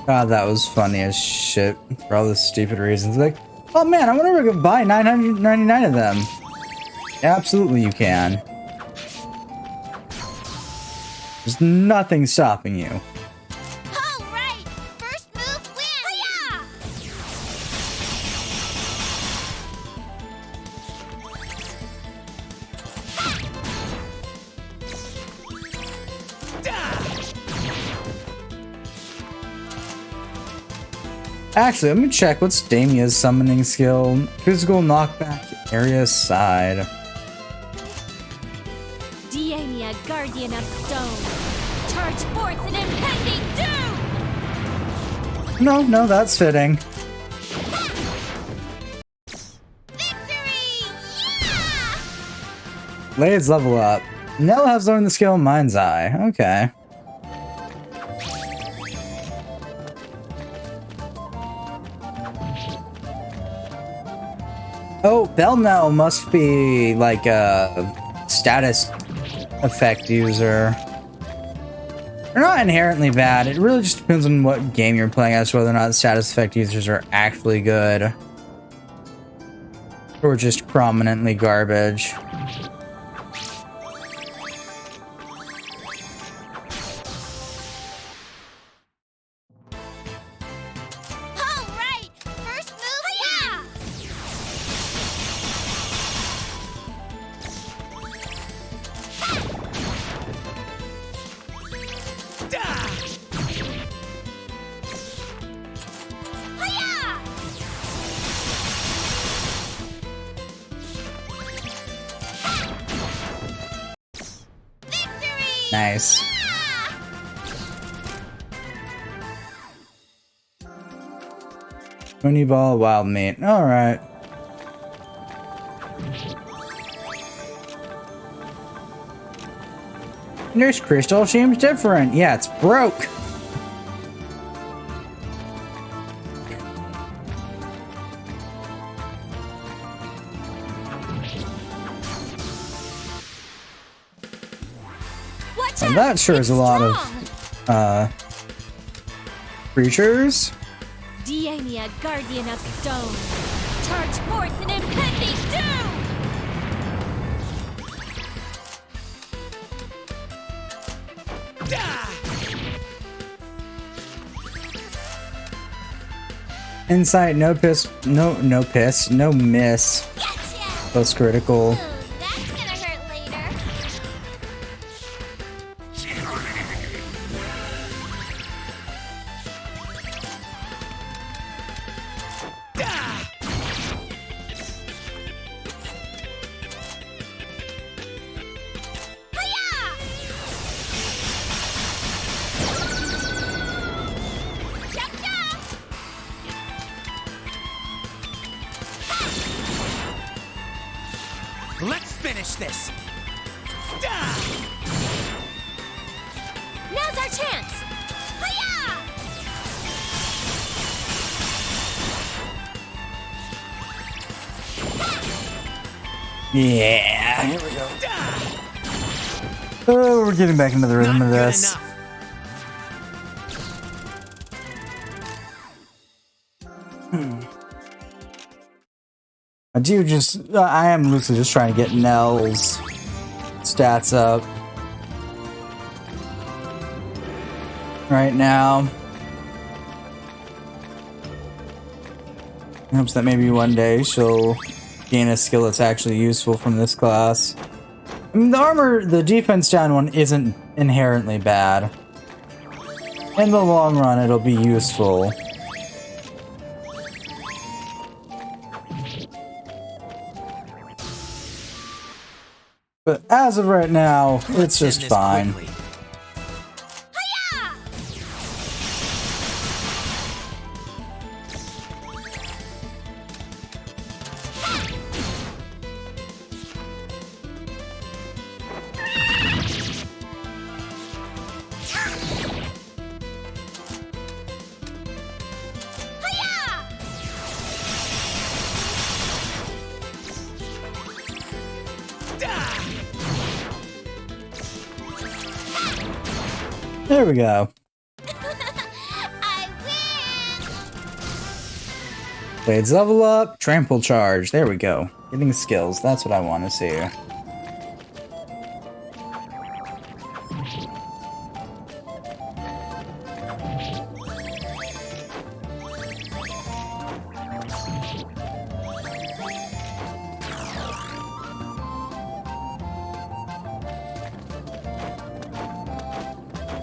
God, that was funny as shit for all the stupid reasons. Like, oh man, I wonder if I could buy 999 of them. Absolutely, you can. There's nothing stopping you. All right! First move wins! Hiya! Actually, let me check. What's Damia's summoning skill? Physical knockback, area side. Diania, Guardian of Stone. Charge forth an impending doom! No, that's fitting. Victory! Yeah! Blades level up. Nell has learned the skill Mind's Eye. Okay. Oh, Belnell must be like a status effect user. They're not inherently bad. It really just depends on what game you're playing as to whether or not status effect users are actually good. Or just prominently garbage. All right! First move wins! Hiya! Victory! Nice. Yeah! Twinny ball, wild meat. Alright. Nurse Crystal seems different. Yeah, it's broke. Watch And out! that sure is It's a lot strong. of creatures. Diania, Guardian of Stone. Charge forth an impending doom! Insight, no piss, no miss. Gotcha! Plus critical. Ooh, that's gonna hurt later. Hiya! Jump, jump! Let's finish this. Now's our chance! Hiya! Yeah. Here we go. Oh, we're getting back into the rhythm Not of good this. enough. I am loosely just trying to get Nell's stats up right now. In hopes that maybe one day she'll gain a skill that's actually useful from this class. I mean, the defense down one isn't inherently bad. In the long run, it'll be useful. But as of right now, it's just fine. Hiya! There we go. I win! Blades level up, trample charge. There we go. Getting skills. That's what I want to see.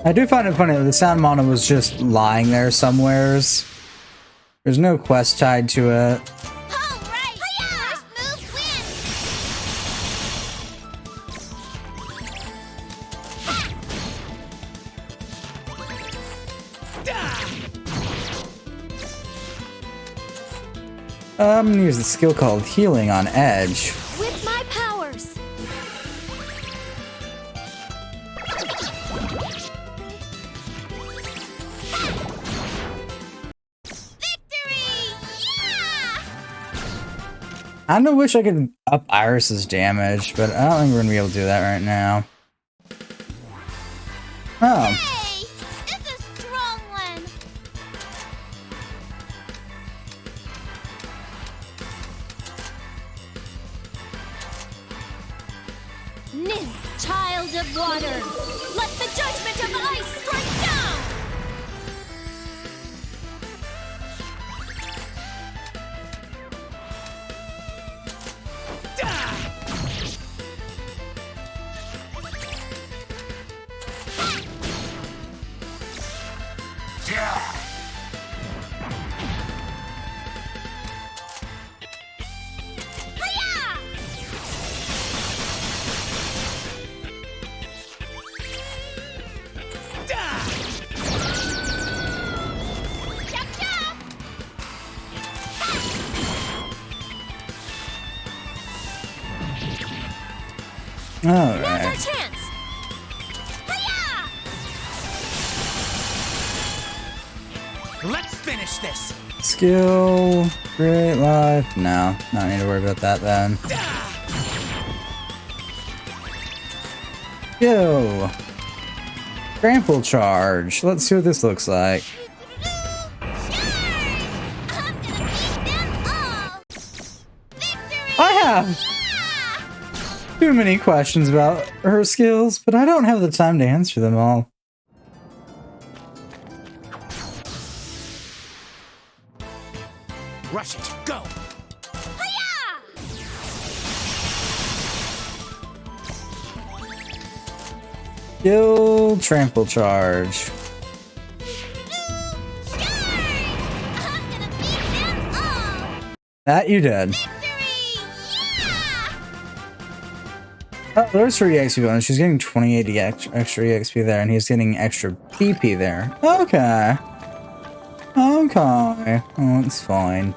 I do find it funny that the sound mono was just lying there somewheres. There's no quest tied to it. All right! Hiya! First move I'm gonna use the skill called Healing on Edge. with my powers. Victory! Yeah! I kinda wish I could up Iris's damage, but I don't think we're gonna be able to do that right now. Oh, Hey! It's a strong one! Nymph, child of water, let the judgment of ice strike down! Hiya! Chop chop! Now's our alright. chance! Hiya! Let's finish this. Skill, great life. No, not need to worry about that then. Skill. Trample charge. Let's see what this looks like. Sure! I'm gonna beat them all! Victory! I have Yeah! too many questions about her skills, but I don't have the time to answer them all. Rush it. Go. Hiya! Skill, trample charge. Sure! I'm gonna beat them all! That you did. Victory! Yeah! Oh, there's her EXP bonus. She's getting 28 extra EXP there, and he's getting extra BP there. Okay. Okay. Oh, it's fine.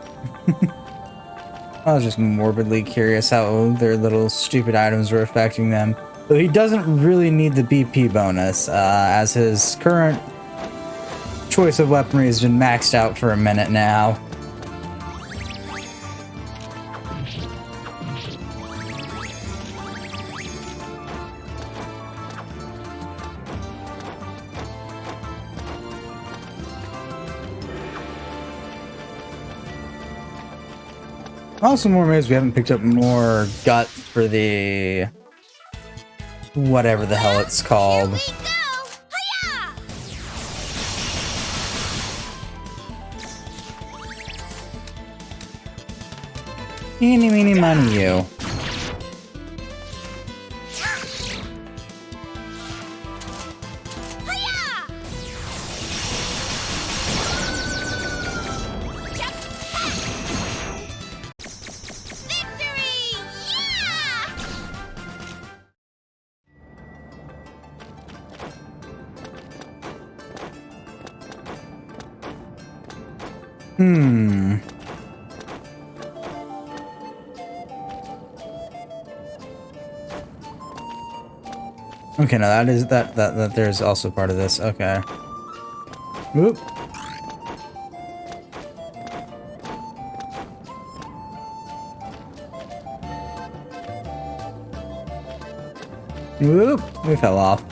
I was just morbidly curious how their little stupid items were affecting them. Though he doesn't really need the BP bonus, as his current choice of weaponry has been maxed out for a minute now. Also, more ways we haven't picked up more guts for the whatever the hell it's called. Here we go! Hiya! Eeny, meeny, miny, you. Hiya! Victory! Yeah! Hmm. Okay, now that is that there's also part of this. Okay. Whoop. Whoop. We fell off.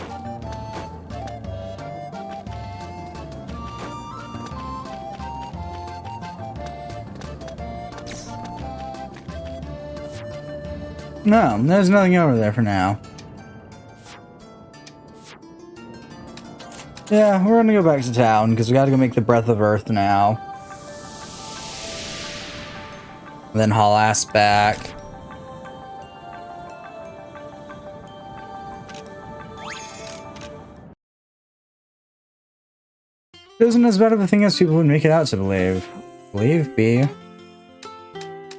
No, there's nothing over there for now. Yeah, we're gonna go back to town because we gotta go make the Breath of Earth now. And then haul ass back. It isn't as bad of a thing as people would make it out to believe. Believe, B.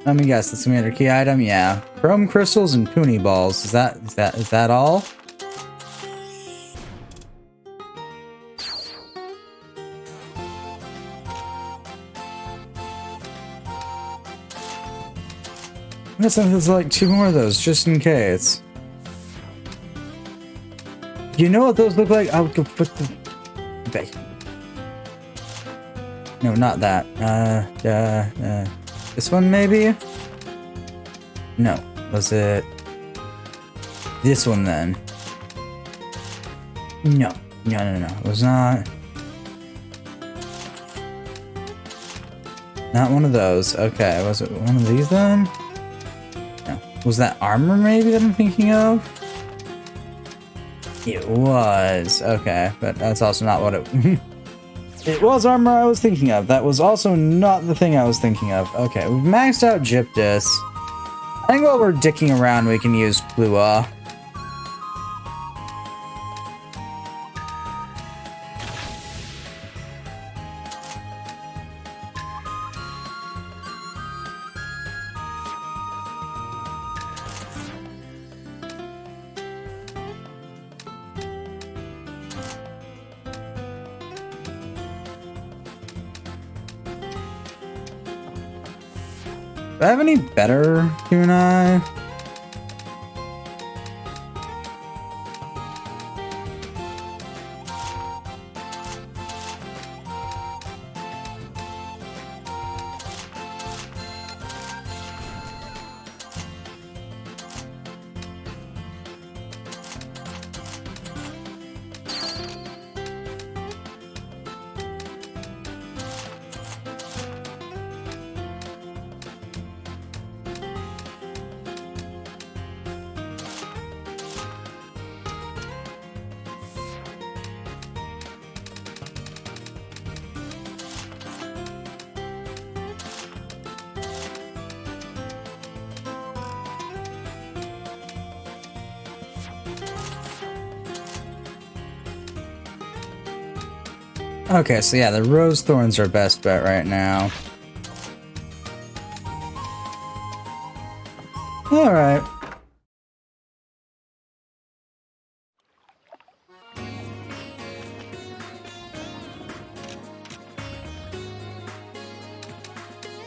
Let me guess, that's gonna be another key item? Yeah. Chrome crystals and Poonie balls. Is that all? I guess there's like 2 more of those, just in case. You know what those look like? I'll go put the... Okay. No, not that. This one maybe? No. Was it... this one then? No. No. It was not... not one of those. Okay, was it one of these then? No. Was that armor maybe that I'm thinking of? It was. Okay, but that's also not what it... It was armor I was thinking of. That was also not the thing I was thinking of. Okay, we've maxed out Gyptus. I think while we're dicking around, we can use Plua. Do I have any better kunai? Okay, so yeah, the rose thorns are best bet right now. Alright.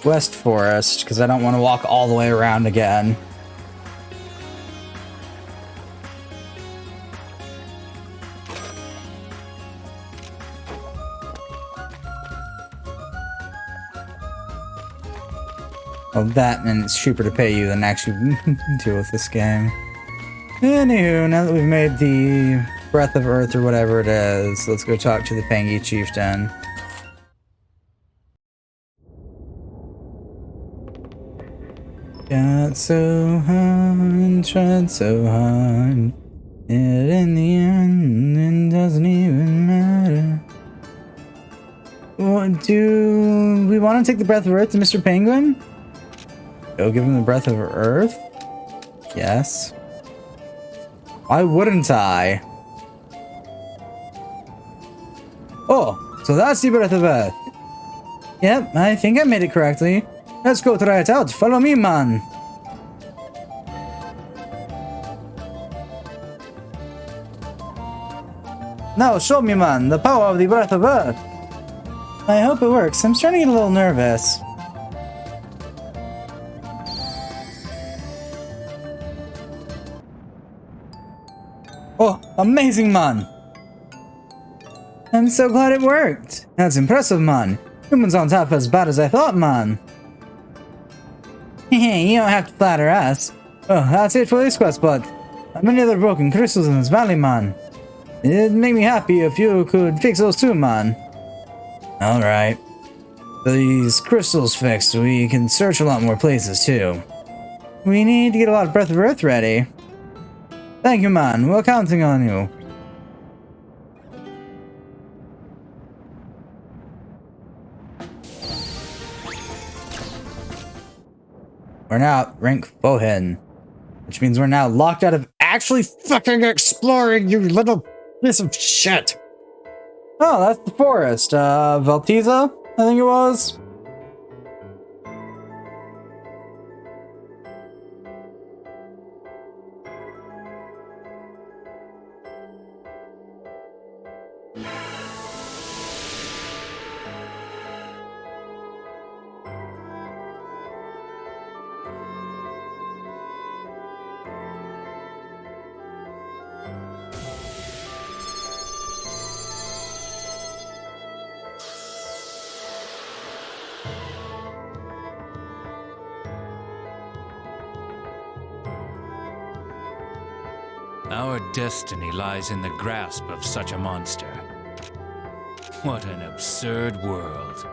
West Forest, because I don't want to walk all the way around again. Well, that, and it's cheaper to pay you than actually deal with this game. Anywho, now that we've made the Breath of Earth or whatever it is, let's go talk to the Pangi Chieftain. Got so hard, tried so hard. And in the end, it doesn't even matter. What, do we want to take the breath of Earth to Mr. Penguin? Go give him the breath of Earth? Yes. Why wouldn't I? Oh, so that's the breath of Earth. Yep, I think I made it correctly. Let's go try it out. Follow me, man. Now show me, man, the power of the breath of Earth. I hope it works. I'm starting to get a little nervous. Oh, amazing, man. I'm so glad it worked. That's impressive, man. Humans aren't half as bad as I thought, man. Hey, you don't have to flatter us. Oh, that's it for this quest, but how many other broken crystals in this valley, man? It'd make me happy if you could fix those too, man. Alright. These crystals fixed, we can search a lot more places too. We need to get a lot of Breath of Earth ready. Thank you, man. We're counting on you. We're now at rank Bohin, which means we're now locked out of actually fucking exploring, you little piece of shit. Oh, that's the forest. Valtiza, I think it was. Our destiny lies in the grasp of such a monster. What an absurd world.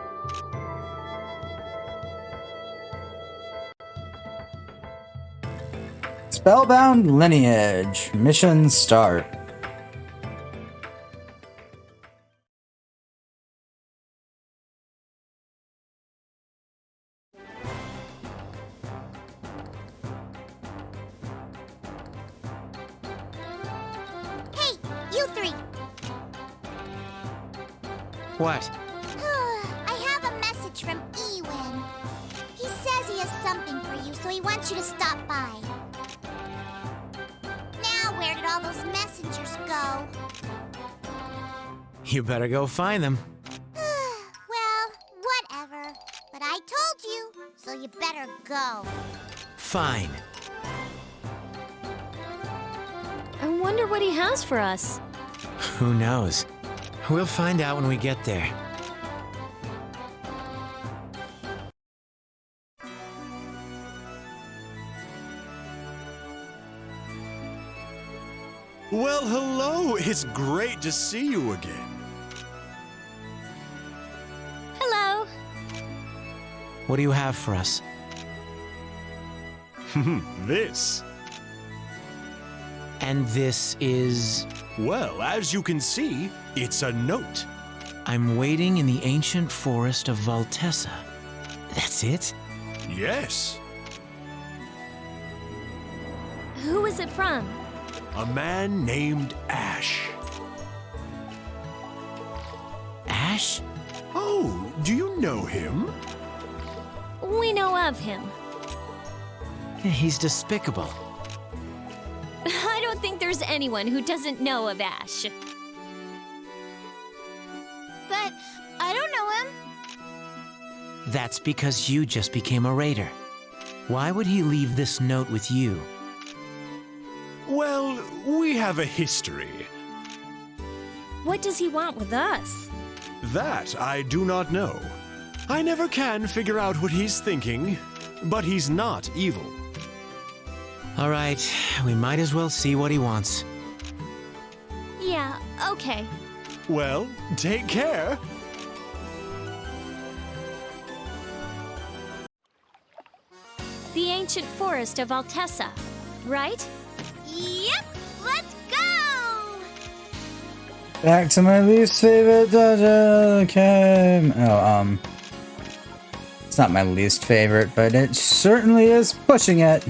Spellbound Lineage. Mission start. Hey, you three! What? I have a message from Ewan. He says he has something for you, so he wants you to stop by. Now, where did all those messengers go? You better go find them. Well, whatever. But I told you, so you better go. Fine. I wonder what he has for us. Who knows? We'll find out when we get there. Well, hello. It's great to see you again. Hello. What do you have for us? This. And this is... Well, as you can see, it's a note. I'm waiting in the ancient forest of Valtessa. That's it? Yes. Who is it from? A man named Ash. Ash? Oh, do you know him? We know of him. He's despicable. I don't think there's anyone who doesn't know of Ash. But I don't know him. That's because you just became a raider. Why would he leave this note with you? Well, we have a history. What does he want with us? That I do not know. I never can figure out what he's thinking, but he's not evil. All right, we might as well see what he wants. Yeah, okay. Well, take care. The ancient forest of Altessa, right? Yep, let's go! Back to my least favorite game. Oh, it's not my least favorite, but it certainly is pushing it.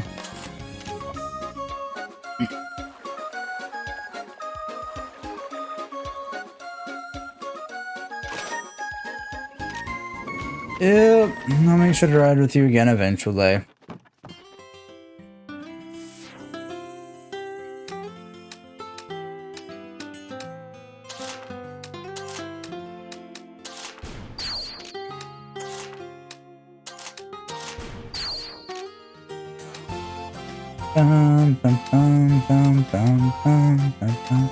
Yep, I'll make sure to ride with you again eventually. Bum, bum, bum, bum, bum, bum, bum, bum.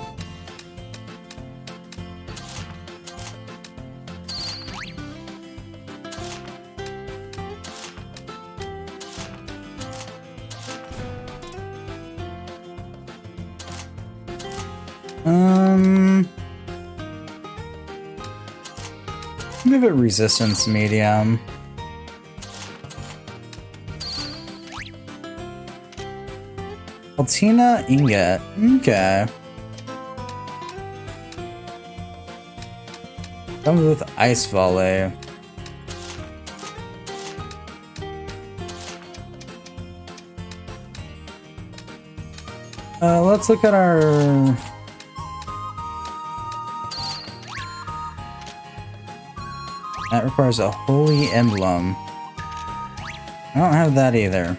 Give it resistance medium. Altina ingot. Okay. Comes with ice volley. Let's look at our. That requires a holy emblem. I don't have that either.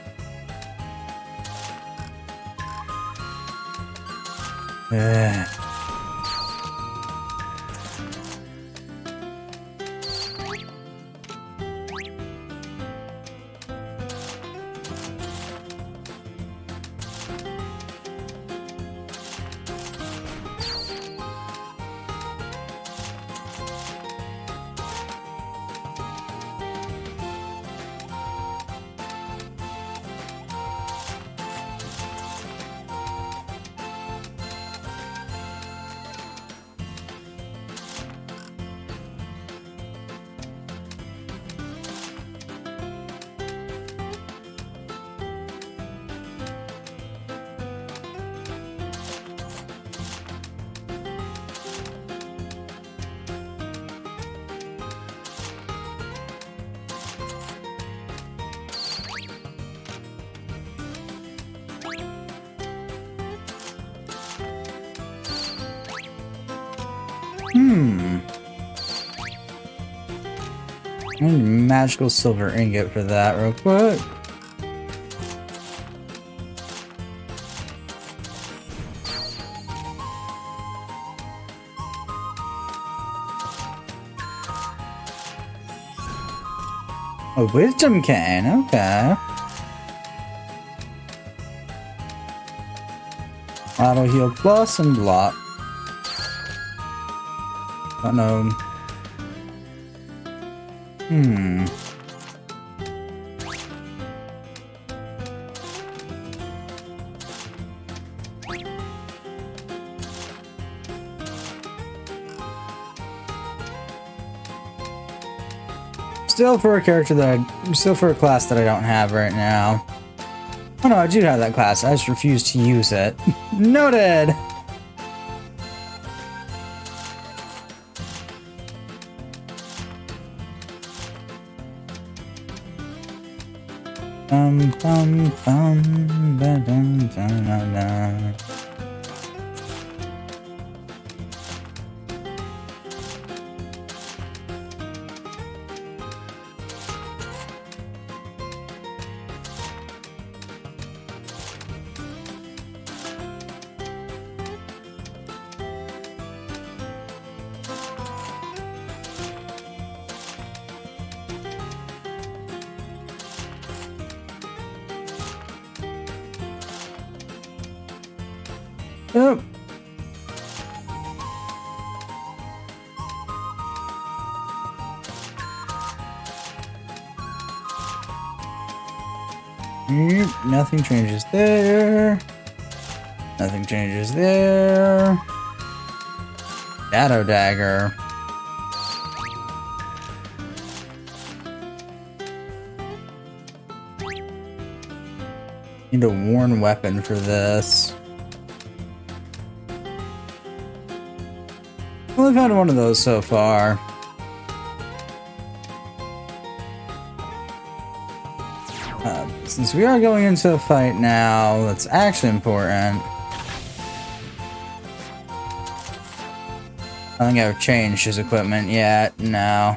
Ugh. I need a magical silver ingot for that real quick. A wisdom cane, okay. Auto heal plus and block. Oh no. Still for a character that still for a class that I don't have right now. Oh no, I do have that class. I just refuse to use it. Noted. Bum bum bum da, da, da, da, da. Yep. Yep, nothing changes there. Nothing changes there. Shadow Dagger. Need a worn weapon for this. Only found one of those so far. Since we are going into a fight now, that's actually important. I don't think I've changed his equipment yet. No.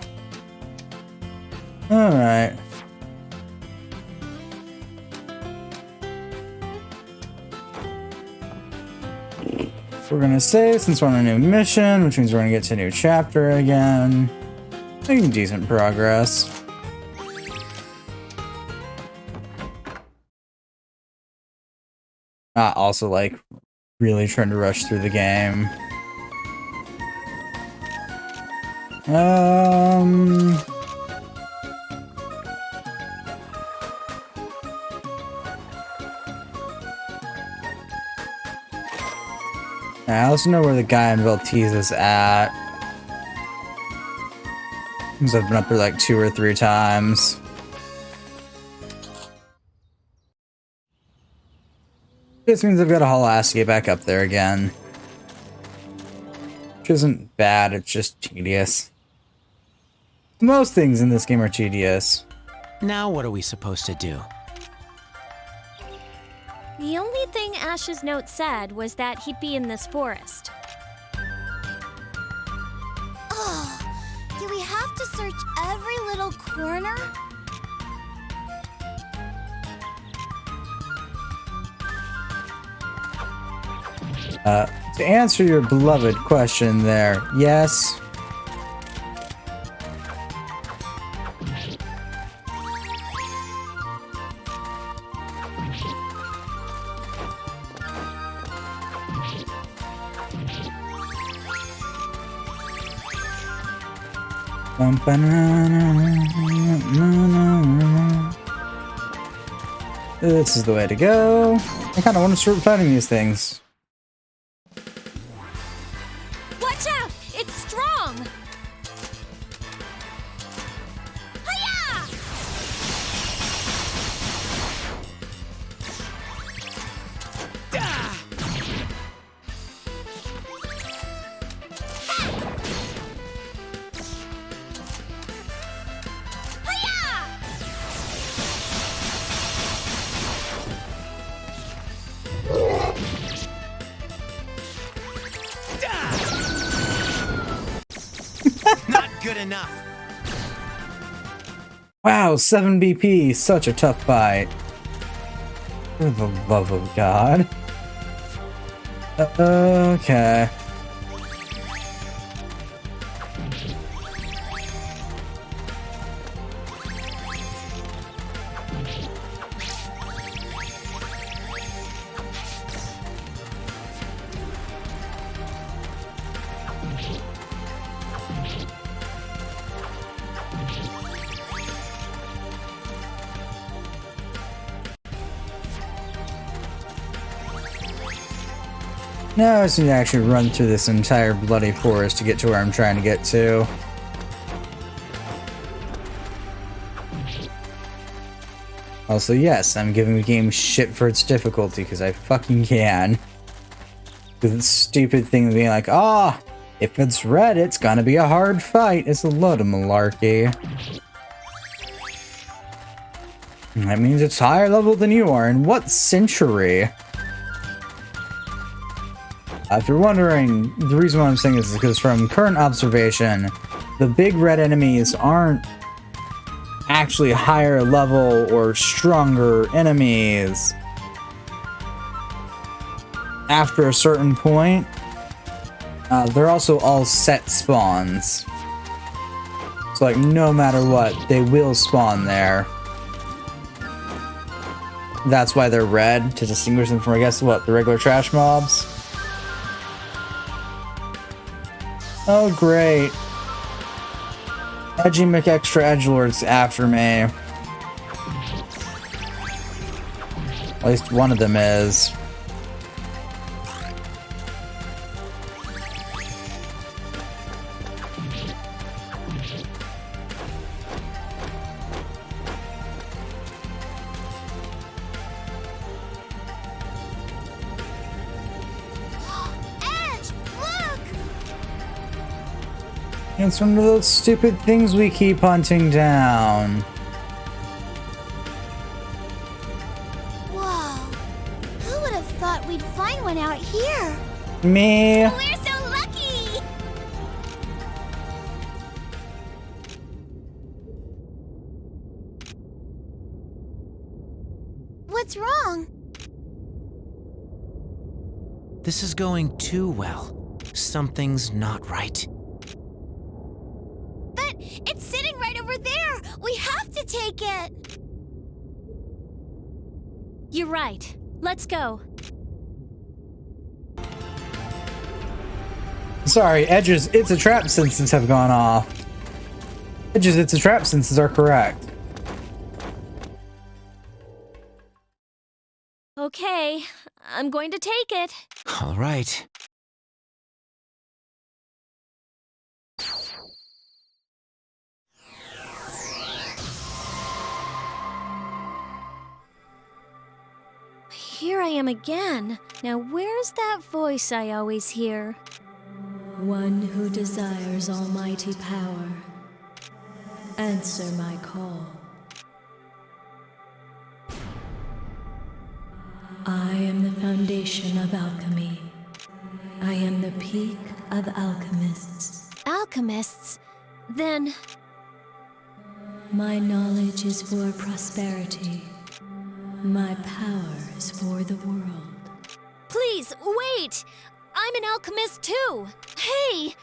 Alright. We're gonna save since we're on a new mission, which means we're gonna get to a new chapter again. Making decent progress. Not also like really trying to rush through the game. I also know where the guy in Valtese is at. Because I've been up there like 2 or 3 times. This means I've got a whole ass to get back up there again. Which isn't bad, it's just tedious. Most things in this game are tedious. Now what are we supposed to do? The only thing Ash's note said was that he'd be in this forest. Ugh. Do we have to search every little corner? To answer your beloved question there, yes. This is the way to go. I kind of want to start fighting these things. Watch out! It's strong! Hiya! Not good enough. Wow, 7 BP, such a tough fight. For the love of God. Okay. Now I just need to actually run through this entire bloody forest to get to where I'm trying to get to. Also, yes, I'm giving the game shit for its difficulty, because I fucking can. With this stupid thing of being like, if it's red, it's gonna be a hard fight. It's a load of malarkey. That means it's higher level than you are. In what century? If you're wondering, the reason why I'm saying this is because from current observation, the big red enemies aren't actually higher level or stronger enemies. After a certain point, they're also all set spawns. So like no matter what, they will spawn there. That's why they're red, to distinguish them from, I guess, what, the regular trash mobs? Oh, great. Edgy McExtra Edgelord's after me. At least one of them is. It's one of those stupid things we keep hunting down. Whoa. Who would have thought we'd find one out here? Me. We're so lucky! What's wrong? This is going too well. Something's not right. But it's sitting right over there! We have to take it! You're right. Let's go. Sorry, Edge's It's a Trap sentences have gone off. Edge's It's a Trap sentences are correct. Okay, I'm going to take it. All right. Here I am again. Now where's that voice I always hear? One who desires almighty power, answer my call. I am the foundation of alchemy. I am the peak of alchemists. Alchemists? Then My knowledge is for prosperity. My power is for the world. please, wait! I'm an alchemist too! Hey!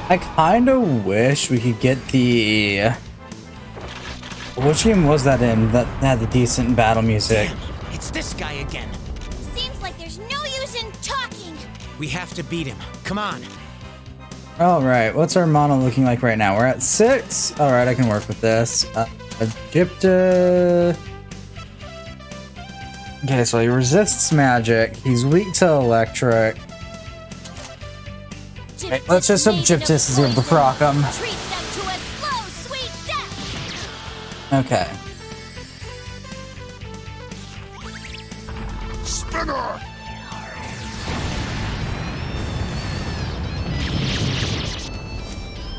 I kind of wish we could get the... Which game was that in that had the decent battle music? Damn, it's this guy again. Seems like there's no use in talking! We have to beat him. Come on. Alright, what's our mono looking like right now? We're at 6? Alright, I can work with this. Egypta... Okay, so he resists magic. He's weak to electric. Okay, let's just hope Gyptus is able to proc him. Treat them to a slow, sweet death! Okay. Spinner!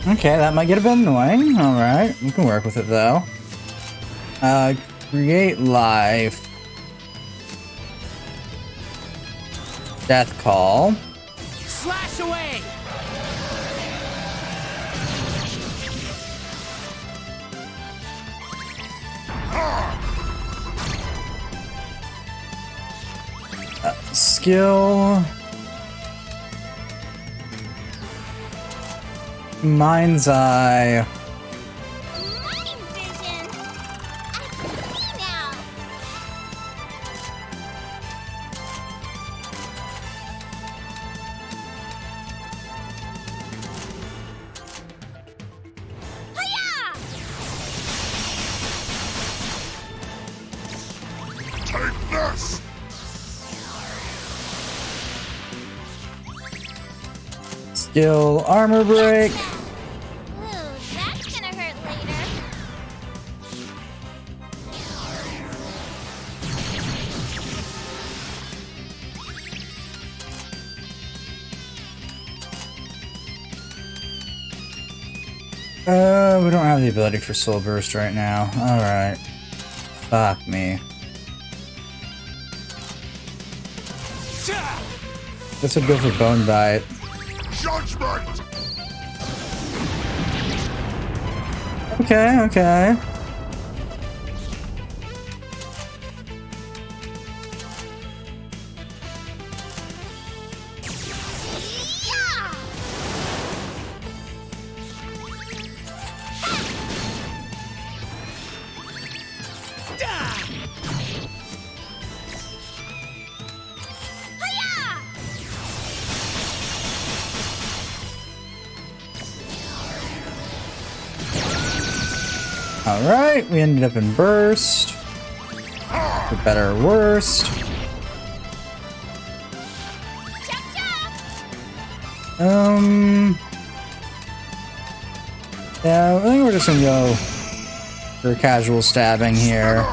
Okay, that might get a bit annoying. Alright, we can work with it though. Create life. Death call. Slash away! Skill. Mind's Eye. Mind vision! I can see now! Hiya! Take this! Skill armor break. Ooh, that's gonna hurt later. We don't have the ability for soul burst right now. Alright. Fuck me. This would go for bone bite. Judgment! Okay, okay. Yeah! Hiya! Alright, we ended up in burst. For better or worst. Chop chop! Yeah, I think we're just gonna go for casual stabbing here.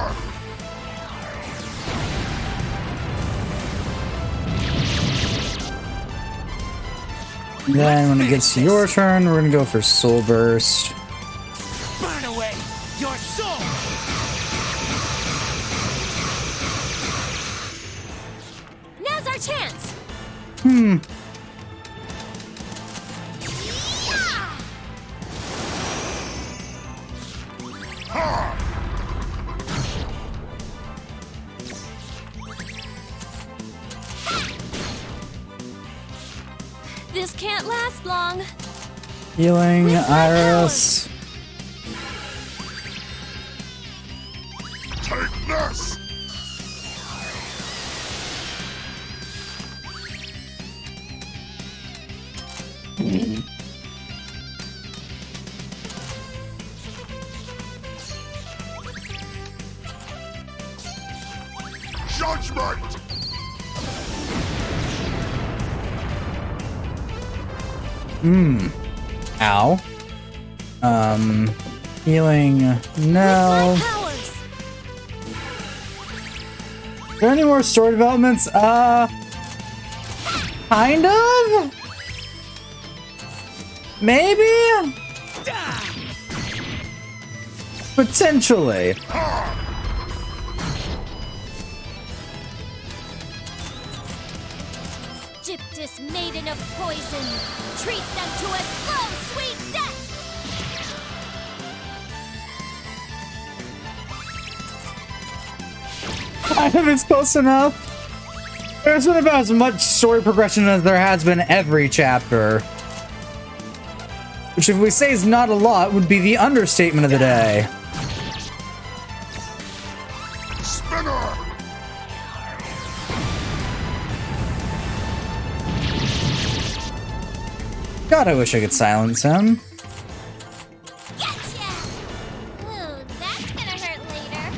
Then when it gets to your turn, we're gonna go for Soul Burst. Burn away your soul! Now's our chance! This can't last long. Healing Iris. Take this! Judgment! Ow. Healing. No. My powers. Are there any more story developments? Kind of? Maybe? Potentially. Dip this maiden of poison. Treat them to a slow, sweet death. Kind of is close enough. There's been about as much story progression as there has been every chapter. Which, if we say is not a lot, would be the understatement of the day. Spinner! God, I wish I could silence him. Gotcha! Ooh, that's gonna hurt later.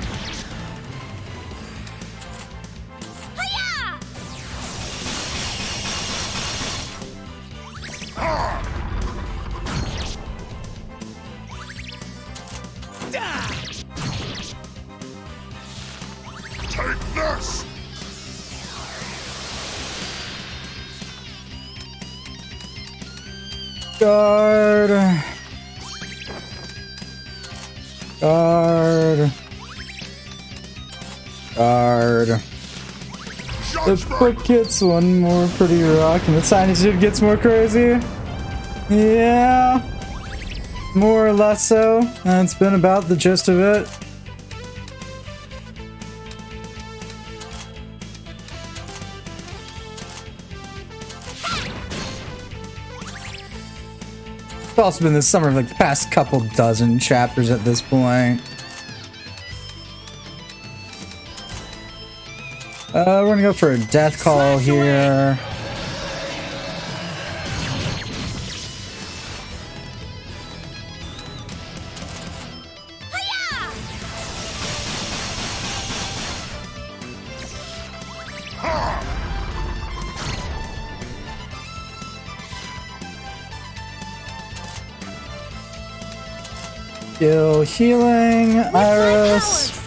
Hiya! Take this! Guard. Guard. Guard. The Judgment! quick gets one more pretty rock, and the sinitude gets more crazy. Yeah. More or less so. That's been about the gist of it. It's also been the summer of like the past couple dozen chapters at this point. We're gonna go for a death call here. Skill healing, Iris.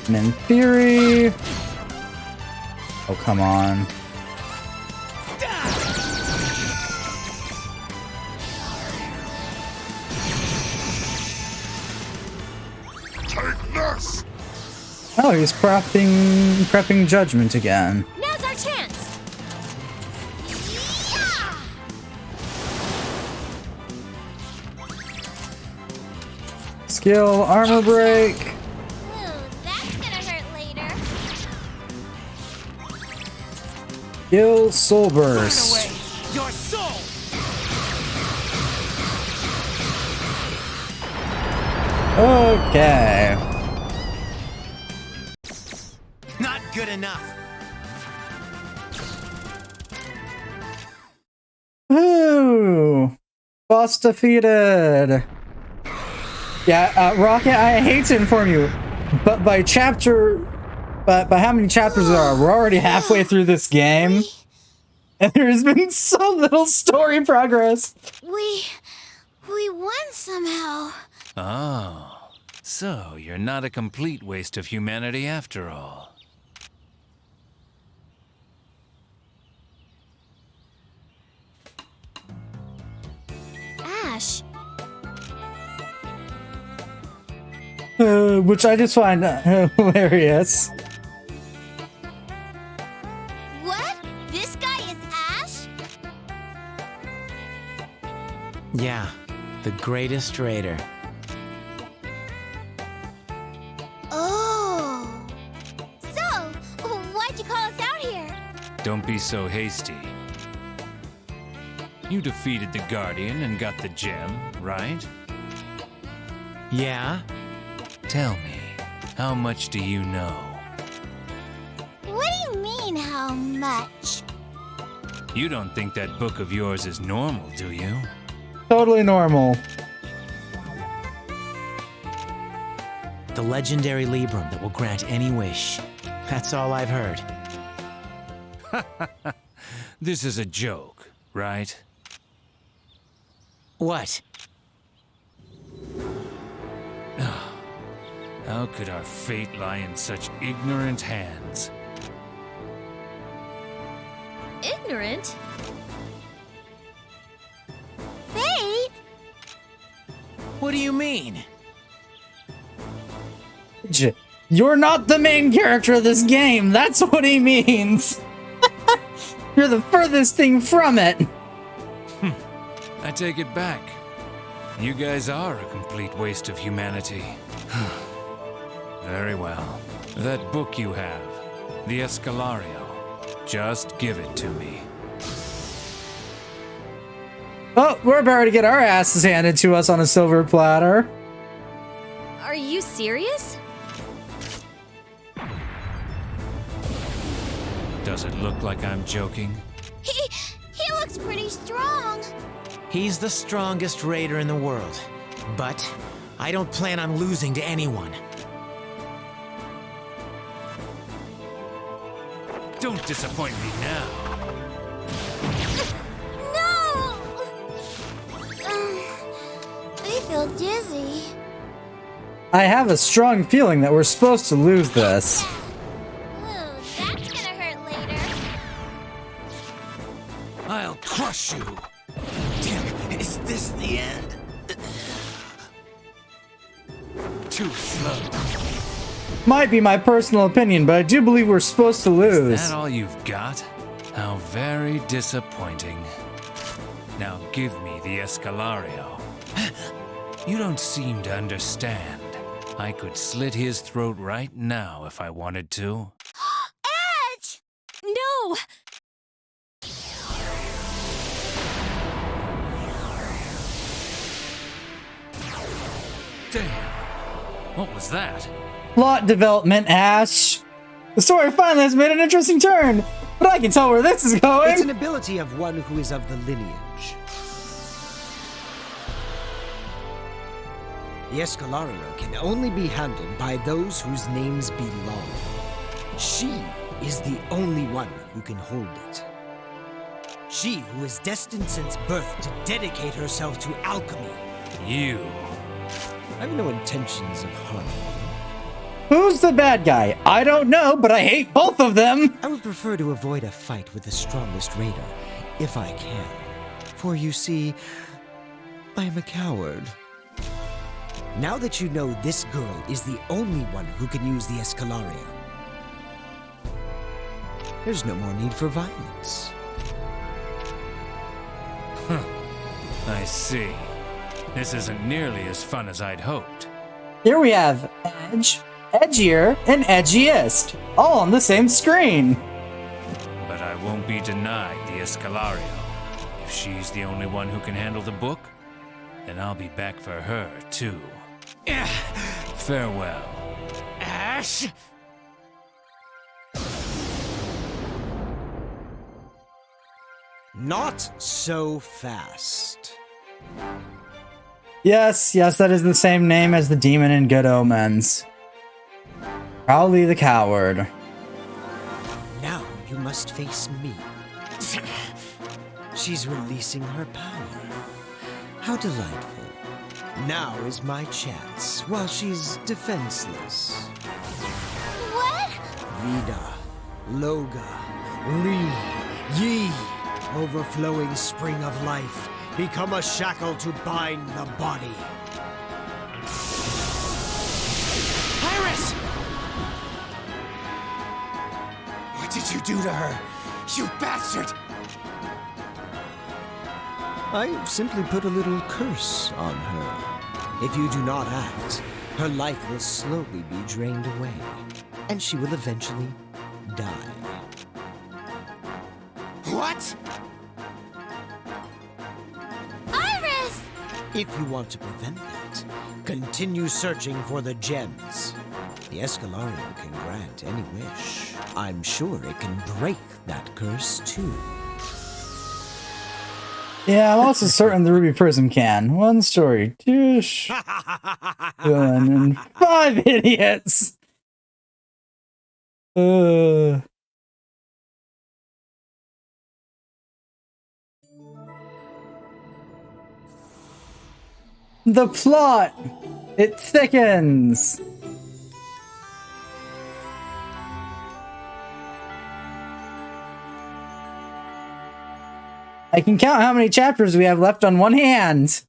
And in theory. Oh, come on. Take this! Oh, he's prepping judgment again. Now's our chance. Skill armor break. Ooh, that's gonna hurt later. Skill soul burst. Burn away your soul! Okay. Not good enough. Woo! Boss defeated. Yeah, Rocket, I hate to inform you, but by how many chapters there are, we're already halfway through this game. And there's been so little story progress. We won somehow. Oh, so you're not a complete waste of humanity after all. Ash, Which I just find hilarious. What? This guy is Ash? Yeah, the greatest raider. Oh. So, why'd you call us out here? Don't be so hasty. You defeated the Guardian and got the gem, right? Yeah? Tell me, how much do you know? What do you mean, how much? You don't think that book of yours is normal, do you? Totally normal. The legendary Librum that will grant any wish. That's all I've heard. This is a joke, right? What? How could our fate lie in such ignorant hands? ignorant? Fate? What do you mean? You're not the main character of this game. That's what he means. You're the furthest thing from it. I take it back. You guys are a complete waste of humanity. Very well. That book you have, the Escalario, just give it to me. Oh, we're about to get our asses handed to us on a silver platter. Are you serious? Does it look like I'm joking? He looks pretty strong. He's the strongest raider in the world, but I don't plan on losing to anyone. Don't disappoint me now. No! I feel dizzy. I have a strong feeling that we're supposed to lose this. Ooh, that's gonna hurt later. I'll crush you. Damn, is this the end? Too slow. Might be my personal opinion, but I do believe we're supposed to lose. Is that all you've got? How very disappointing. Now give me the Escalario. You don't seem to understand. I could slit his throat right now if I wanted to. Edge! No! Damn. What was that? Plot development, Ash. The story finally has made an interesting turn, but I can tell where this is going. It's an ability of one who is of the lineage. The Escalario can only be handled by those whose names belong. She is the only one who can hold it. She who is destined since birth to dedicate herself to alchemy. You. I have no intentions of harming you. Who's the bad guy? I don't know, but I hate both of them. I would prefer to avoid a fight with the strongest raider, if I can. For you see, I am a coward. Now that you know this girl is the only one who can use the Escalario, there's no more need for violence. I see. This isn't nearly as fun as I'd hoped. Here we have Edge, Edgier, and Edgiest, all on the same screen. But I won't be denied the Escalario. If she's the only one who can handle the book, then I'll be back for her, too. Farewell. Ash? Not so fast. Yes, that is the same name as the demon in Good Omens. Crowley the Coward. Now you must face me. She's releasing her power. How delightful. Now is my chance while she's defenseless. What? Vida, Loga, Li, Yi, overflowing spring of life, become a shackle to bind the body. Iris! What did you do to her? You bastard! I simply put a little curse on her. If you do not act, her life will slowly be drained away, and she will eventually die. What? Iris! If you want to prevent that, continue searching for the gems. The Escalario can grant any wish. I'm sure it can break that curse too. Yeah, I'm also certain the Ruby Prism can. One story, two villain, and 5 idiots. The plot, it thickens. I can count how many chapters we have left on one hand.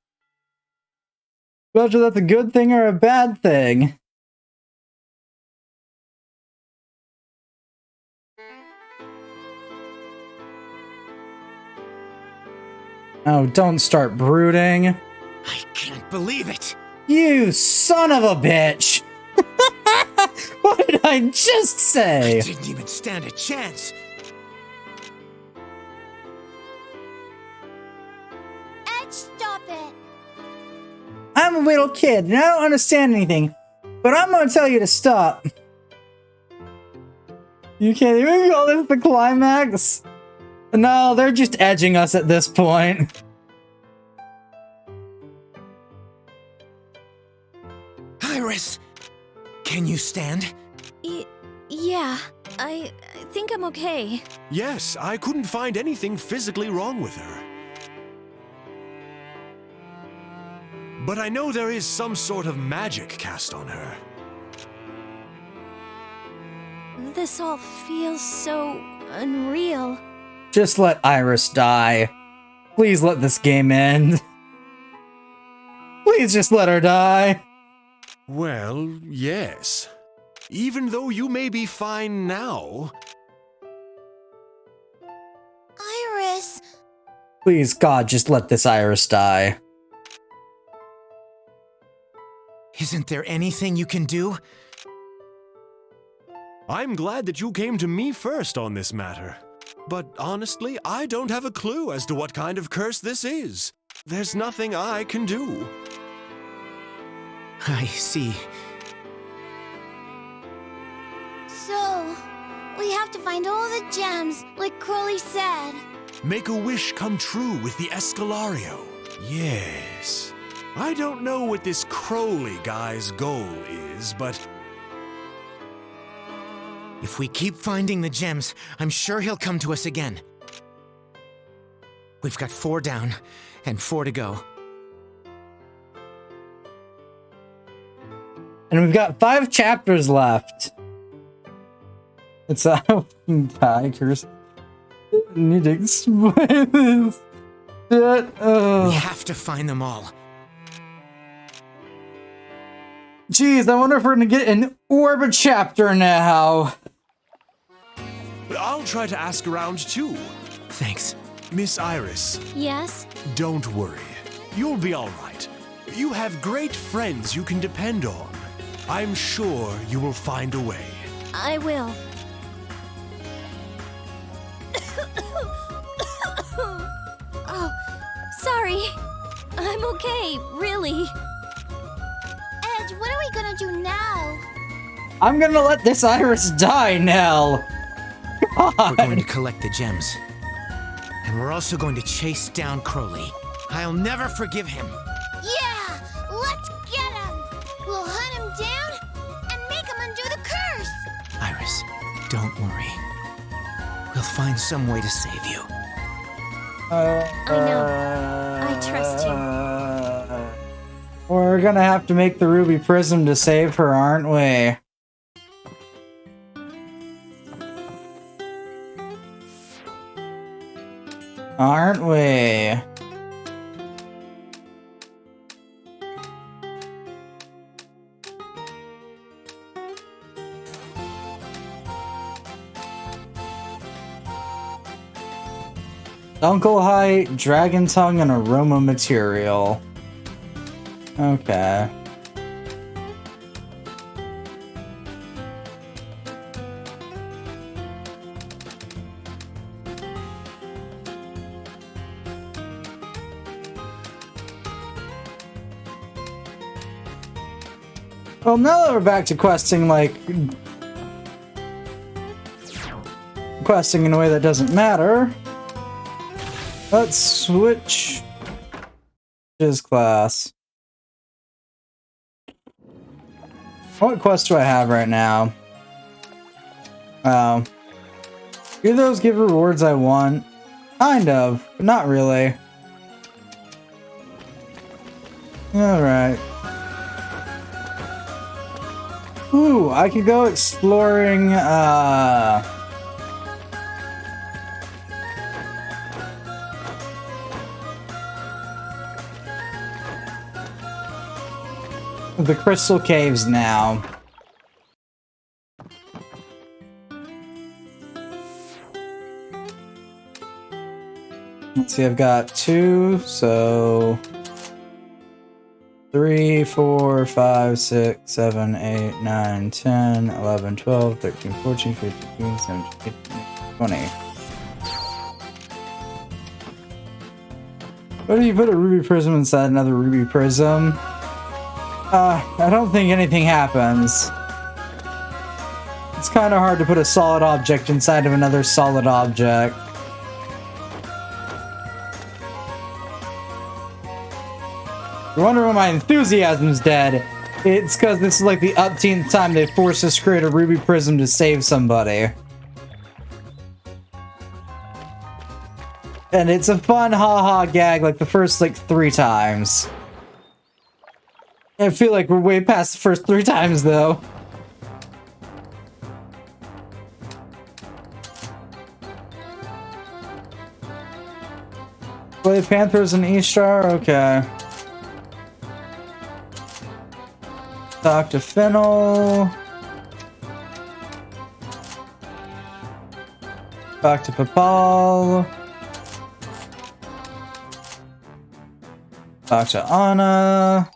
Whether that's a good thing or a bad thing. Oh, don't start brooding. I can't believe it! You son of a bitch! What did I just say? I didn't even stand a chance! Edge, stop it. I'm a little kid and I don't understand anything, but I'm gonna tell you to stop. You can't even call this the climax? No, they're just edging us at this point. Iris! Can you stand? Yeah, I think I'm okay. Yes, I couldn't find anything physically wrong with her. But I know there is some sort of magic cast on her. This all feels so unreal. Just let Iris die. Please let this game end. Please just let her die. Well, yes. Even though you may be fine now. Iris. Please, God, just let this Iris die. Isn't there anything you can do? I'm glad that you came to me first on this matter. But honestly, I don't have a clue as to what kind of curse this is. There's nothing I can do. I see. So, we have to find all the gems, like Crowley said. Make a wish come true with the Escalario. Yes. I don't know what this Crowley guy's goal is, but... If we keep finding the gems, I'm sure he'll come to us again. We've got 4 down, and 4 to go. And we've got 5 chapters left. It's tigers. Need to explain this. We have to find them all. Jeez, I wonder if we're gonna get an Orb chapter now. I'll try to ask around too. Thanks. Miss Iris, Yes? don't worry. You'll be all right. You have great friends you can depend on. I'm sure you will find a way. I will. Oh, sorry. I'm okay, really. Edge, what are we gonna do now? I'm gonna let this Iris die, Nell. We're going to collect the gems. And we're also going to chase down Crowley. I'll never forgive him. Yeah, let's get him. We'll hunt him down and make him undo the curse. Iris, don't worry. We'll find some way to save you. I know. I trust you. We're gonna have to make the ruby prism to save her, aren't we? Aren't we? Uncle Height, Dragon Tongue, and Aroma Material. Okay. Well, now that we're back to questing, like... questing in a way that doesn't matter... let's switch his class. What quest do I have right now? Oh. Do those give rewards I want? Kind of, but not really. Alright. Ooh, I could go exploring, the Crystal Caves now. Let's see, I've got 2, so 3, 4, 5, 6, 7, 8, 9, 10, 11, 12, 13, 14, 15, 17, 18, 20. What if you put a ruby prism inside another ruby prism? I don't think anything happens. It's kind of hard to put a solid object inside of another solid object. You wonder why my enthusiasm's dead. It's because this is like the upteenth time they forced us to create a ruby prism to save somebody. And it's a fun haha gag like the first like 3 times. I feel like we're way past the first 3 times, though. Play Panthers and Ishtar? Okay. Talk to Fennel. Talk to Papal. Talk to Anna.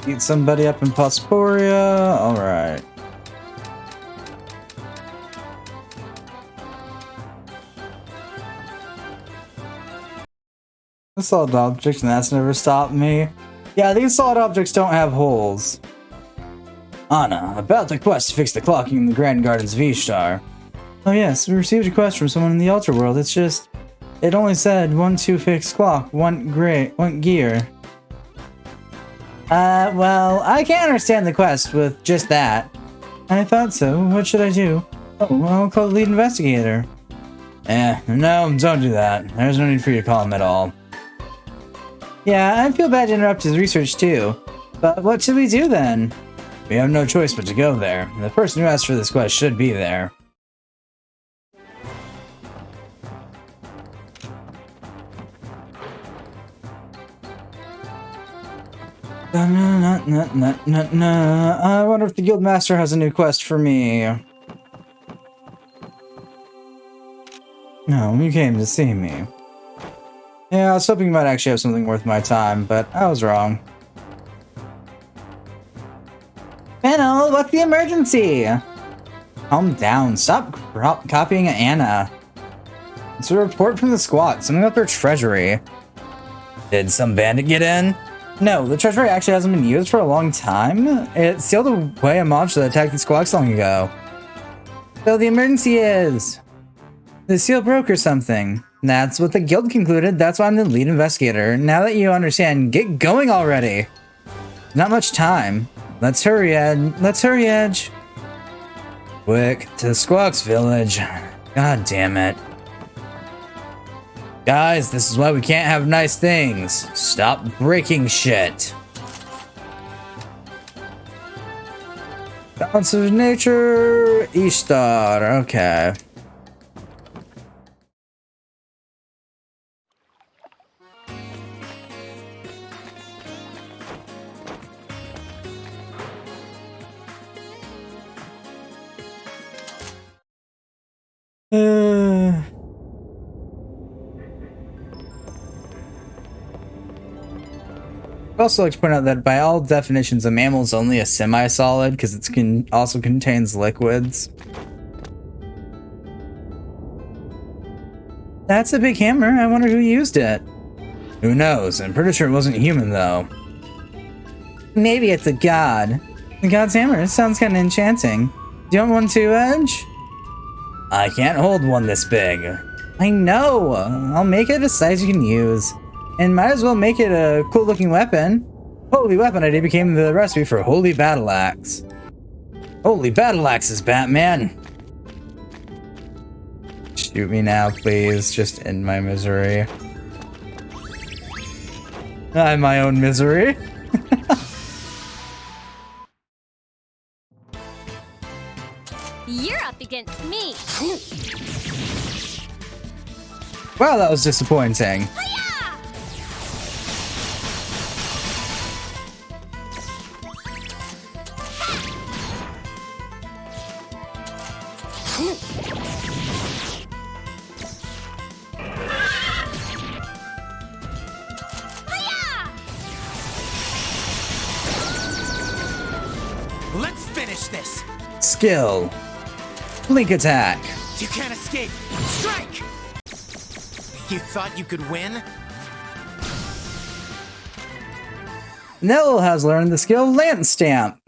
Beat somebody up in Posporia. Alright. A solid object, and that's never stopped me. Yeah, these solid objects don't have holes. Anna, about the quest to fix the clocking in the Grand Gardens of Ishtar. Oh yes, we received a quest from someone in the Ultra World. It's just... it only said 1 2 fixed clock, 1 gear. Well, I can't understand the quest with just that. I thought so. What should I do? Oh, well, I'll call the lead investigator. No, don't do that. There's no need for you to call him at all. Yeah, I feel bad to interrupt his research too. But what should we do then? We have no choice but to go there. The person who asked for this quest should be there. I wonder if the Guildmaster has a new quest for me. No, you came to see me. Yeah, I was hoping you might actually have something worth my time, but I was wrong. Fennel, what's the emergency? Calm down. Stop copying Anna. It's a report from the squad. Something about their treasury. Did some bandit get in? No, the treasury actually hasn't been used for a long time. It sealed away a monster that attacked the squad long ago. So the emergency is... the seal broke or something. That's what the guild concluded. That's why I'm the lead investigator. Now that you understand, get going already. Not much time. Let's hurry, Ed. Let's hurry, Edge. Quick, to the Squawks village. God damn it. Guys, this is why we can't have nice things. Stop breaking shit. Balance of nature, Ishtar, okay. I'd also like to point out that by all definitions, a mammal is only a semi-solid because it also contains liquids. That's a big hammer. I wonder who used it. Who knows? I'm pretty sure it wasn't human, though. Maybe it's a god. The god's hammer. It sounds kind of enchanting. Do you want one too, Edge? I can't hold one this big. I know. I'll make it a size you can use. And might as well make it a cool looking weapon. Holy weapon idea became the recipe for Holy Battle Axe. Holy Battle Axes, Batman. Shoot me now, please. Just end my misery. I'm my own misery. You're up against me. Wow, that was disappointing. Let's finish this. Skill. Blink attack. You can't escape. Strike! You thought you could win? Nell has learned the skill Lance Stamp.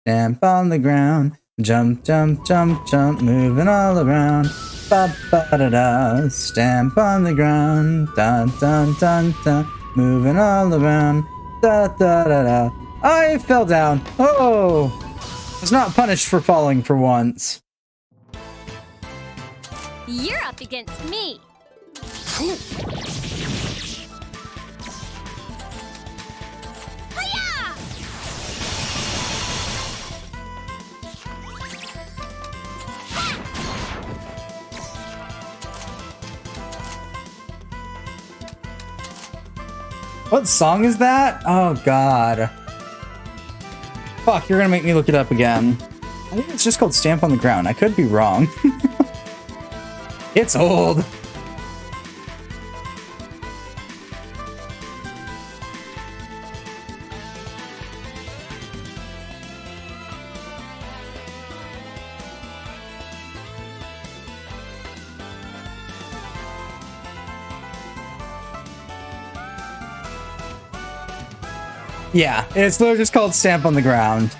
Stamp on the ground. Jump, jump, jump, jump, moving all around. Ba ba da da. Stamp on the ground. Dun dun dun dun. Moving all around. Da da da da. I fell down. Oh! I was not punished for falling for once. You're up against me. What song is that? Oh god. Fuck, you're gonna make me look it up again. I think it's just called Stamp on the Ground. I could be wrong. It's old. Yeah, it's literally just called Stamp on the Ground.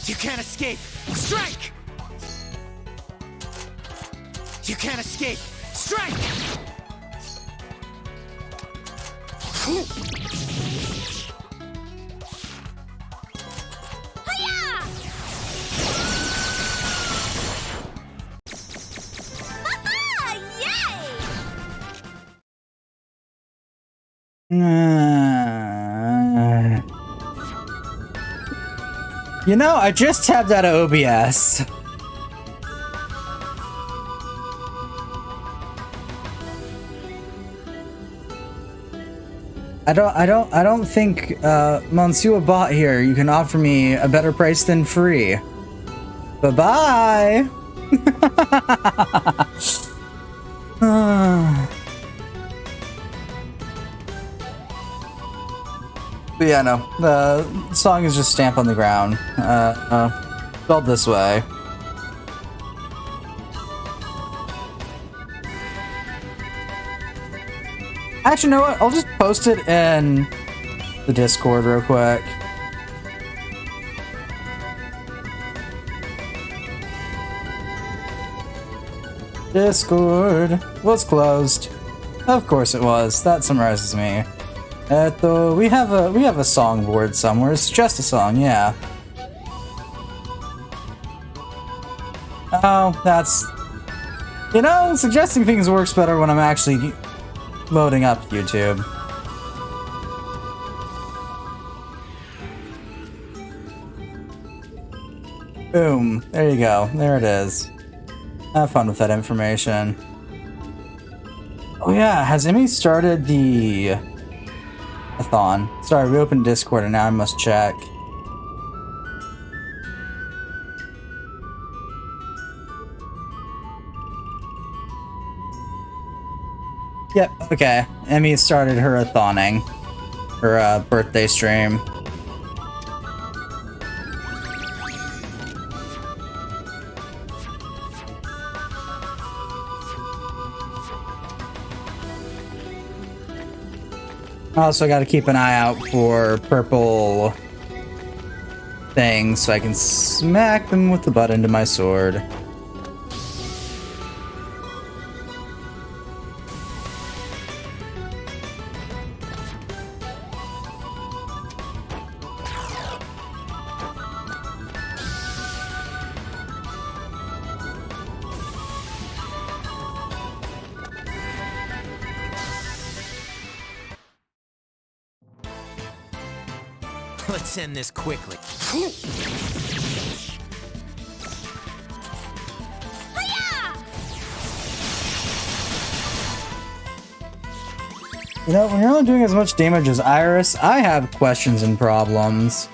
You can't escape. Strike! You can't escape. Strike! You know, I just tapped out of OBS. I don't think Monsieur bought here. You can offer me a better price than free. Bye-bye. But yeah, no. The song is just Stamp on the Ground. Spelled this way. Actually, you know what? I'll just post it in the Discord real quick. Discord was closed. Of course it was. That summarizes me. We have a song board somewhere. It's just a song, yeah. Oh, that's... You know, suggesting things works better when I'm actually loading up YouTube. Boom. There you go. There it is. Have fun with that information. Oh yeah, has Emmy started the... a-thon? Sorry, we opened Discord and now I must check. Yep, okay. Emmy started her a-thoning. Her birthday stream. Also gotta keep an eye out for purple things so I can smack them with the butt end of my sword. Let's end this quickly. You know, when you're only doing as much damage as Iris, I have questions and problems.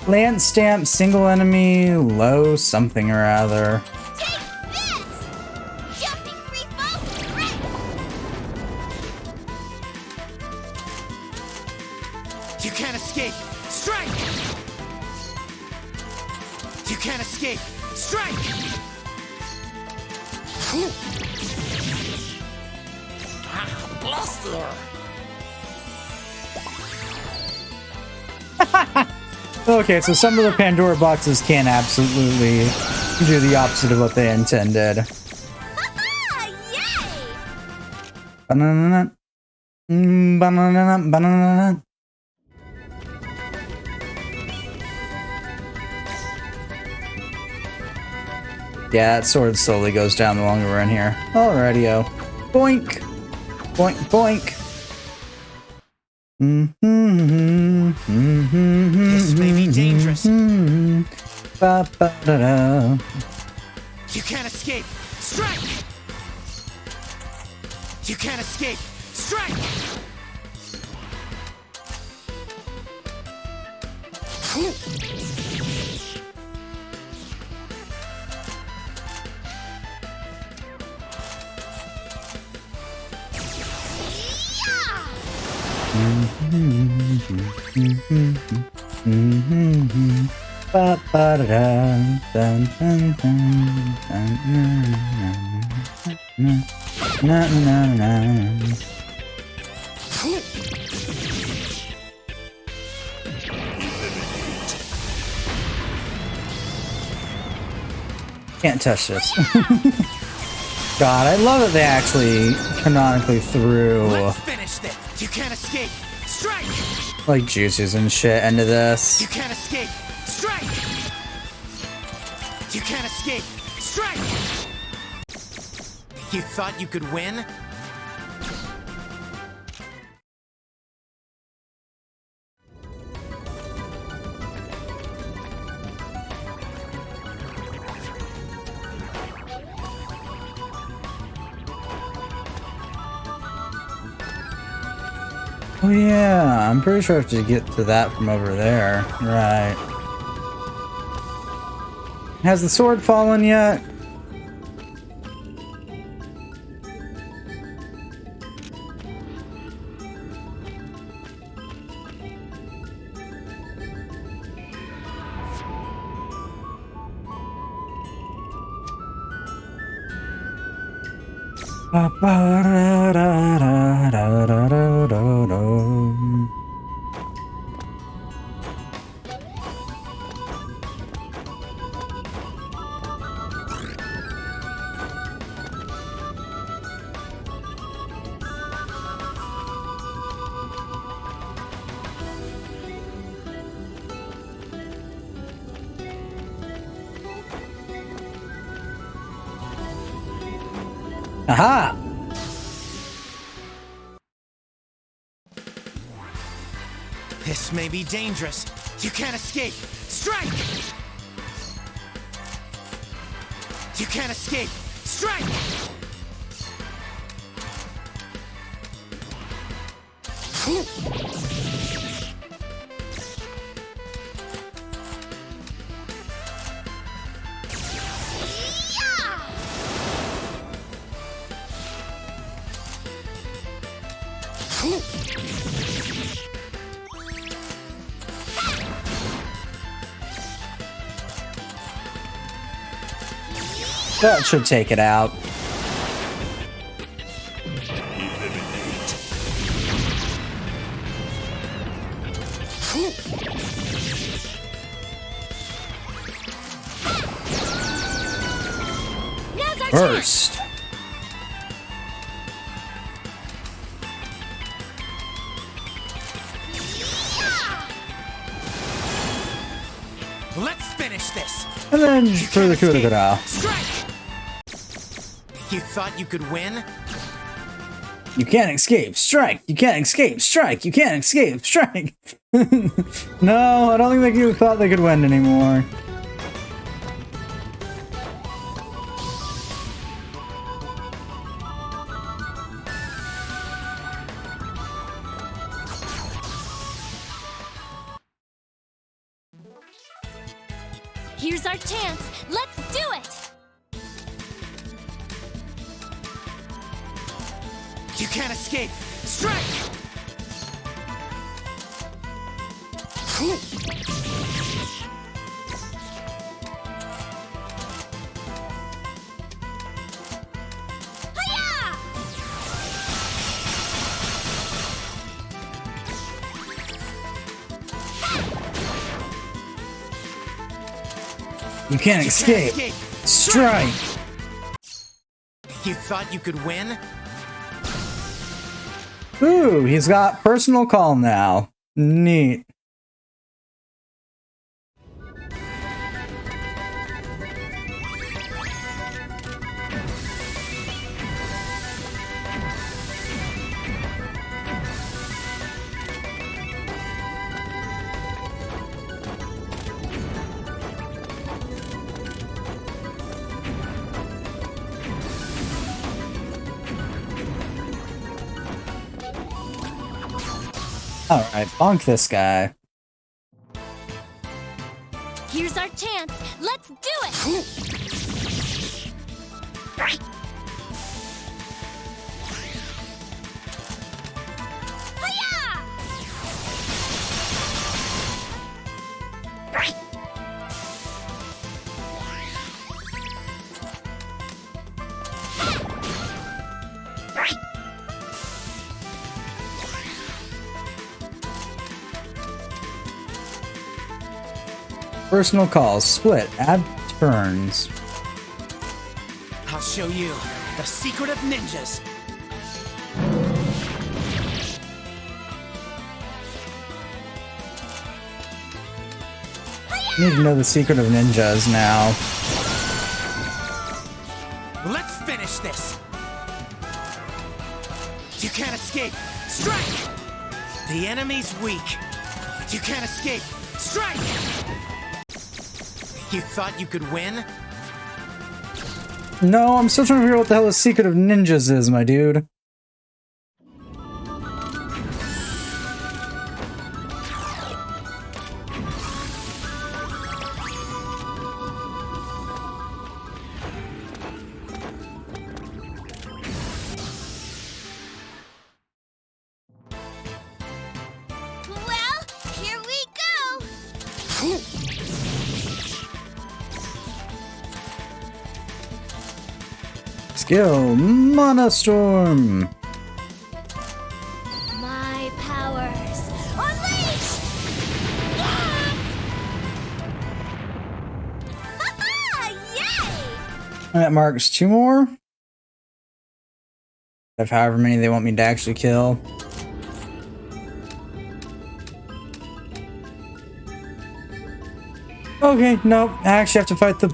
Lance stamp, single enemy, low something or other. Take this! Jumping free fall straight! You can't escape! Strike! You can't escape! Strike! Okay, so some of the Pandora boxes can absolutely do the opposite of what they intended. Yay! Banana. Banana. Banana. Yeah, that sword slowly goes down the longer we're in here. Alrighty-o. Boink! Boink, boink! This may be dangerous. Ba-ba-da-da. You can't escape! Strike! You can't escape! Strike! Can't touch this. God, I love that they actually canonically threw Let's finish this! You can't escape! Strike! like juices and shit into this. You can't escape! Strike! You can't escape! Strike! You thought you could win? Oh yeah, I'm pretty sure I have to get to that from over there. Right. Has the sword fallen yet? Ba-ba-da-da-da. Da, da, da, da, da, da. Aha! This may be dangerous. You can't escape. Strike! You can't escape. Strike! That should take it out. Now's our chance. First. Let's finish this. And then for the coup de grace. Strike! You thought you could win? You can't escape. Strike. You can't escape. Strike. You can't escape. Strike. No, I don't think they thought they could win anymore. Here's our chance. Let's do it. You can't escape. Strike! You can't escape. Strike. You thought you could win? Ooh, he's got personal calm now. Neat. Alright, bonk this guy. Here's our chance. Let's do it. Personal calls. Split. Add turns. I'll show you the secret of ninjas. Need to know the secret of ninjas now. Let's finish this. You can't escape. Strike! The enemy's weak. You can't escape. Strike! You thought you could win? No, I'm still trying to figure out what the hell the secret of ninjas is, my dude. Well, here we go. Skill, Mana Storm. That marks 2 more. Of however many they want me to actually kill. Okay, nope. I actually have to fight the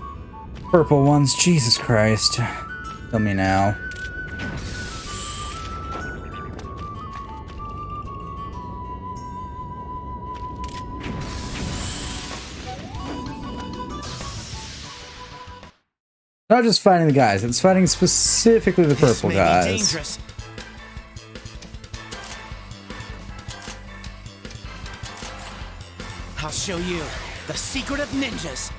purple ones. Jesus Christ. Kill me now. Not just fighting the guys, it's fighting specifically the purple guys. Dangerous. I'll show you the secret of ninjas.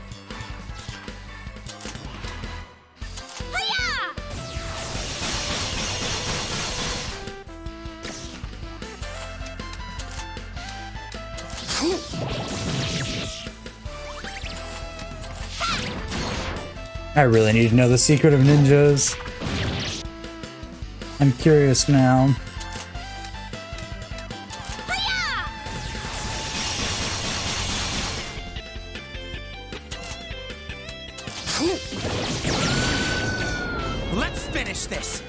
I really need to know the secret of ninjas. I'm curious now. Let's finish this.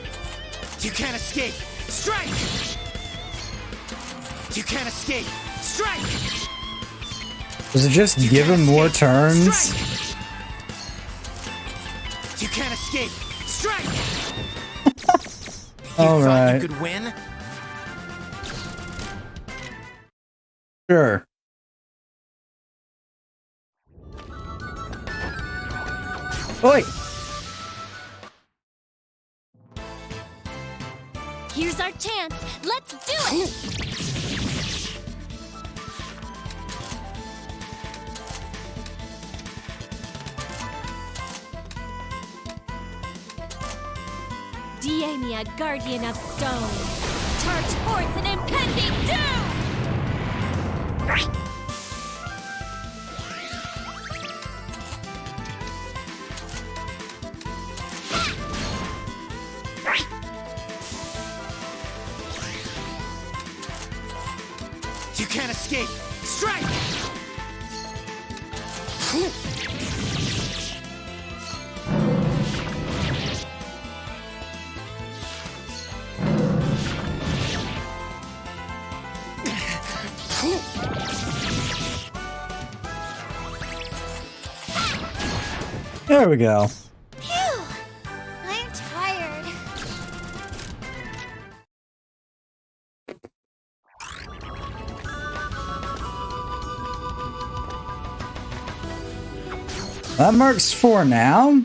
You can't escape. Strike! You can't escape. Strike! Does it just give him more turns? Strike! You can't escape. Strike! All thought right. you could win? Sure. Oi! Here's our chance. Let's do it. Diemia, guardian of stone. Charge forth an impending doom! You can't escape. Strike! There we go. Phew! I'm tired. That marks 4 now.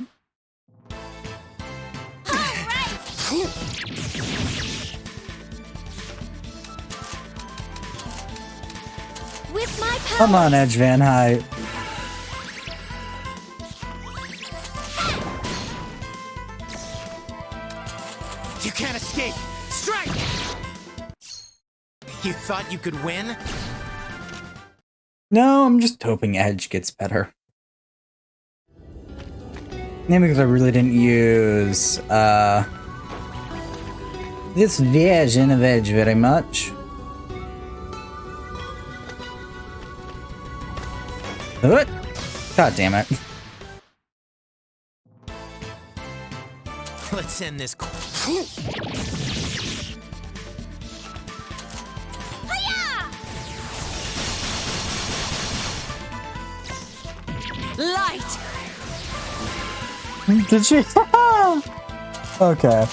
With my power! Come on, Edge Van Height. You can't escape. Strike! You thought you could win? No, I'm just hoping Edge gets better. Maybe because I really didn't use this version of Edge very much. What? God damn it. Let's end this. Light! Did she? Okay.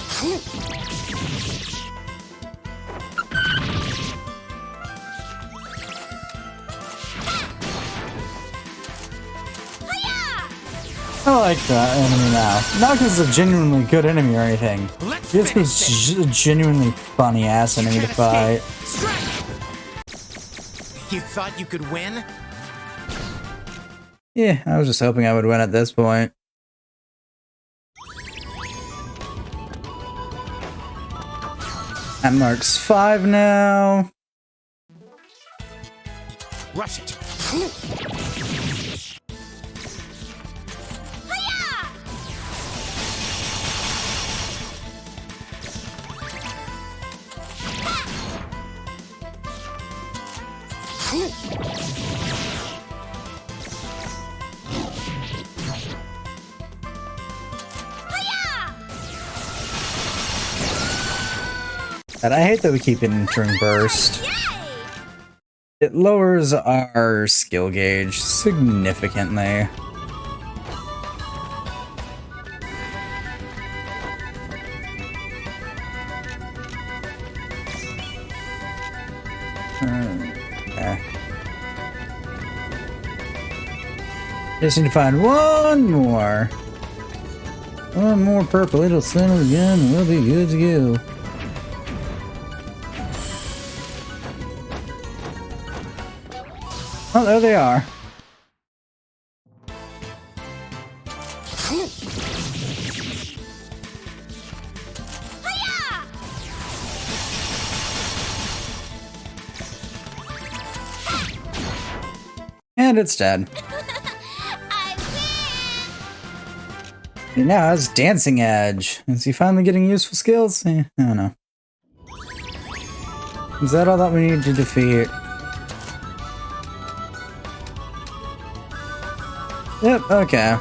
I like that enemy now. Not because it's a genuinely good enemy or anything. Let's Just finish because it's a genuinely funny ass enemy to fight. Strike! You thought you could win? Yeah, I was just hoping I would win at this point. That marks 5 now. Rush it. And I hate that we keep entering burst. It lowers our skill gauge significantly. Okay. Just need to find one more. One more purple, it'll settle again, and we'll be good to go. Oh, there they are. And it's dead. It now has Dancing Edge. Is he finally getting useful skills? I don't know. Is that all that we need to defeat? Yep, okay.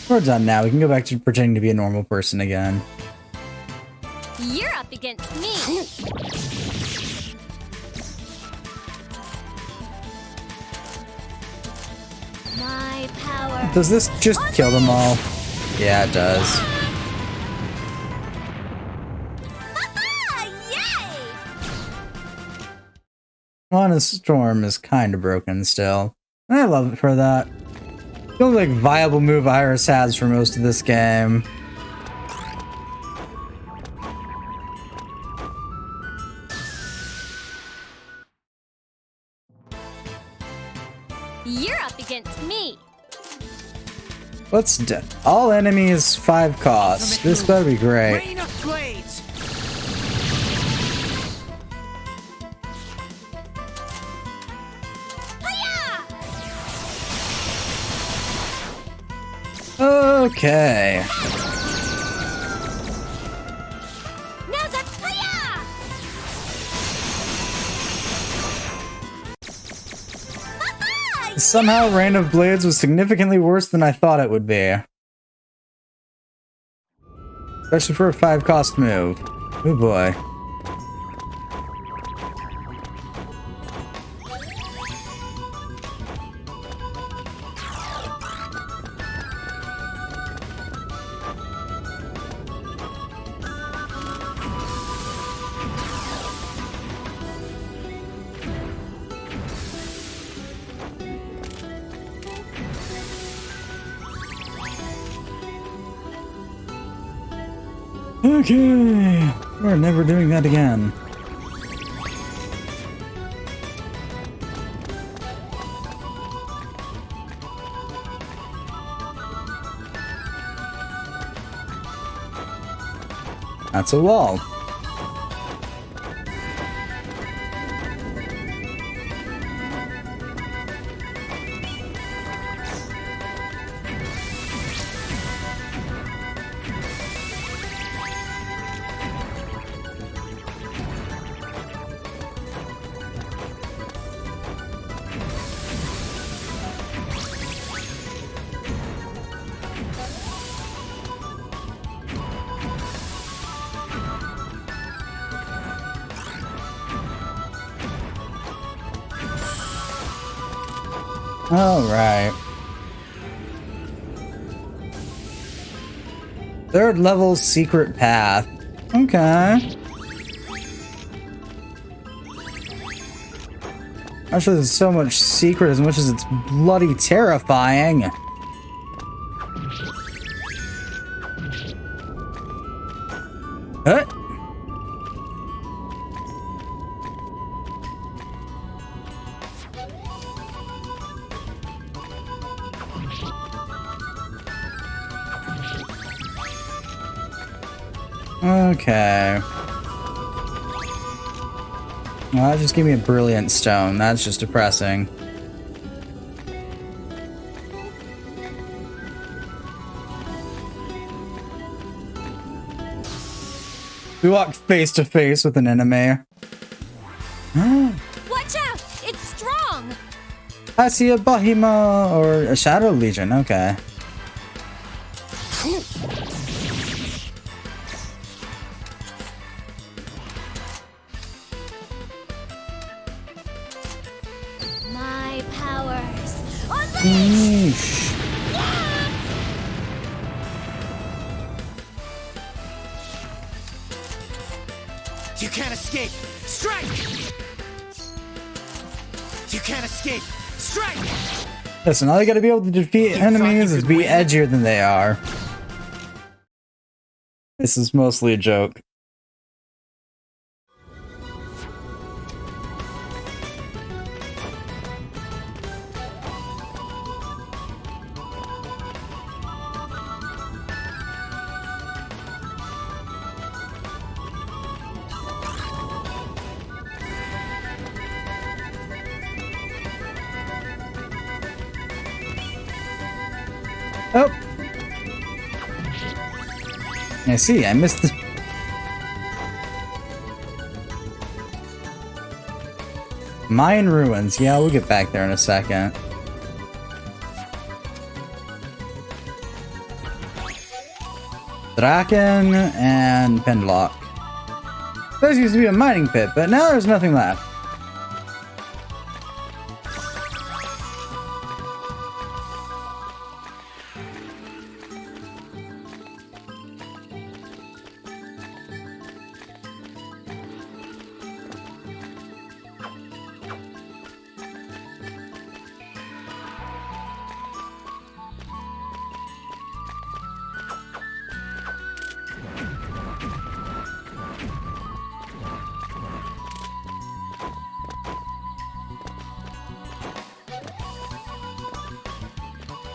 We're done now. We can go back to pretending to be a normal person again. You're up against me. My power. Does this just kill them all? Yeah, it does. Honest Storm is kind of broken still. And I love it for that. The only like viable move Iris has for most of this game. You're up against me. What's dead? All enemies 5 costs. This better be great. Rain of blades. Okay. Somehow Rain of Blades was significantly worse than I thought it would be. Especially for a 5 cost move. Oh boy. Okay, we're never doing that again. That's a wall. All right. 3rd level secret path. Okay. Actually, there's so much secret as much as it's bloody terrifying. Huh? Okay. Well, that just gave me a brilliant stone. That's just depressing. We walk face to face with an enemy. Watch out! It's strong! I see a Bahima or a Shadow Legion. Okay. My powers. Unleash! Yeesh. You can't escape! Strike! You can't escape! Strike! Listen, all you gotta be able to defeat enemies is be edgier than they are. This is mostly a joke. Oh! I see, I missed the... Mayan ruins. Yeah, we'll get back there in a second. Draken and Penlock. There used to be a mining pit, but now there's nothing left.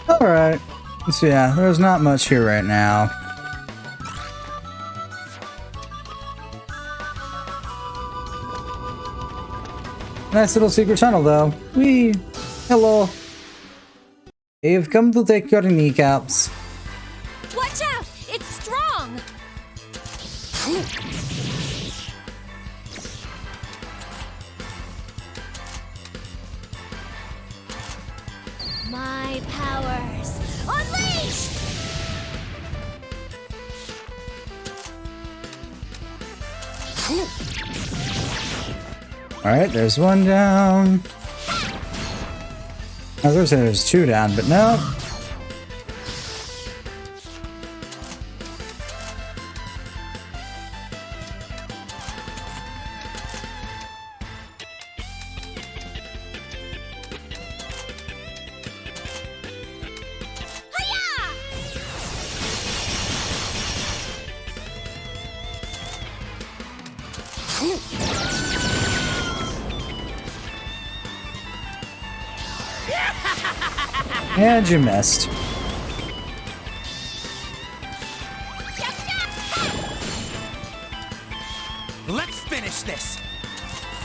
Alright. So yeah, there's not much here right now. Nice little secret tunnel though. Whee! Hello. You've come to take your kneecaps. Watch out! It's strong! My powers. Unleash! Alright, there's one down. I was gonna say there's two down, but no. And you missed. Let's finish this!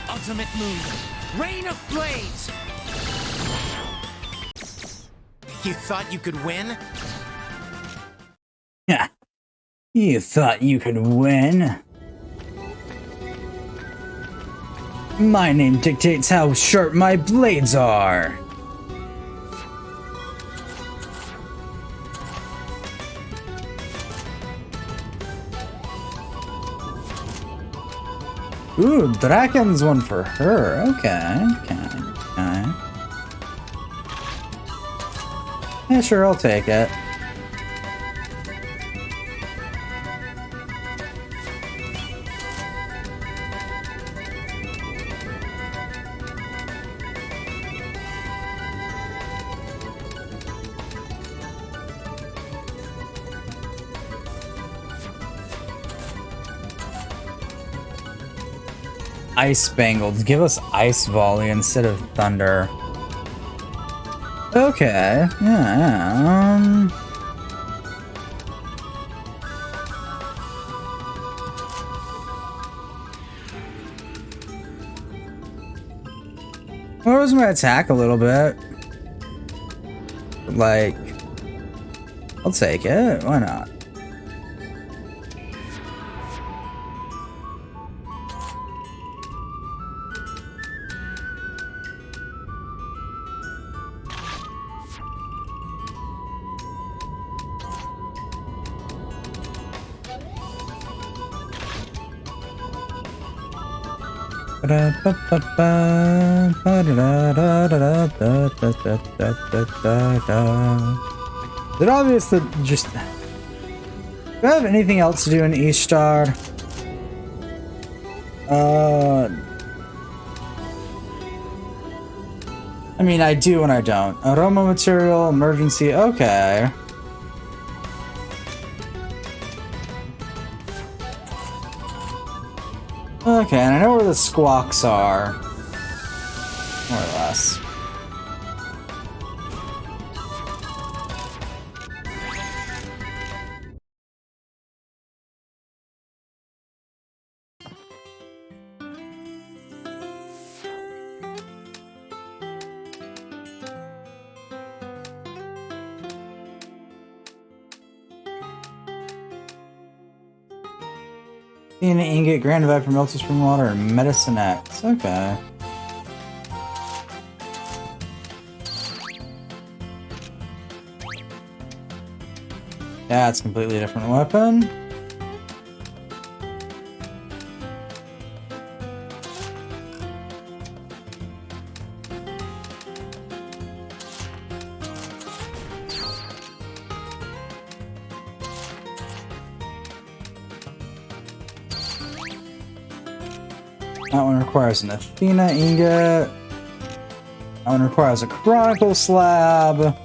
Ultimate move, Rain of Blades! You thought you could win? Yeah. You thought you could win? My name dictates how sharp my blades are. Ooh, Draken's one for her. Okay. Yeah, sure, I'll take it. Ice Spangled. Give us Ice Volley instead of Thunder. Okay. Yeah. Lowers my attack a little bit. Like, I'll take it. Why not? Is it obvious that just... Do I have anything else to do in Ishtar? I mean, I do and I don't. Aroma material, emergency, okay. Okay, and I know where the squawks are. More or less. An ingot, grand vibe from melted spring water, and medicine X. Okay. That's a completely different weapon. That one requires an Athena ingot. That one requires a Chronicle slab.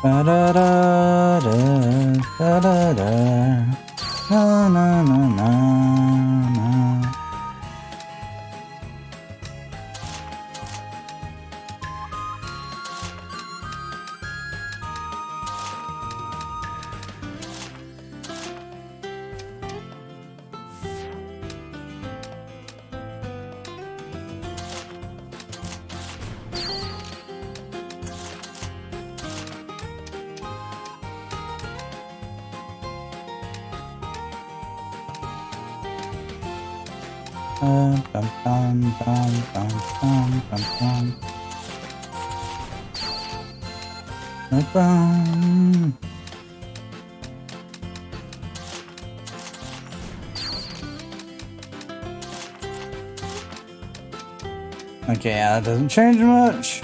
Na na na na. Bum, bum, bum, bum, bum, bum, bum. Bum, bum. Okay, yeah, that doesn't change much.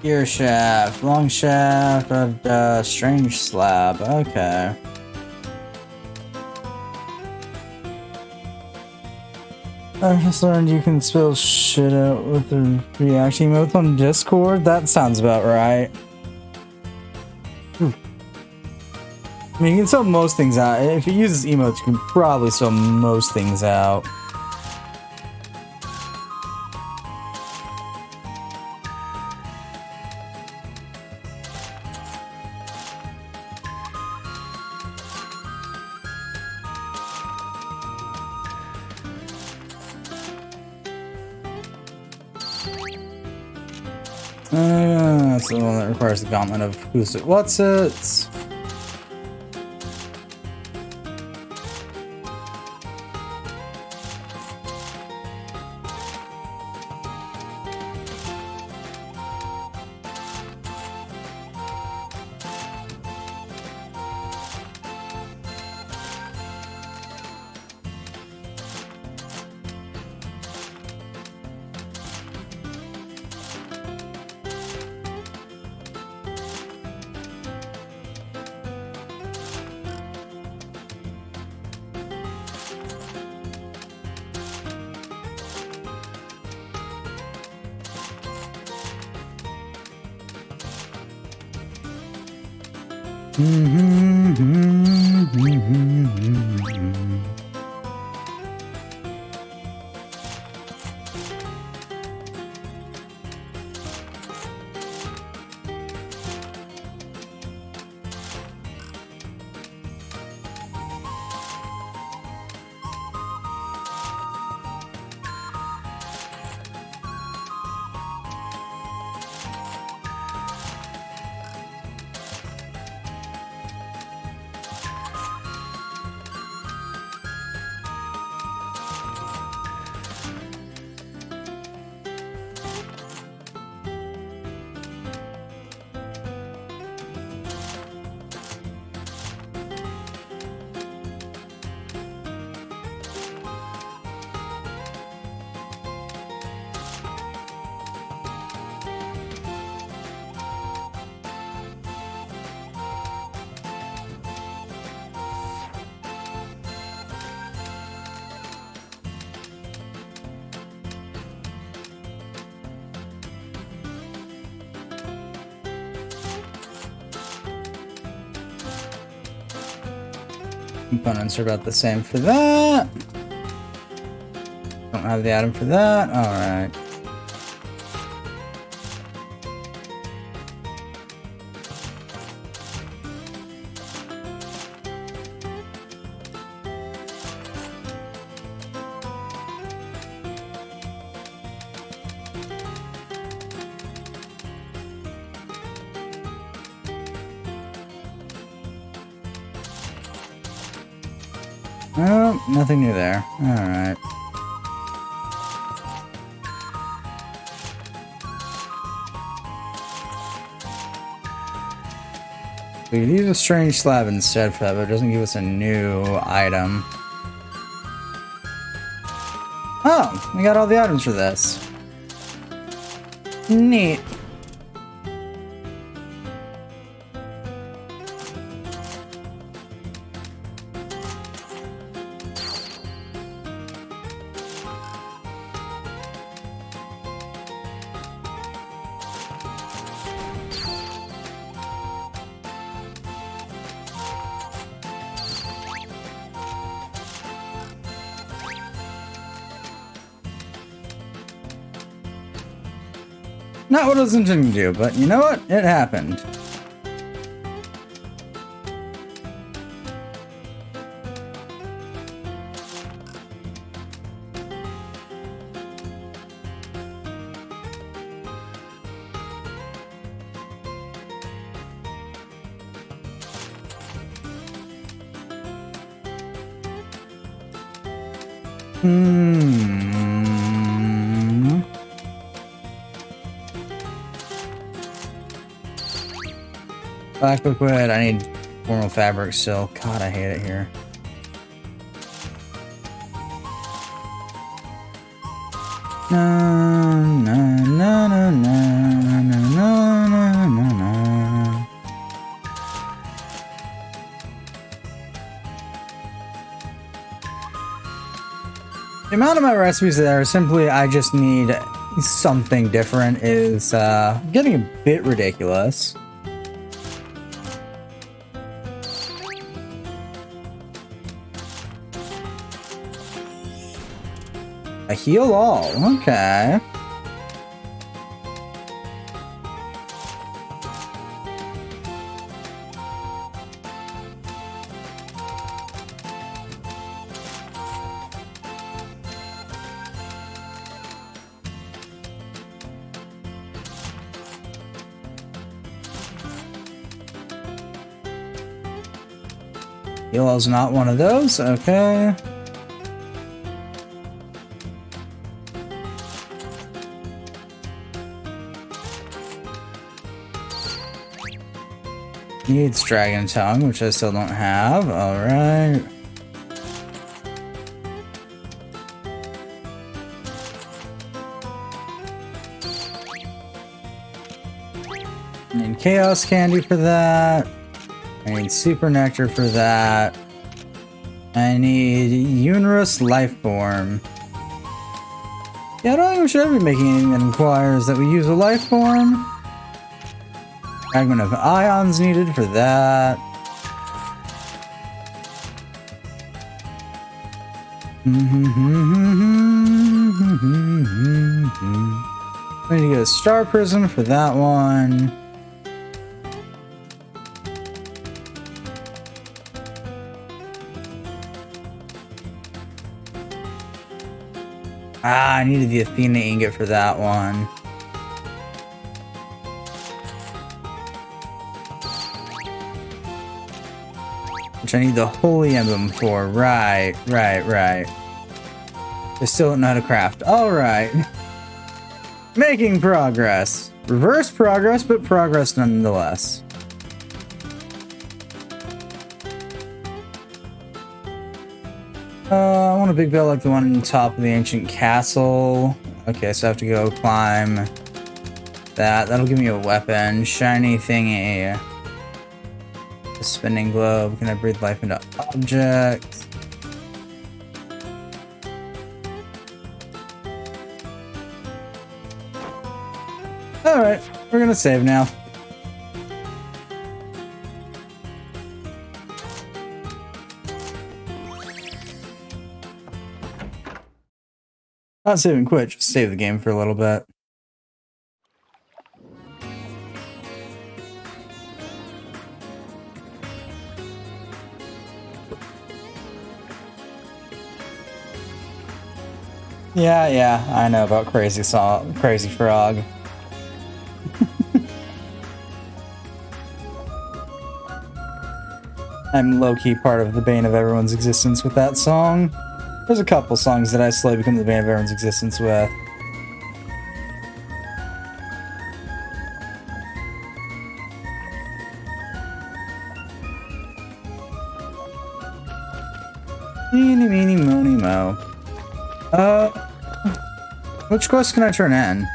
Gear shaft, long shaft, and strange slab. Okay. I just learned you can spill shit out with the react emote on Discord. That sounds about right. I mean, you can spill most things out. If it uses emotes, you can probably spill most things out. That's the one that requires the gauntlet of who's it, what's it. Components are about the same for that. Don't have the item for that. Alright. Oh, nothing new there. Alright. We could use a strange slab instead for that, but it doesn't give us a new item. Oh, we got all the items for this. Neat. Not what I was intending to do, but you know what? It happened. Black liquid, I need formal fabric still. God, I hate it here. Na na na na na na na na na. The amount of my recipes that are simply I just need something different is getting a bit ridiculous. A heal all, okay. Heal all's not one of those, okay. Needs Dragon Tongue, which I still don't have. Alright. I need Chaos Candy for that. I need Super Nectar for that. I need Unirus Life Form. Yeah, I don't think we should ever be making anything that requires that we use a life form. Fragment of ions needed for that. We need to get a Star Prism for that one. Ah, I needed the Athena ingot for that one. Which I need the Holy Emblem for. Right. I still don't know how to craft. Alright. Making progress. Reverse progress, but progress nonetheless. I want a big bell like the one on top of the ancient castle. Okay, so I have to go climb that. That'll give me a weapon. Shiny thingy. A spinning globe. Can I breathe life into objects? Alright, we're gonna save now. Not save and quit, just save the game for a little bit. Yeah, I know about Crazy Frog. I'm low-key part of the bane of everyone's existence with that song. There's a couple songs that I slowly become the bane of everyone's existence with. Meeny, meeny, moony, mo. Which quest can I turn in?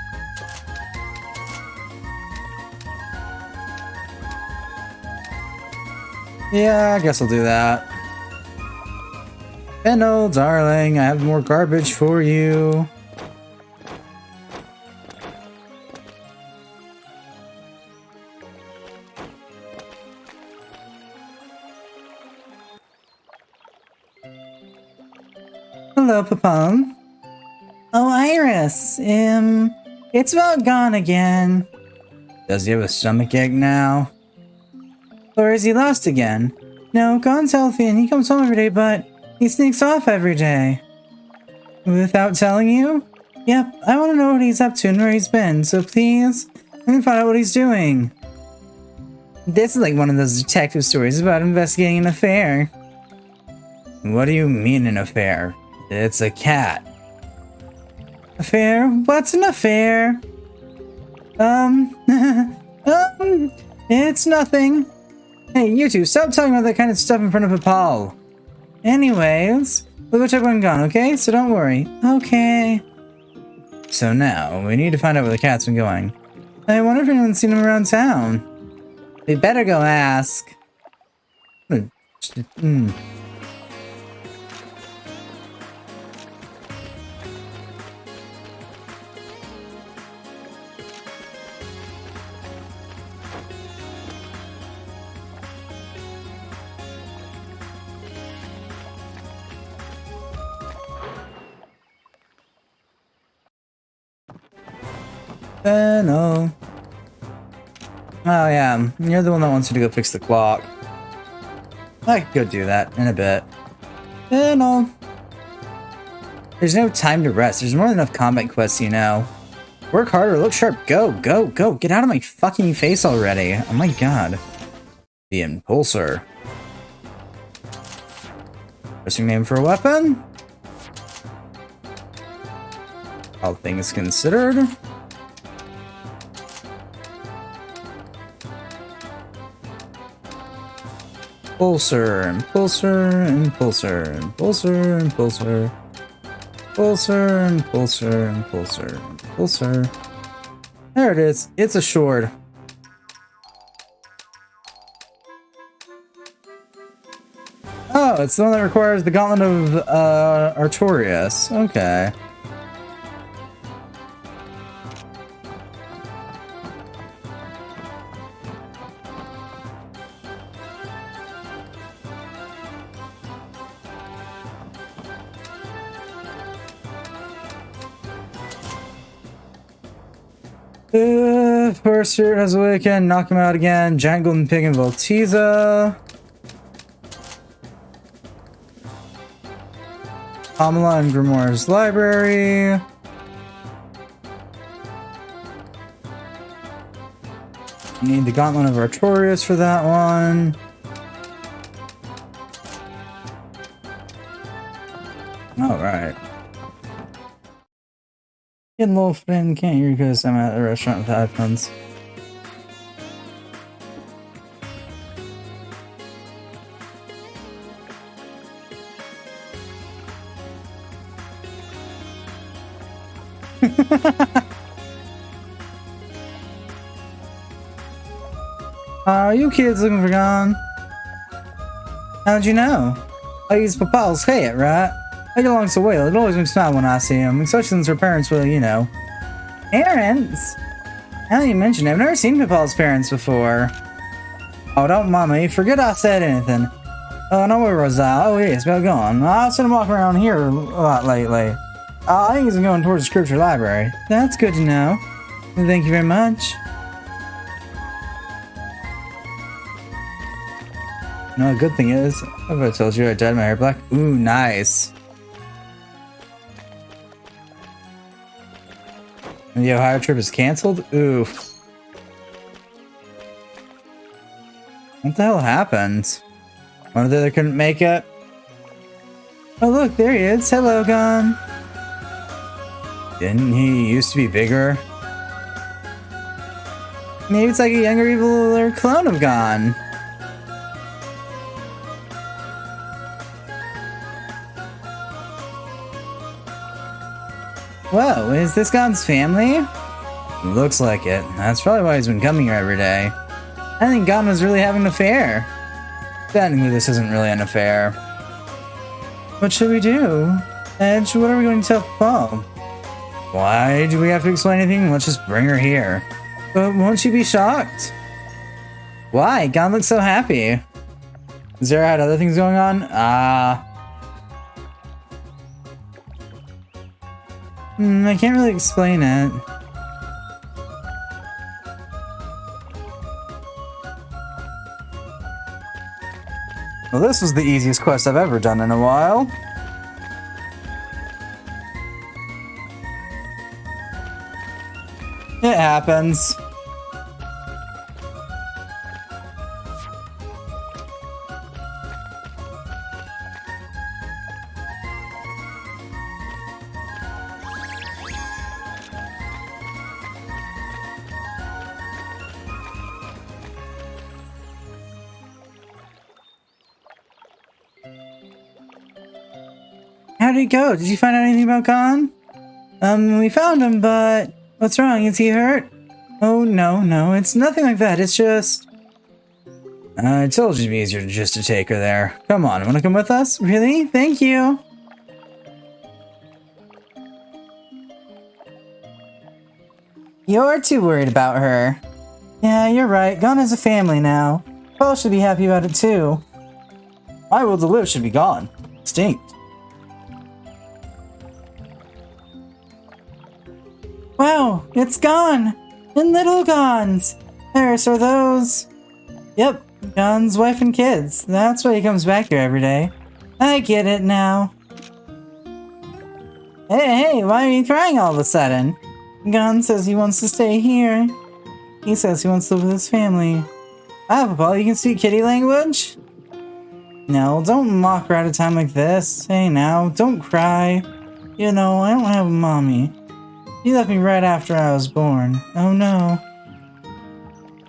Yeah, I guess I'll do that. Hello, darling, I have more garbage for you. Hello, Papa. Oh, Iris, it's about gone again. Does he have a stomachache now? Or is he lost again? No, Gon's healthy and he comes home every day, but he sneaks off every day. Without telling you? Yep, I want to know what he's up to and where he's been, so please, let me find out what he's doing. This is like one of those detective stories about investigating an affair. What do you mean an affair? It's a cat. Affair? What's an affair? It's nothing. Hey, you two, stop talking about that kind of stuff in front of Papal. Anyways, we'll go check on Gon, okay? So don't worry. Okay. So now, we need to find out where the cat's been going. I wonder if anyone's seen him around town. We better go ask. No. Oh yeah, you're the one that wants me to go fix the clock. I could go do that in a bit. No. There's no time to rest. There's more than enough combat quests, you know. Work harder, look sharp, go, go, go. Get out of my fucking face already. Oh my god. The Impulsor. Interesting name for a weapon. All things considered. Impulsor, impulsor, impulsor, impulsor, impulsor, impulsor, impulsor, impulsor, impulsor. There it is. It's a sword. Oh, it's the one that requires the Gauntlet of Artorias. Okay. First Spirit has awakened, knock him out again. Giant Golden Pig and Voltiza. Pamela and Grimoire's Library. Need the Gauntlet of Artorias for that one. Alright. Getting a little friend, can't hear you because I'm at a restaurant with headphones. Are you kids looking for Gon? How'd you know? I use Papal's hat, right? I get along so well, it always makes me smile when I see him, especially since her parents were, you know. Parents? Now that you mention it, I've never seen Papal's parents before. Oh, don't mind me, forget I said anything. Oh, no, where was I? Oh, yes, well gone. I've seen him walking around here a lot lately. I think he's going towards the scripture library. That's good to know. Thank you very much. No, good thing is, if I told you I dyed my hair black. Ooh, nice. And the Ohio trip is canceled? Ooh. What the hell happened? One of the other couldn't make it? Oh look, there he is. Hello, Gon. Didn't he used to be bigger? Maybe it's like a younger, eviler clone of Gon. Whoa, is this Gon's family? Looks like it. That's probably why he's been coming here every day. I think Gon was really having an affair. Technically, this isn't really an affair. What should we do? Edge, what are we going to tell Paul? Why do we have to explain anything? Let's just bring her here. But won't she be shocked? Why? Gon looks so happy. Zara had other things going on? I can't really explain it. Well, this was the easiest quest I've ever done in a while. It happens. How did he go? Did you find out anything about Gon? We found him, but what's wrong? Is he hurt? Oh, no, it's nothing like that. It's just... I told you it'd be easier just to take her there. Come on, wanna come with us? Really? Thank you. You're too worried about her. Yeah, you're right. Gon has a family now. Paul should be happy about it too. My will to live should be gone. Extinct. Wow, it's gone! And little Gon's! Eris, are those... Yep, Gon's wife and kids. That's why he comes back here every day. I get it now. Hey, why are you crying all of a sudden? Gon says he wants to stay here. He says he wants to live with his family. Wow, Papa, you can speak kitty language? No, don't mock her at a time like this. Hey now, don't cry. You know, I don't have a mommy. She left me right after I was born. Oh no.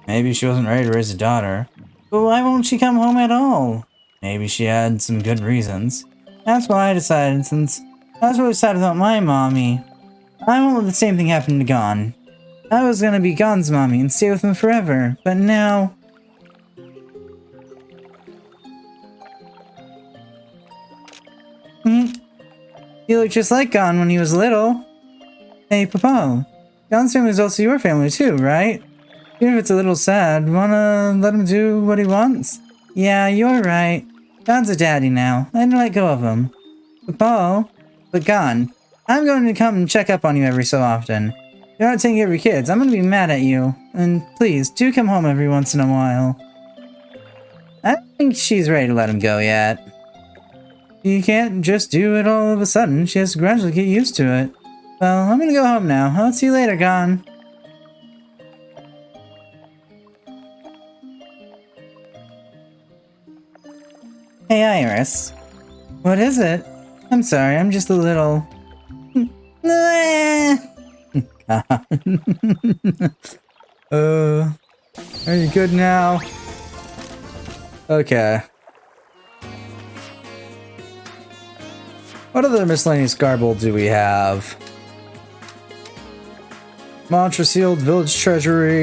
Maybe she wasn't ready to raise a daughter. But why won't she come home at all? Maybe she had some good reasons. That's why I decided, since that's what I decided about my mommy. I won't let the same thing happen to Gon. I was gonna be Gon's mommy and stay with him forever, but now... You look just like Gon when he was little. Hey, Papa. Gon's family is also your family too, right? Even if it's a little sad, wanna let him do what he wants? Yeah, you're right. Gon's a daddy now. I didn't let go of him. Papa? But Gon, I'm going to come and check up on you every so often. You're not taking care of your kids. I'm gonna be mad at you. And please, do come home every once in a while. I don't think she's ready to let him go yet. You can't just do it all of a sudden. She has to gradually get used to it. Well, I'm gonna go home now. I'll see you later, Gon. Hey, Iris. What is it? I'm sorry, I'm just a little... Are you good now? Okay. What other miscellaneous garble do we have? Mantra sealed village treasury.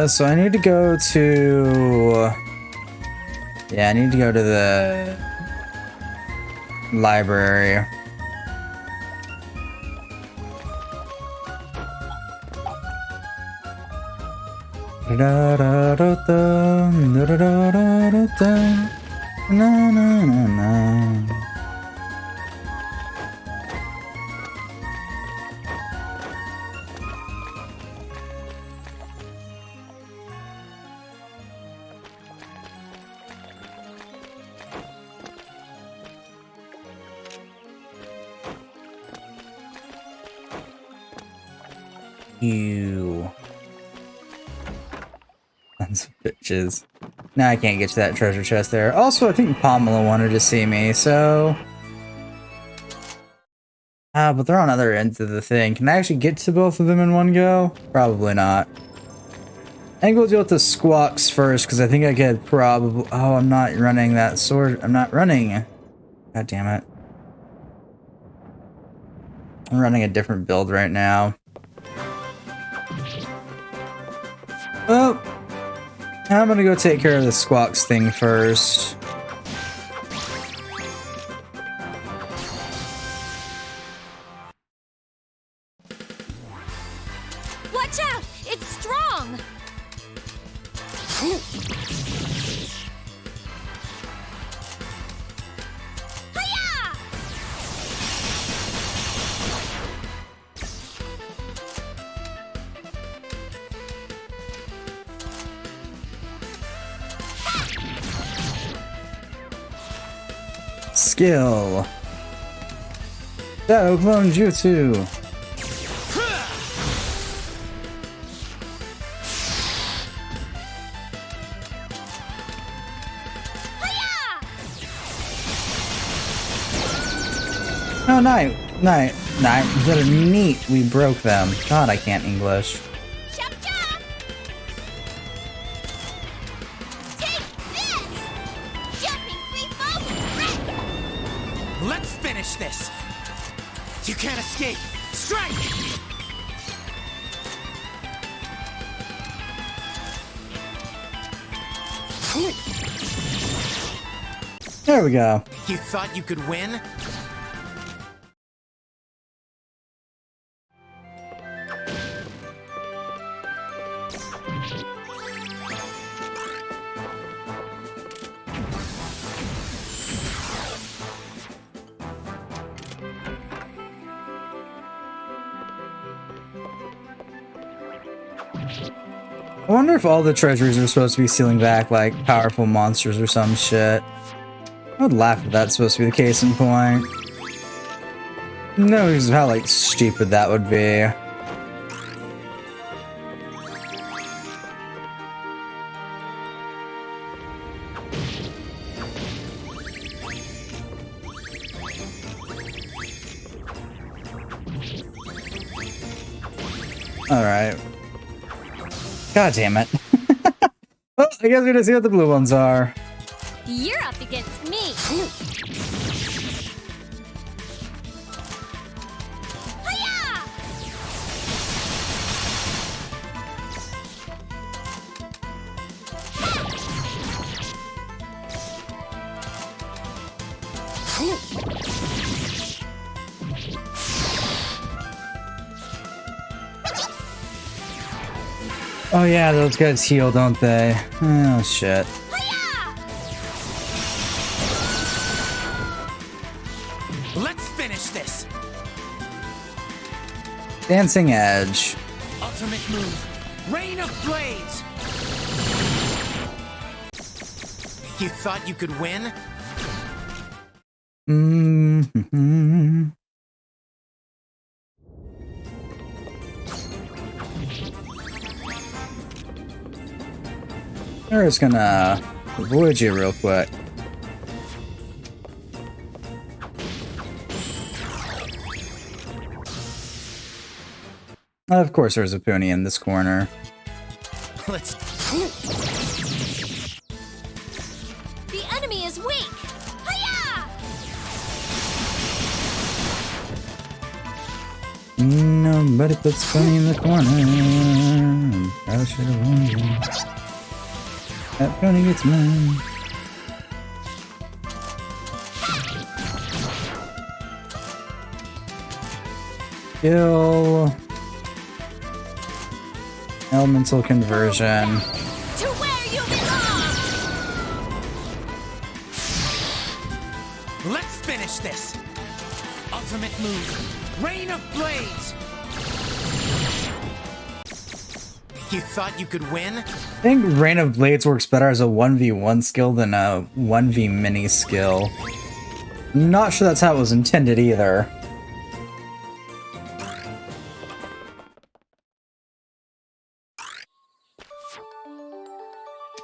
So I need to go to... Yeah, I need to go to the Da-da-da-da-da, da-da-da-da-da-da, na-na-na-na. You sons of bitches. Now I can't get to that treasure chest there. Also, I think Pamela wanted to see me, so... but they're on other ends of the thing. Can I actually get to both of them in one go? Probably not. I think we'll deal with the squawks first, because I think I could probably... Oh, I'm not running that sword. I'm not running. God damn it. I'm running a different build right now. Well, I'm gonna go take care of the squawks thing first. Watch out! It's strong! Hiya! Skill. Shadow Clone Jutsu. Oh, night. Instead of neat, we broke them. God, I can't English. Chop chop! Take this! Jumping free fall! Let's finish this! You can't escape! Strike! There we go. You thought you could win? I wonder if all the treasuries are supposed to be sealing back like powerful monsters or some shit. I would laugh if that's supposed to be the case in point. No, because of how like stupid that would be. Alright. God damn it. Well, I guess we're gonna see what the blue ones are. You're up against me! Hiya! Oh yeah, those guys heal, don't they? Oh shit. Let's finish this! Dancing Edge. Ultimate move! Rain of Blades! You thought you could win? Mm-hmm. We're just gonna avoid you real quick. Of course there's a pony in this corner. Let's... The enemy is weak! Hiya! Nobody puts pony in the corner. I should have warned you. That pony gets mine. Kill. Elemental conversion. To where you belong! Let's finish this! Ultimate move, Rain of Blades! You thought you could win? I think Rain of Blades works better as a 1v1 skill than a 1v mini skill. I'm not sure that's how it was intended either.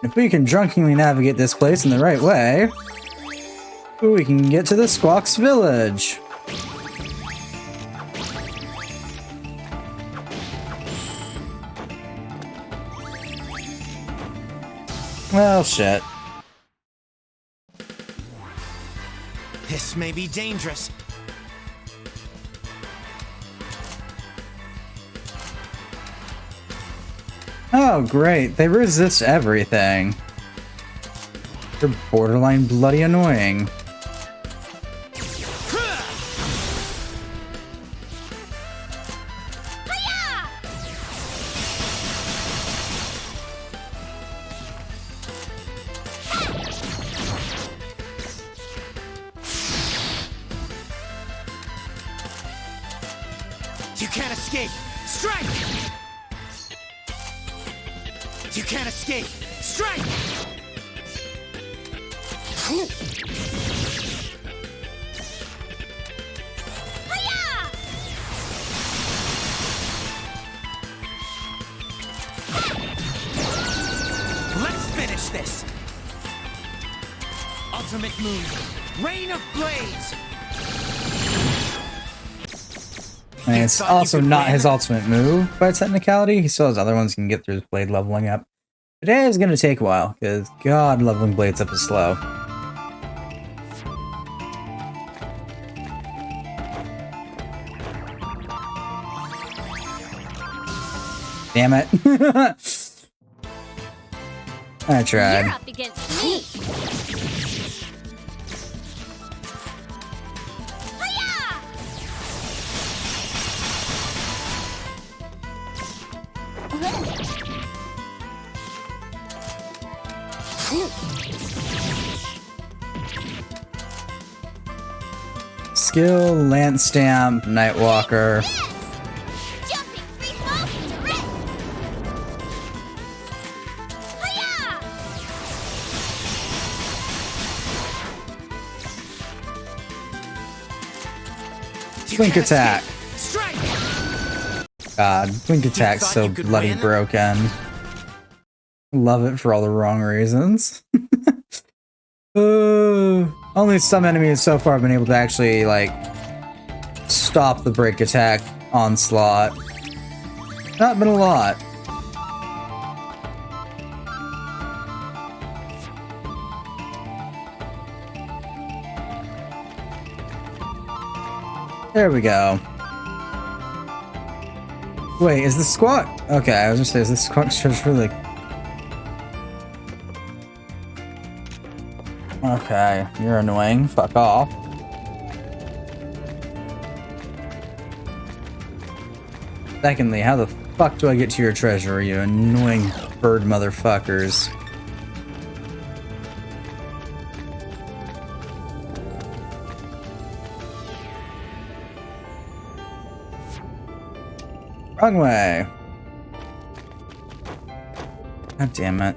If we can drunkenly navigate this place in the right way, we can get to the Squawk's village. Well, shit. This may be dangerous. Oh, great. They resist everything. They're borderline bloody annoying. You can't escape! Strike! You can't escape! Strike! Let's finish this! Ultimate move, Rain of Blades! I mean, it's also not his ultimate move by technicality. He still has other ones he can get through his blade leveling up. Today is going to take a while, because God, leveling blades up is slow. Damn it. I tried. You're up against me! Skill, Lance Stamp, Nightwalker. Jumping free fall direct. Hiya! Blink attack. Strike! God, Blink attack's thought so you could bloody win? broken. Love it for all the wrong reasons. Only some enemies so far have been able to actually, like, stop the break attack onslaught. Not been a lot. There we go. Wait, is the squawk? Okay, I was gonna say, is this squawk just really? Okay, you're annoying. Fuck off. Secondly, how the fuck do I get to your treasure, you annoying bird motherfuckers? Wrong way. God damn it.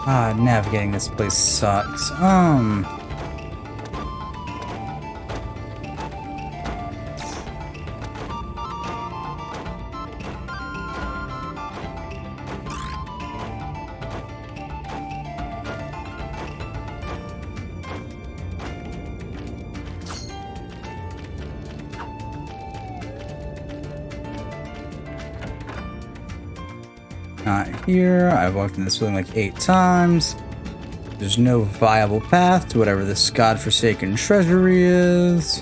Navigating this place sucks. Not here. I've walked in this building like 8 times. There's no viable path to whatever this godforsaken treasury is.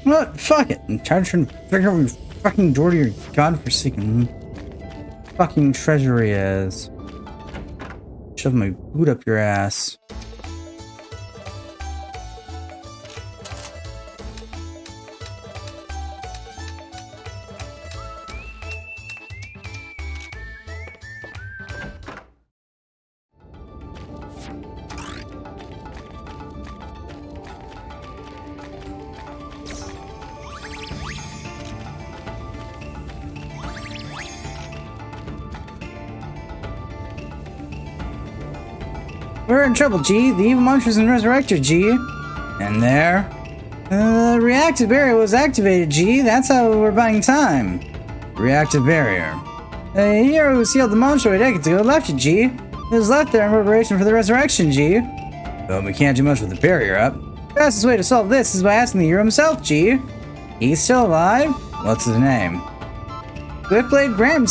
What? Fuck it. I'm trying to figure out what fucking door to your godforsaken fucking treasury is. Shove my boot up your ass. We're in trouble, G. The evil monsters and resurrector, G. And there. The reactive barrier was activated, G. That's how we're buying time. Reactive barrier. The hero who sealed the monster a decade ago left it, G. It was left there in preparation for the resurrection, G. But we can't do much with the barrier up. The fastest way to solve this is by asking the hero himself, G. He's still alive? What's his name? Swiftblade Graham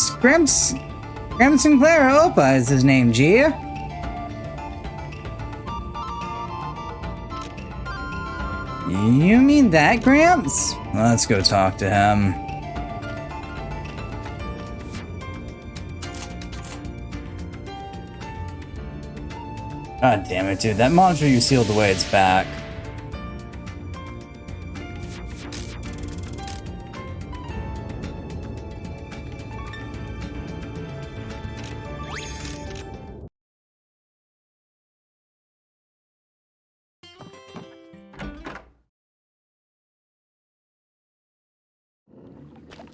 Sinclair Opa is his name, G. You mean that, Gramps? Let's go talk to him. God damn it, dude. That monster you sealed away, it's back.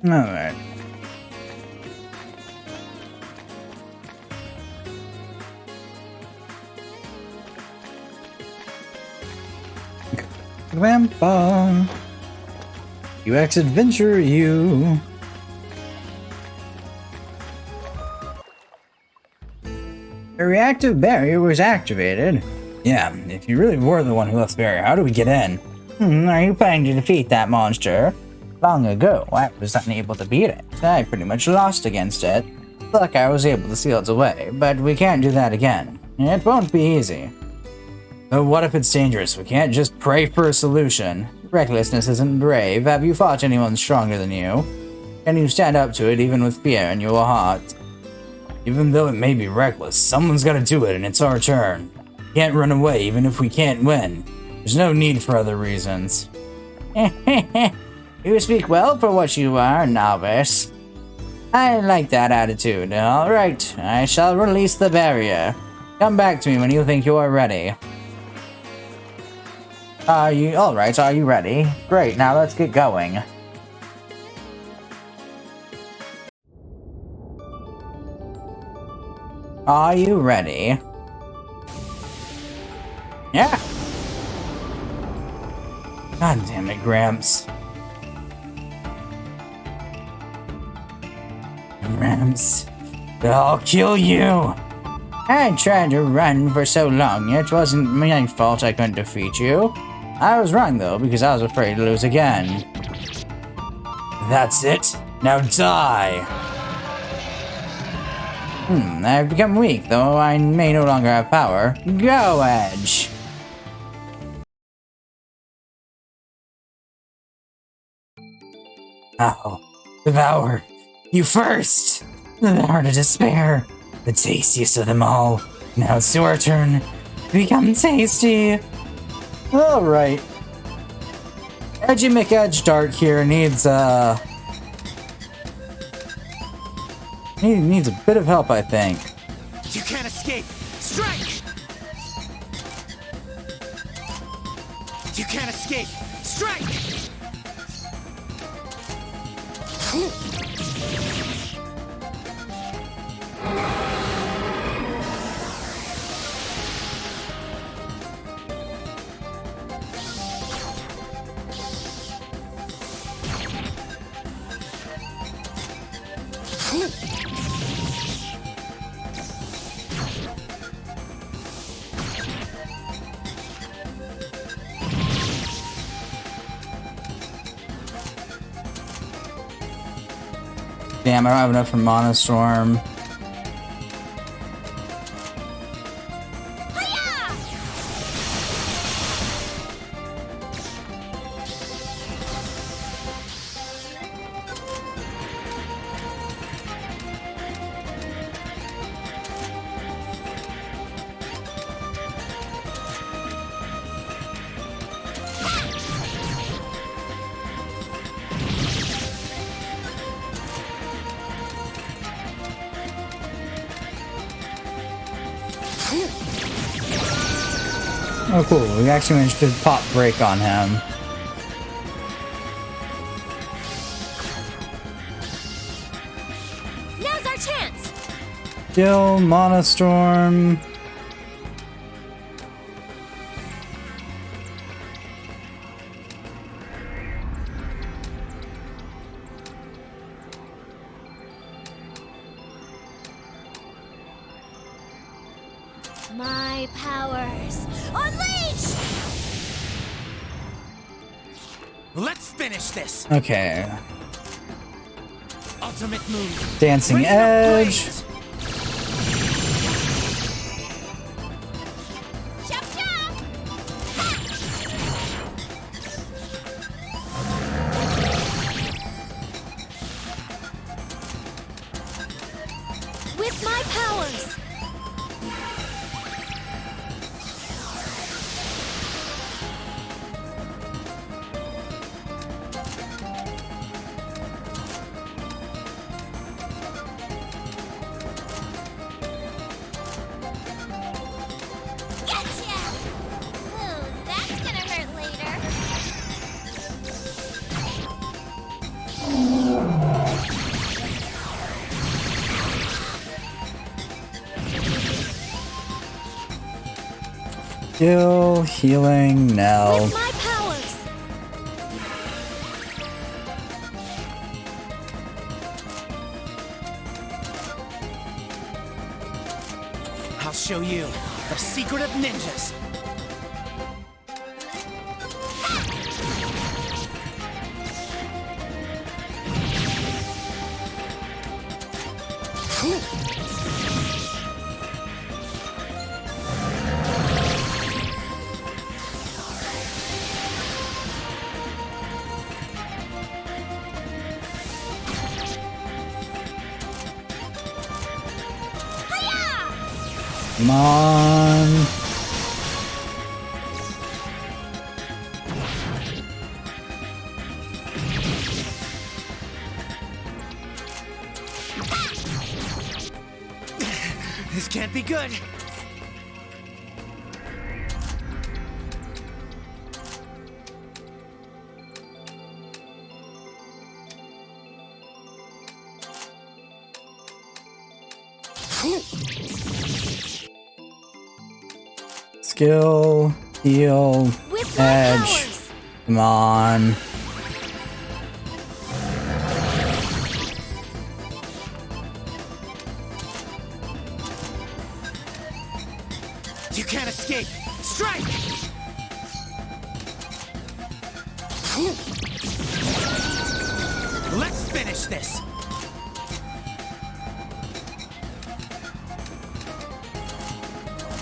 Alright. Grandpa, you ex-adventure, you. The reactive barrier was activated. Yeah, if you really were the one who left the barrier, how do we get in? Are you planning to defeat that monster? Long ago, I was unable to beat it. I pretty much lost against it. Luck I was able to seal it away, but we can't do that again. It won't be easy. But what if it's dangerous? We can't just pray for a solution. Recklessness isn't brave. Have you fought anyone stronger than you? Can you stand up to it even with fear in your heart? Even though it may be reckless, someone's gotta do it and it's our turn. We can't run away even if we can't win. There's no need for other reasons. You speak well for what you are, novice. I like that attitude. Alright, I shall release the barrier. Come back to me when you think you are ready. Alright, are you ready? Great, now let's get going. Are you ready? Yeah! God damn it, Gramps. Gramps, I'll kill you! I tried to run for so long, it wasn't my fault I couldn't defeat you. I was wrong though, because I was afraid to lose again. That's it. Now die! I've become weak, though I may no longer have power. Go, Edge! I'll devour you first! The heart of despair, the tastiest of them all. Now it's your turn to become tasty. Alright. Edgy McEdge Dark here needs He needs a bit of help, I think. You can't escape! Strike! You can't escape! Strike! Damn, I don't have enough for Mana Storm. Oh cool, we actually managed to pop break on him. Now's our chance! Kill Mana Storm. My powers, unleash! Let's finish this! Okay. Ultimate move. Dancing Rain of Edge. Blades. Chop chop! With my powers! Gotcha! Ooh, that's gonna hurt later. Kill, healing, Nell. With my powers! I'll show you the secret of ninjas. Come on. This can't be good. Skill, heal, With my edge. powers! Come on. You can't escape. Strike! Let's finish this.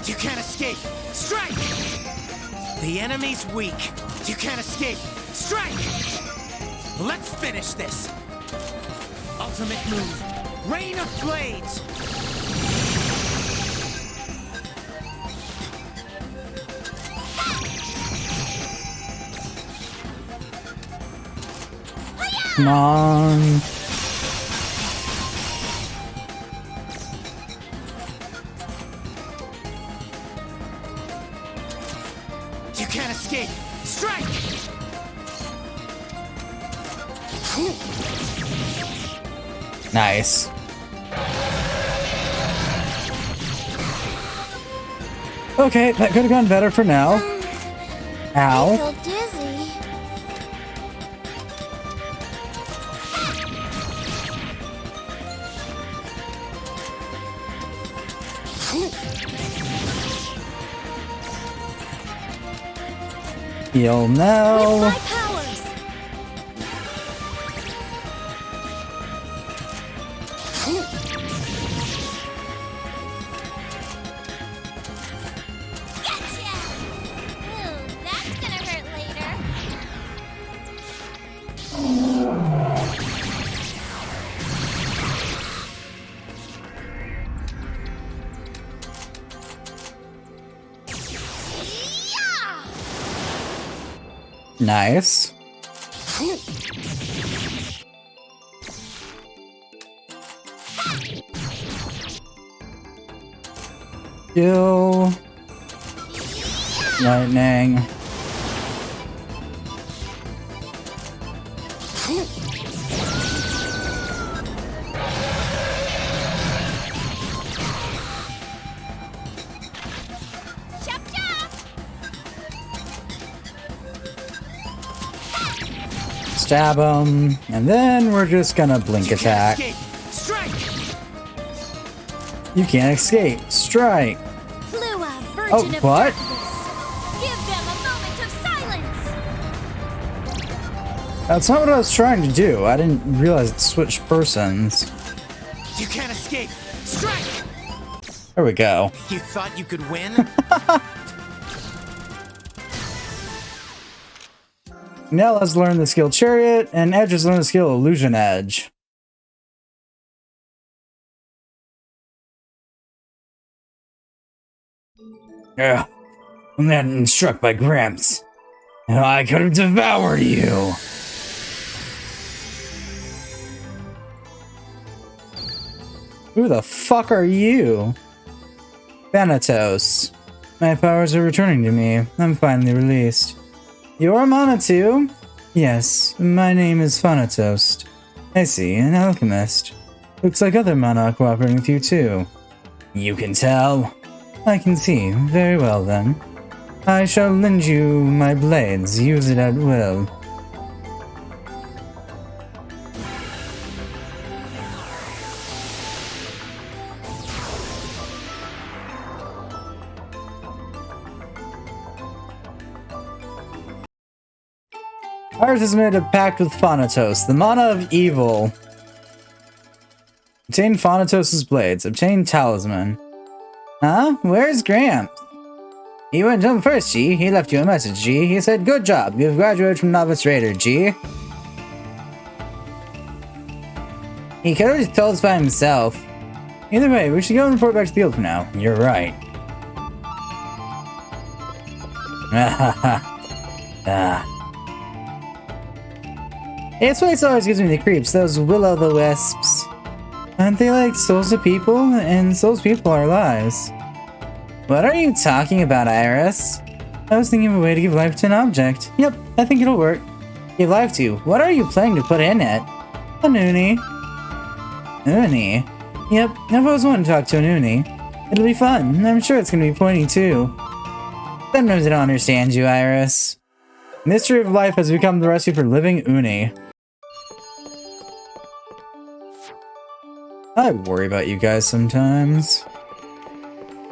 You can't escape. Strike! The enemy's weak. You can't escape. Strike! Let's finish this. Ultimate move. Rain of Blades. Come on. Nice. Okay, that could have gone better for now. I Ow. feel dizzy. Heal With now. my powers! Gotcha! Ooh, that's gonna hurt later. Yeah! Nice. Kill. Lightning. Chop chop! Stab him. And then we're just gonna blink attack. Escape. Strike! You can't escape. Strike. Plua, Virgin Oh, of what? Darkness. Give them a moment of silence! That's not what I was trying to do. I didn't realize it switched persons. You can't escape. Strike! There we go. You thought you could win? Now let's learn the skill Chariot, and Edge has learned the skill Illusion Edge. Yeah, I'm then struck by Gramps. I could have devoured you. Who the fuck are you? Thanatos. My powers are returning to me. I'm finally released. You're a mana too? Yes, my name is Thanatos. I see, an alchemist. Looks like other mana are cooperating with you too. You can tell? I can see. Very well then. I shall lend you my blades. Use it at will. Iris has made a pact with Thanatos, the mana of evil. Obtain Thanatos' blades. Obtain talisman. Huh? Where's Gramps? He went home first, G. He left you a message, G. He said, good job. You've graduated from Novice Raider, G. He could have just told us by himself. Either way, we should go and report back to the field for now. You're right. Ah. This place always gives me the creeps, those will-o'-the-wisps. Aren't they like souls of people? And souls of people are lives. What are you talking about, Iris? I was thinking of a way to give life to an object. Yep, I think it'll work. Give life to? What are you planning to put in it? An uni. Uni? Yep, I've always wanted to talk to an uni. It'll be fun. I'm sure it's gonna be pointy too. Sometimes I don't understand you, Iris. Mystery of life has become the recipe for living uni. I worry about you guys sometimes.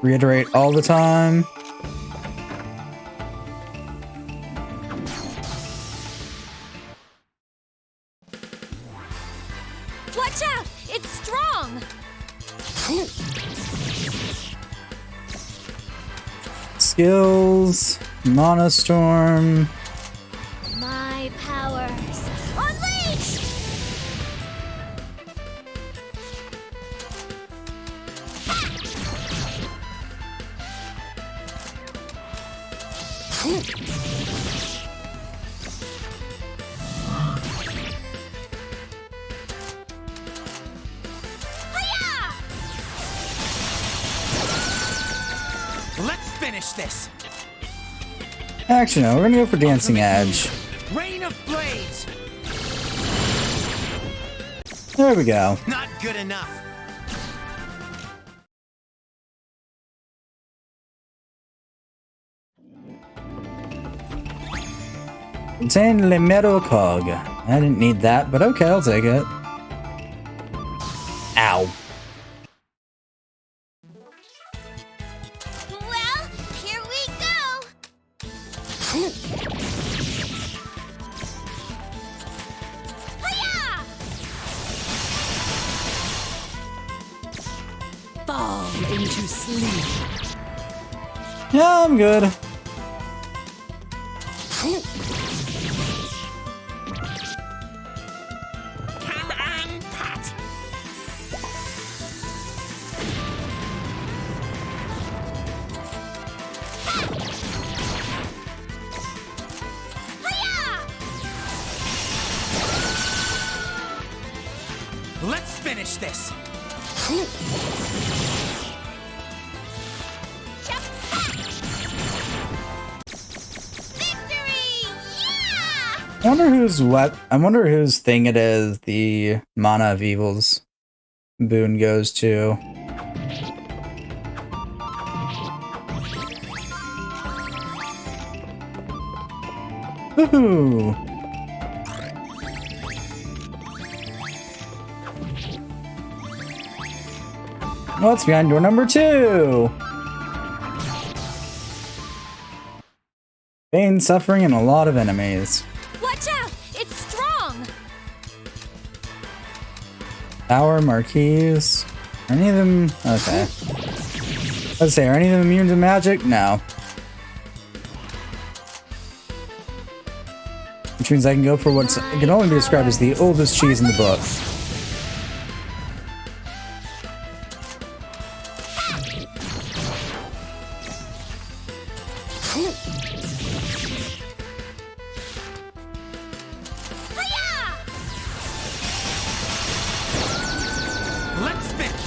Reiterate all the time. Watch out! It's strong! Skills. Mana Storm. My powers. Unleash! Let's finish this. Actually, no, we're gonna go for Dancing Edge. Rain of blades. There we go. Not good enough. Contain Le Metal Cog. I didn't need that, but okay, I'll take it. Ow. Well, here we go. Hiya! Fall into sleep. Yeah, I'm good. Come on, Pat. Let's finish this. Victory! Yeah! I wonder whose thing it is the Mana of Evil's boon goes to. Woohoo! What's behind door number 2? Pain, suffering, and a lot of enemies. Watch out! It's strong! Power, marquees. Are any of them... Okay. Let's say, are any of them immune to magic? No. Which means I can go for what's... It can only be described as the oldest cheese in the book. Let's finish.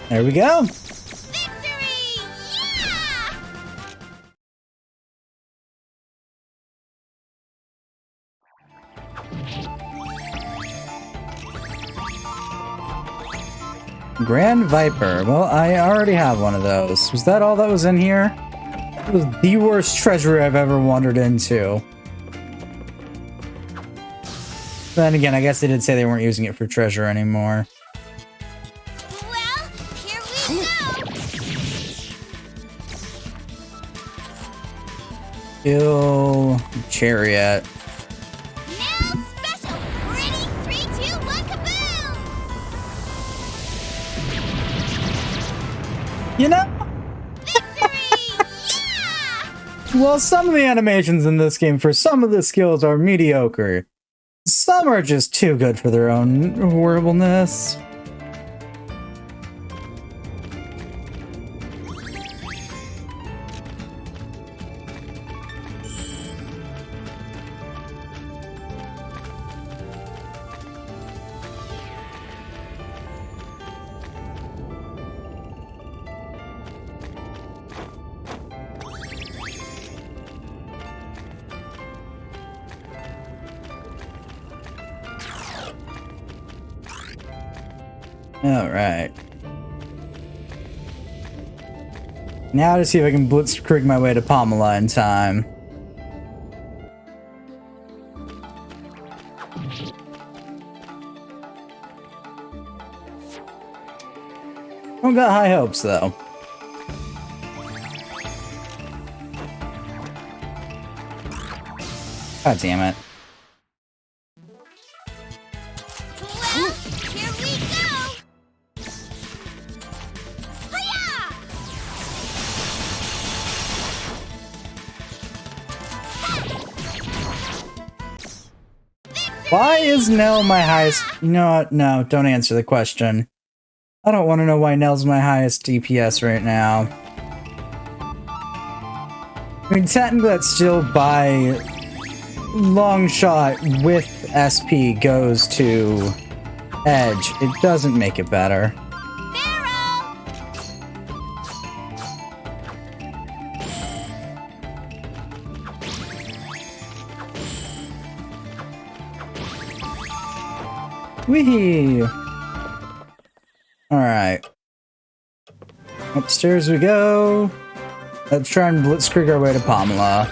There we go. Victory! Yeah! Grand Viper. Well, I already have one of those. Was that all that was in here? It was the worst treasure I've ever wandered into. Then again, I guess they did say they weren't using it for treasure anymore. Well, here we go. Kill Chariot. Now special. Ready? 3, 2, 1, kaboom! You know, Victory! Yeah! well, some of the animations in this game for some of the skills are mediocre. Some are just too good for their own horribleness. Alright. Now to see if I can blitzkrieg my way to Pamela in time. I've got high hopes though. God damn it. Well, here we go. Hiya! Why is Nell my highest? You know what? No, don't answer the question. I don't want to know why Nell's my highest DPS right now. I mean, technically that's still by long shot with SP goes to Edge. It doesn't make it better. Barrow! Wee! Alright. Upstairs we go. Let's try and blitzkrieg our way to Pamela.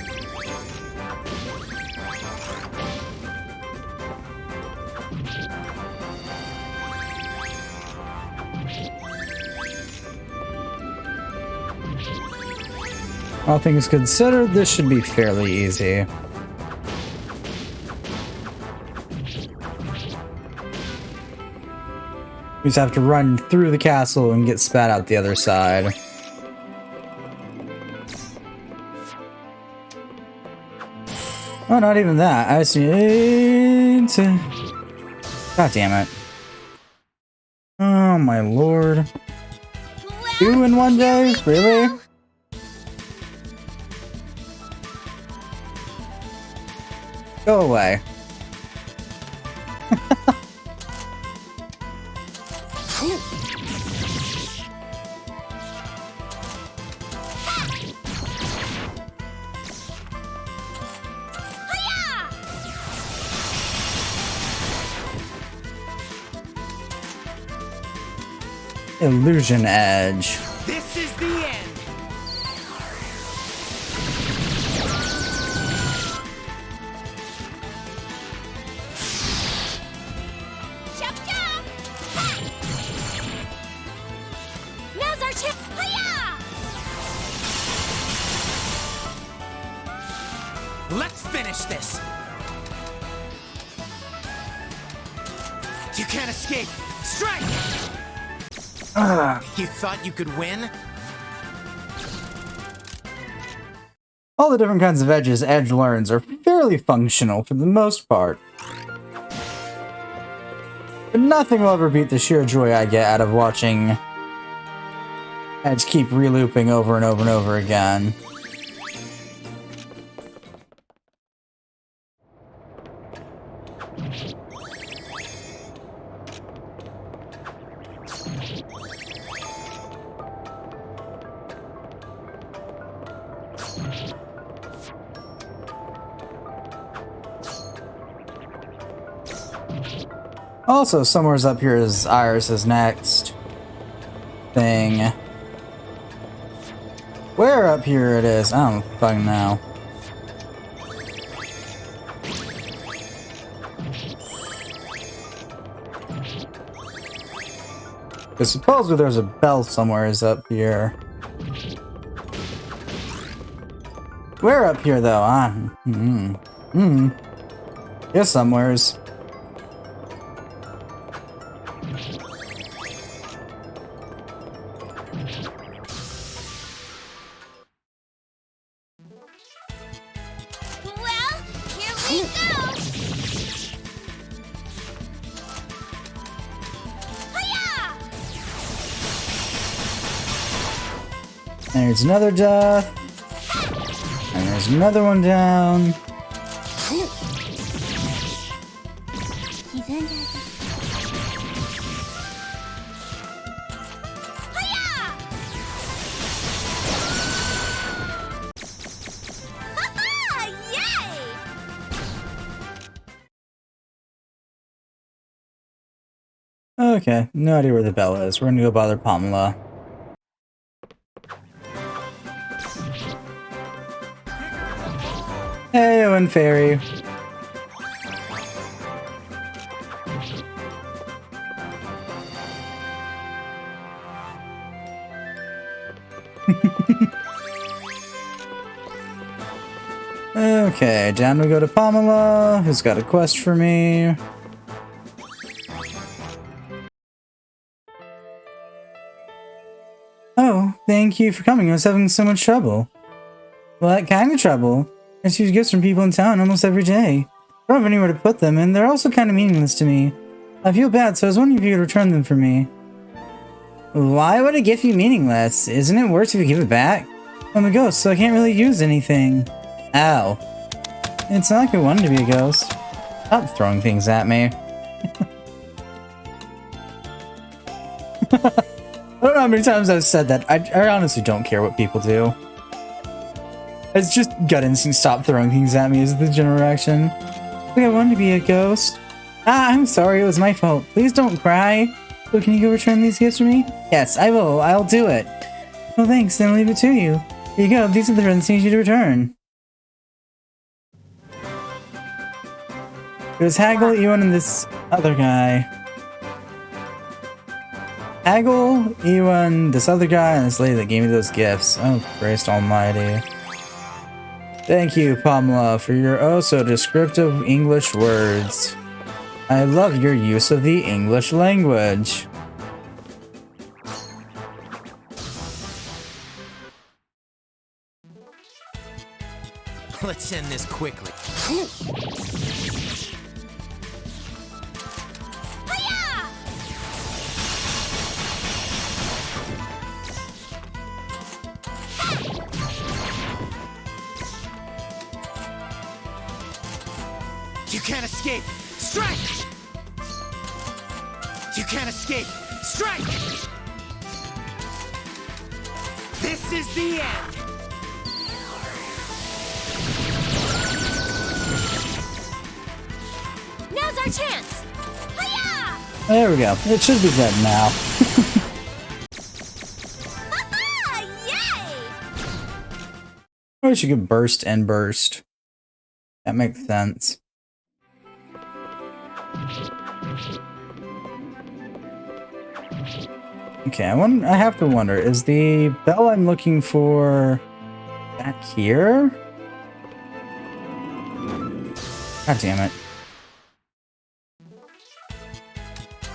All things considered, this should be fairly easy. We just have to run through the castle and get spat out the other side. Oh, not even that. I just need to... God damn it. Oh my lord. 2 in one day? Really? Go away. Illusion Edge. This is the end. Chop chop! Ha! Now's our chance! Hiya! Let's finish this. You can't escape. Strike! You thought you could win? All the different kinds of edges Edge learns are fairly functional for the most part. But nothing will ever beat the sheer joy I get out of watching Edge keep relooping over and over and over again. Also, somewhere's up here is Iris's next thing. Where up here it is? I don't fucking know. Because supposedly there's a bell somewhere is up here. Where up here though? Yes, somewheres. Well, here we go! Hiya! There's another death. And there's another one down. Okay, no idea where the bell is. We're gonna go bother Pamela. Hey, Owen Fairy. Okay, down we go to Pamela, who's got a quest for me. Oh, thank you for coming. I was having so much trouble. What kind of trouble? I receive gifts from people in town almost every day. I don't have anywhere to put them, and they're also kind of meaningless to me. I feel bad, so I was wondering if you could return them for me. Why would a gift be meaningless? Isn't it worse if you give it back? I'm a ghost, so I can't really use anything. Ow. It's not like I wanted to be a ghost. Stop throwing things at me. I don't know how many times I've said that. I honestly don't care what people do. It's just gut instinct. Stop throwing things at me is the general reaction. Like I wanted to be a ghost. Ah, I'm sorry, it was my fault. Please don't cry. So can you go return these gifts for me? Yes, I will. I'll do it. Oh, thanks. Then I'll leave it to you. Here you go. These are the presents I need you to return. It was Haggle, Ewan, and this other guy. Haggle, Ewan, this other guy, and this lady that gave me those gifts. Oh, Christ almighty. Thank you, Pamela, for your oh-so-descriptive English words. I love your use of the English language. Let's end this quickly. You can't escape! Strike! You can't escape! Strike! This is the end! Now's our chance! Hiya! There we go. It should be dead now. Yay! I wish you could burst and burst. That makes sense. Okay, I have to wonder, is the bell I'm looking for back here? God damn it.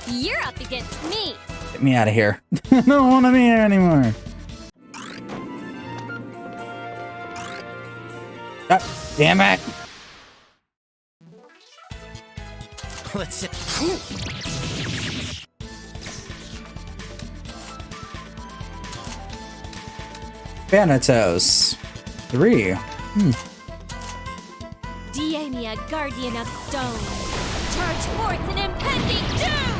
You're up against me! Get me out of here. I don't want to be here anymore. God damn it. Let's see. Thanatos. 3. Diemia, guardian of stone. Charge forth an impending doom!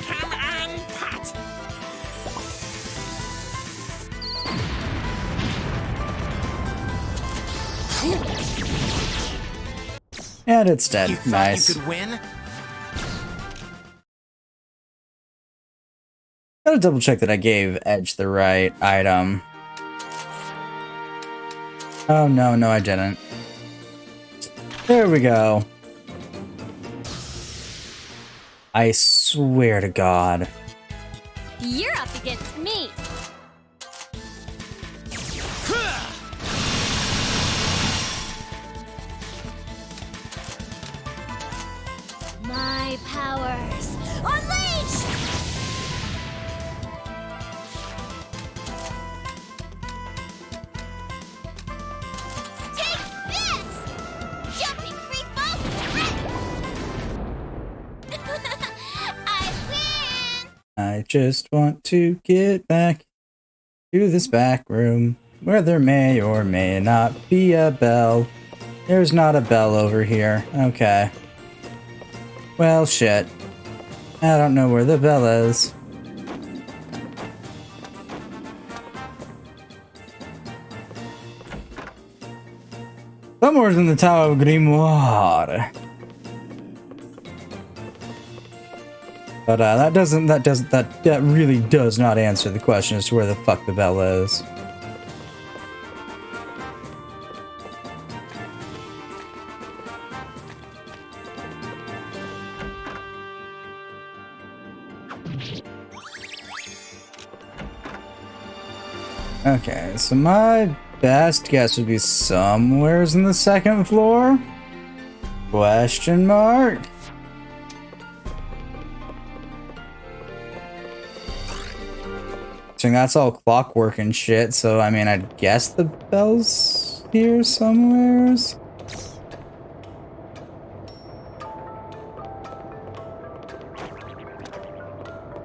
Come on, Pat! And it's dead. You thought Nice. you could win? Gotta double check that I gave Edge the right item. Oh no, I didn't. There we go. I swear to God. You're up against me! My powers, unleash! Take this! Jumping free fall I win! I just want to get back to this back room where there may or may not be a bell. There's not a bell over here. Okay. Well, shit. I don't know where the bell is. Somewhere's in the Tower of Grimoire. But that really does not answer the question as to where the fuck the bell is. Okay, so my best guess would be somewheres in the second floor? Question mark? So that's all clockwork and shit, so I mean, I'd guess the bell's here somewheres?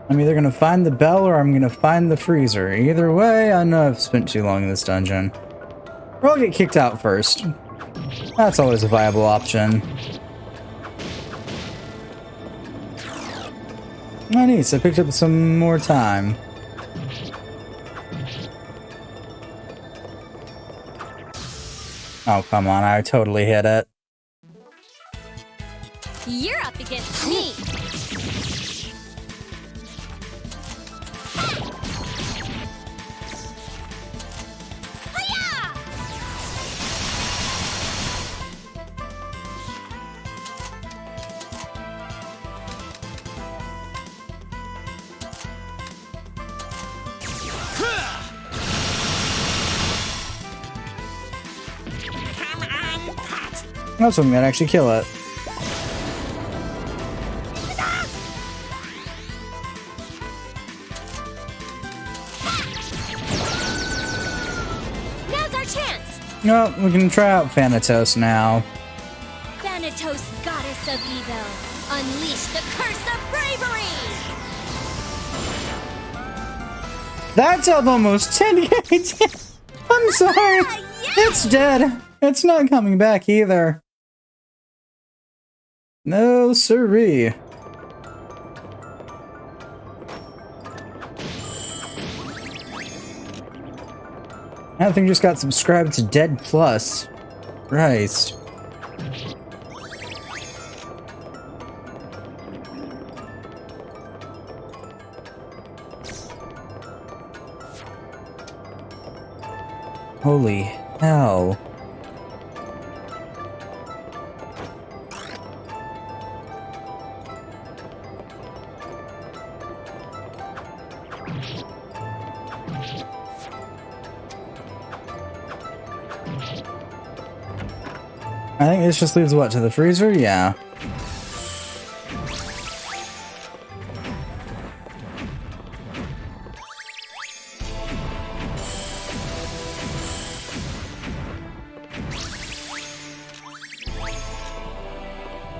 I'm either gonna find the bell or I'm gonna find the freezer. Either way, I know I've spent too long in this dungeon. Or I'll get kicked out first. That's always a viable option. Oh, neat. I picked up some more time. Oh, come on. I totally hit it. You're up against me. That's something that actually kill it. Now's our chance. No, we can try out Thanatos now. Thanatos, goddess of evil, unleash the curse of bravery. That's up almost 10k. I'm sorry. It's dead. It's not coming back either. No siree. I think just got subscribed to Dead Plus. Christ. Holy hell. I think this just leaves what, to the freezer? Yeah.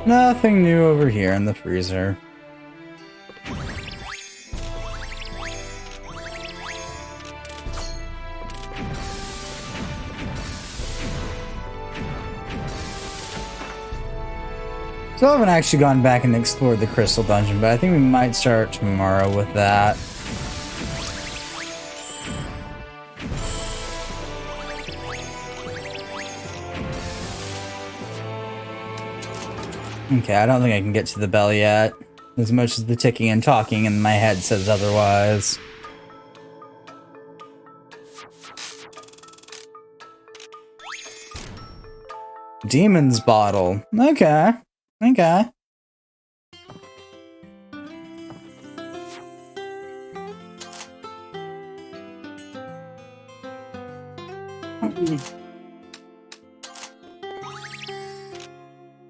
Nothing new over here in the freezer. So I haven't actually gone back and explored the Crystal Dungeon, but I think we might start tomorrow with that. Okay, I don't think I can get to the bell yet, as much as the ticking and talking in my head says otherwise. Demon's Bottle. Okay. Okay.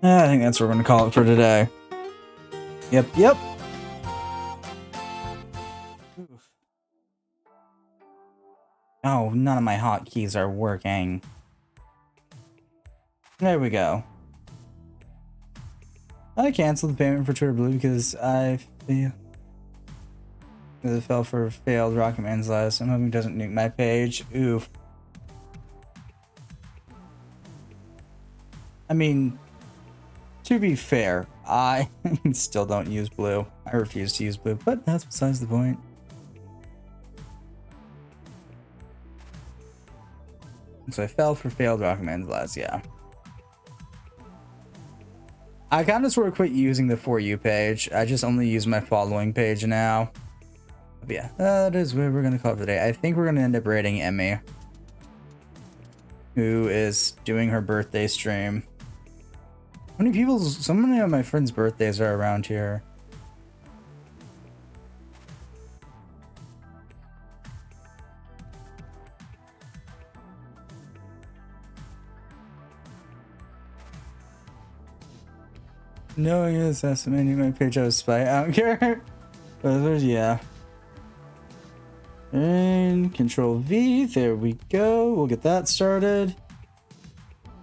I think that's what we're gonna call it for today. Yep, yep. Oof. Oh, none of my hotkeys are working. There we go. I canceled the payment for Twitter Blue because it fell for failed Rocket Man's last. I'm hoping it doesn't nuke my page. Oof. I mean, to be fair, I still don't use Blue. I refuse to use Blue, but that's besides the point. So I fell for failed Rocket Man's last, yeah. I kind of sort of quit using the For You page. I just only use my following page now. But yeah, that is what we're going to call it for today. I think we're going to end up rating Emmy, who is doing her birthday stream. How many people, so many of my friends' birthdays are around here. No, yes, estimating my page out of spite. I don't care. But yeah. And Control V. There we go. We'll get that started.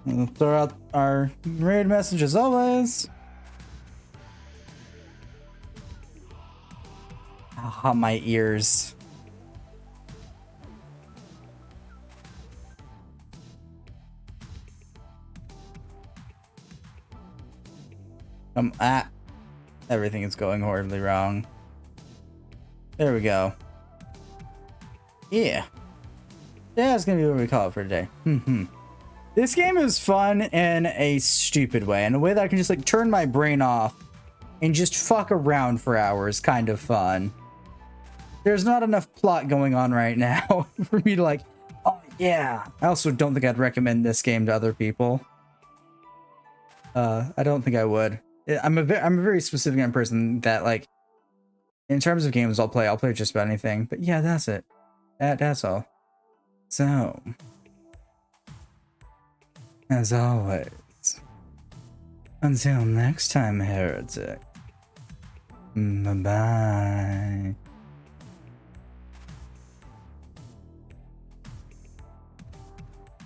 And we'll throw out our raid message as always. Ah, my ears. Everything is going horribly wrong. There we go. Yeah. Yeah, that's gonna be what we call it for today. This game is fun in a stupid way, in a way that I can just like turn my brain off and just fuck around for hours. Kind of fun. There's not enough plot going on right now for me to like, oh yeah. I also don't think I'd recommend this game to other people. I don't think I would. I'm a very specific kind of person that like, in terms of games I'll play just about anything. But yeah, that's it. That's all. So, as always, until next time, heretic. Bye-bye.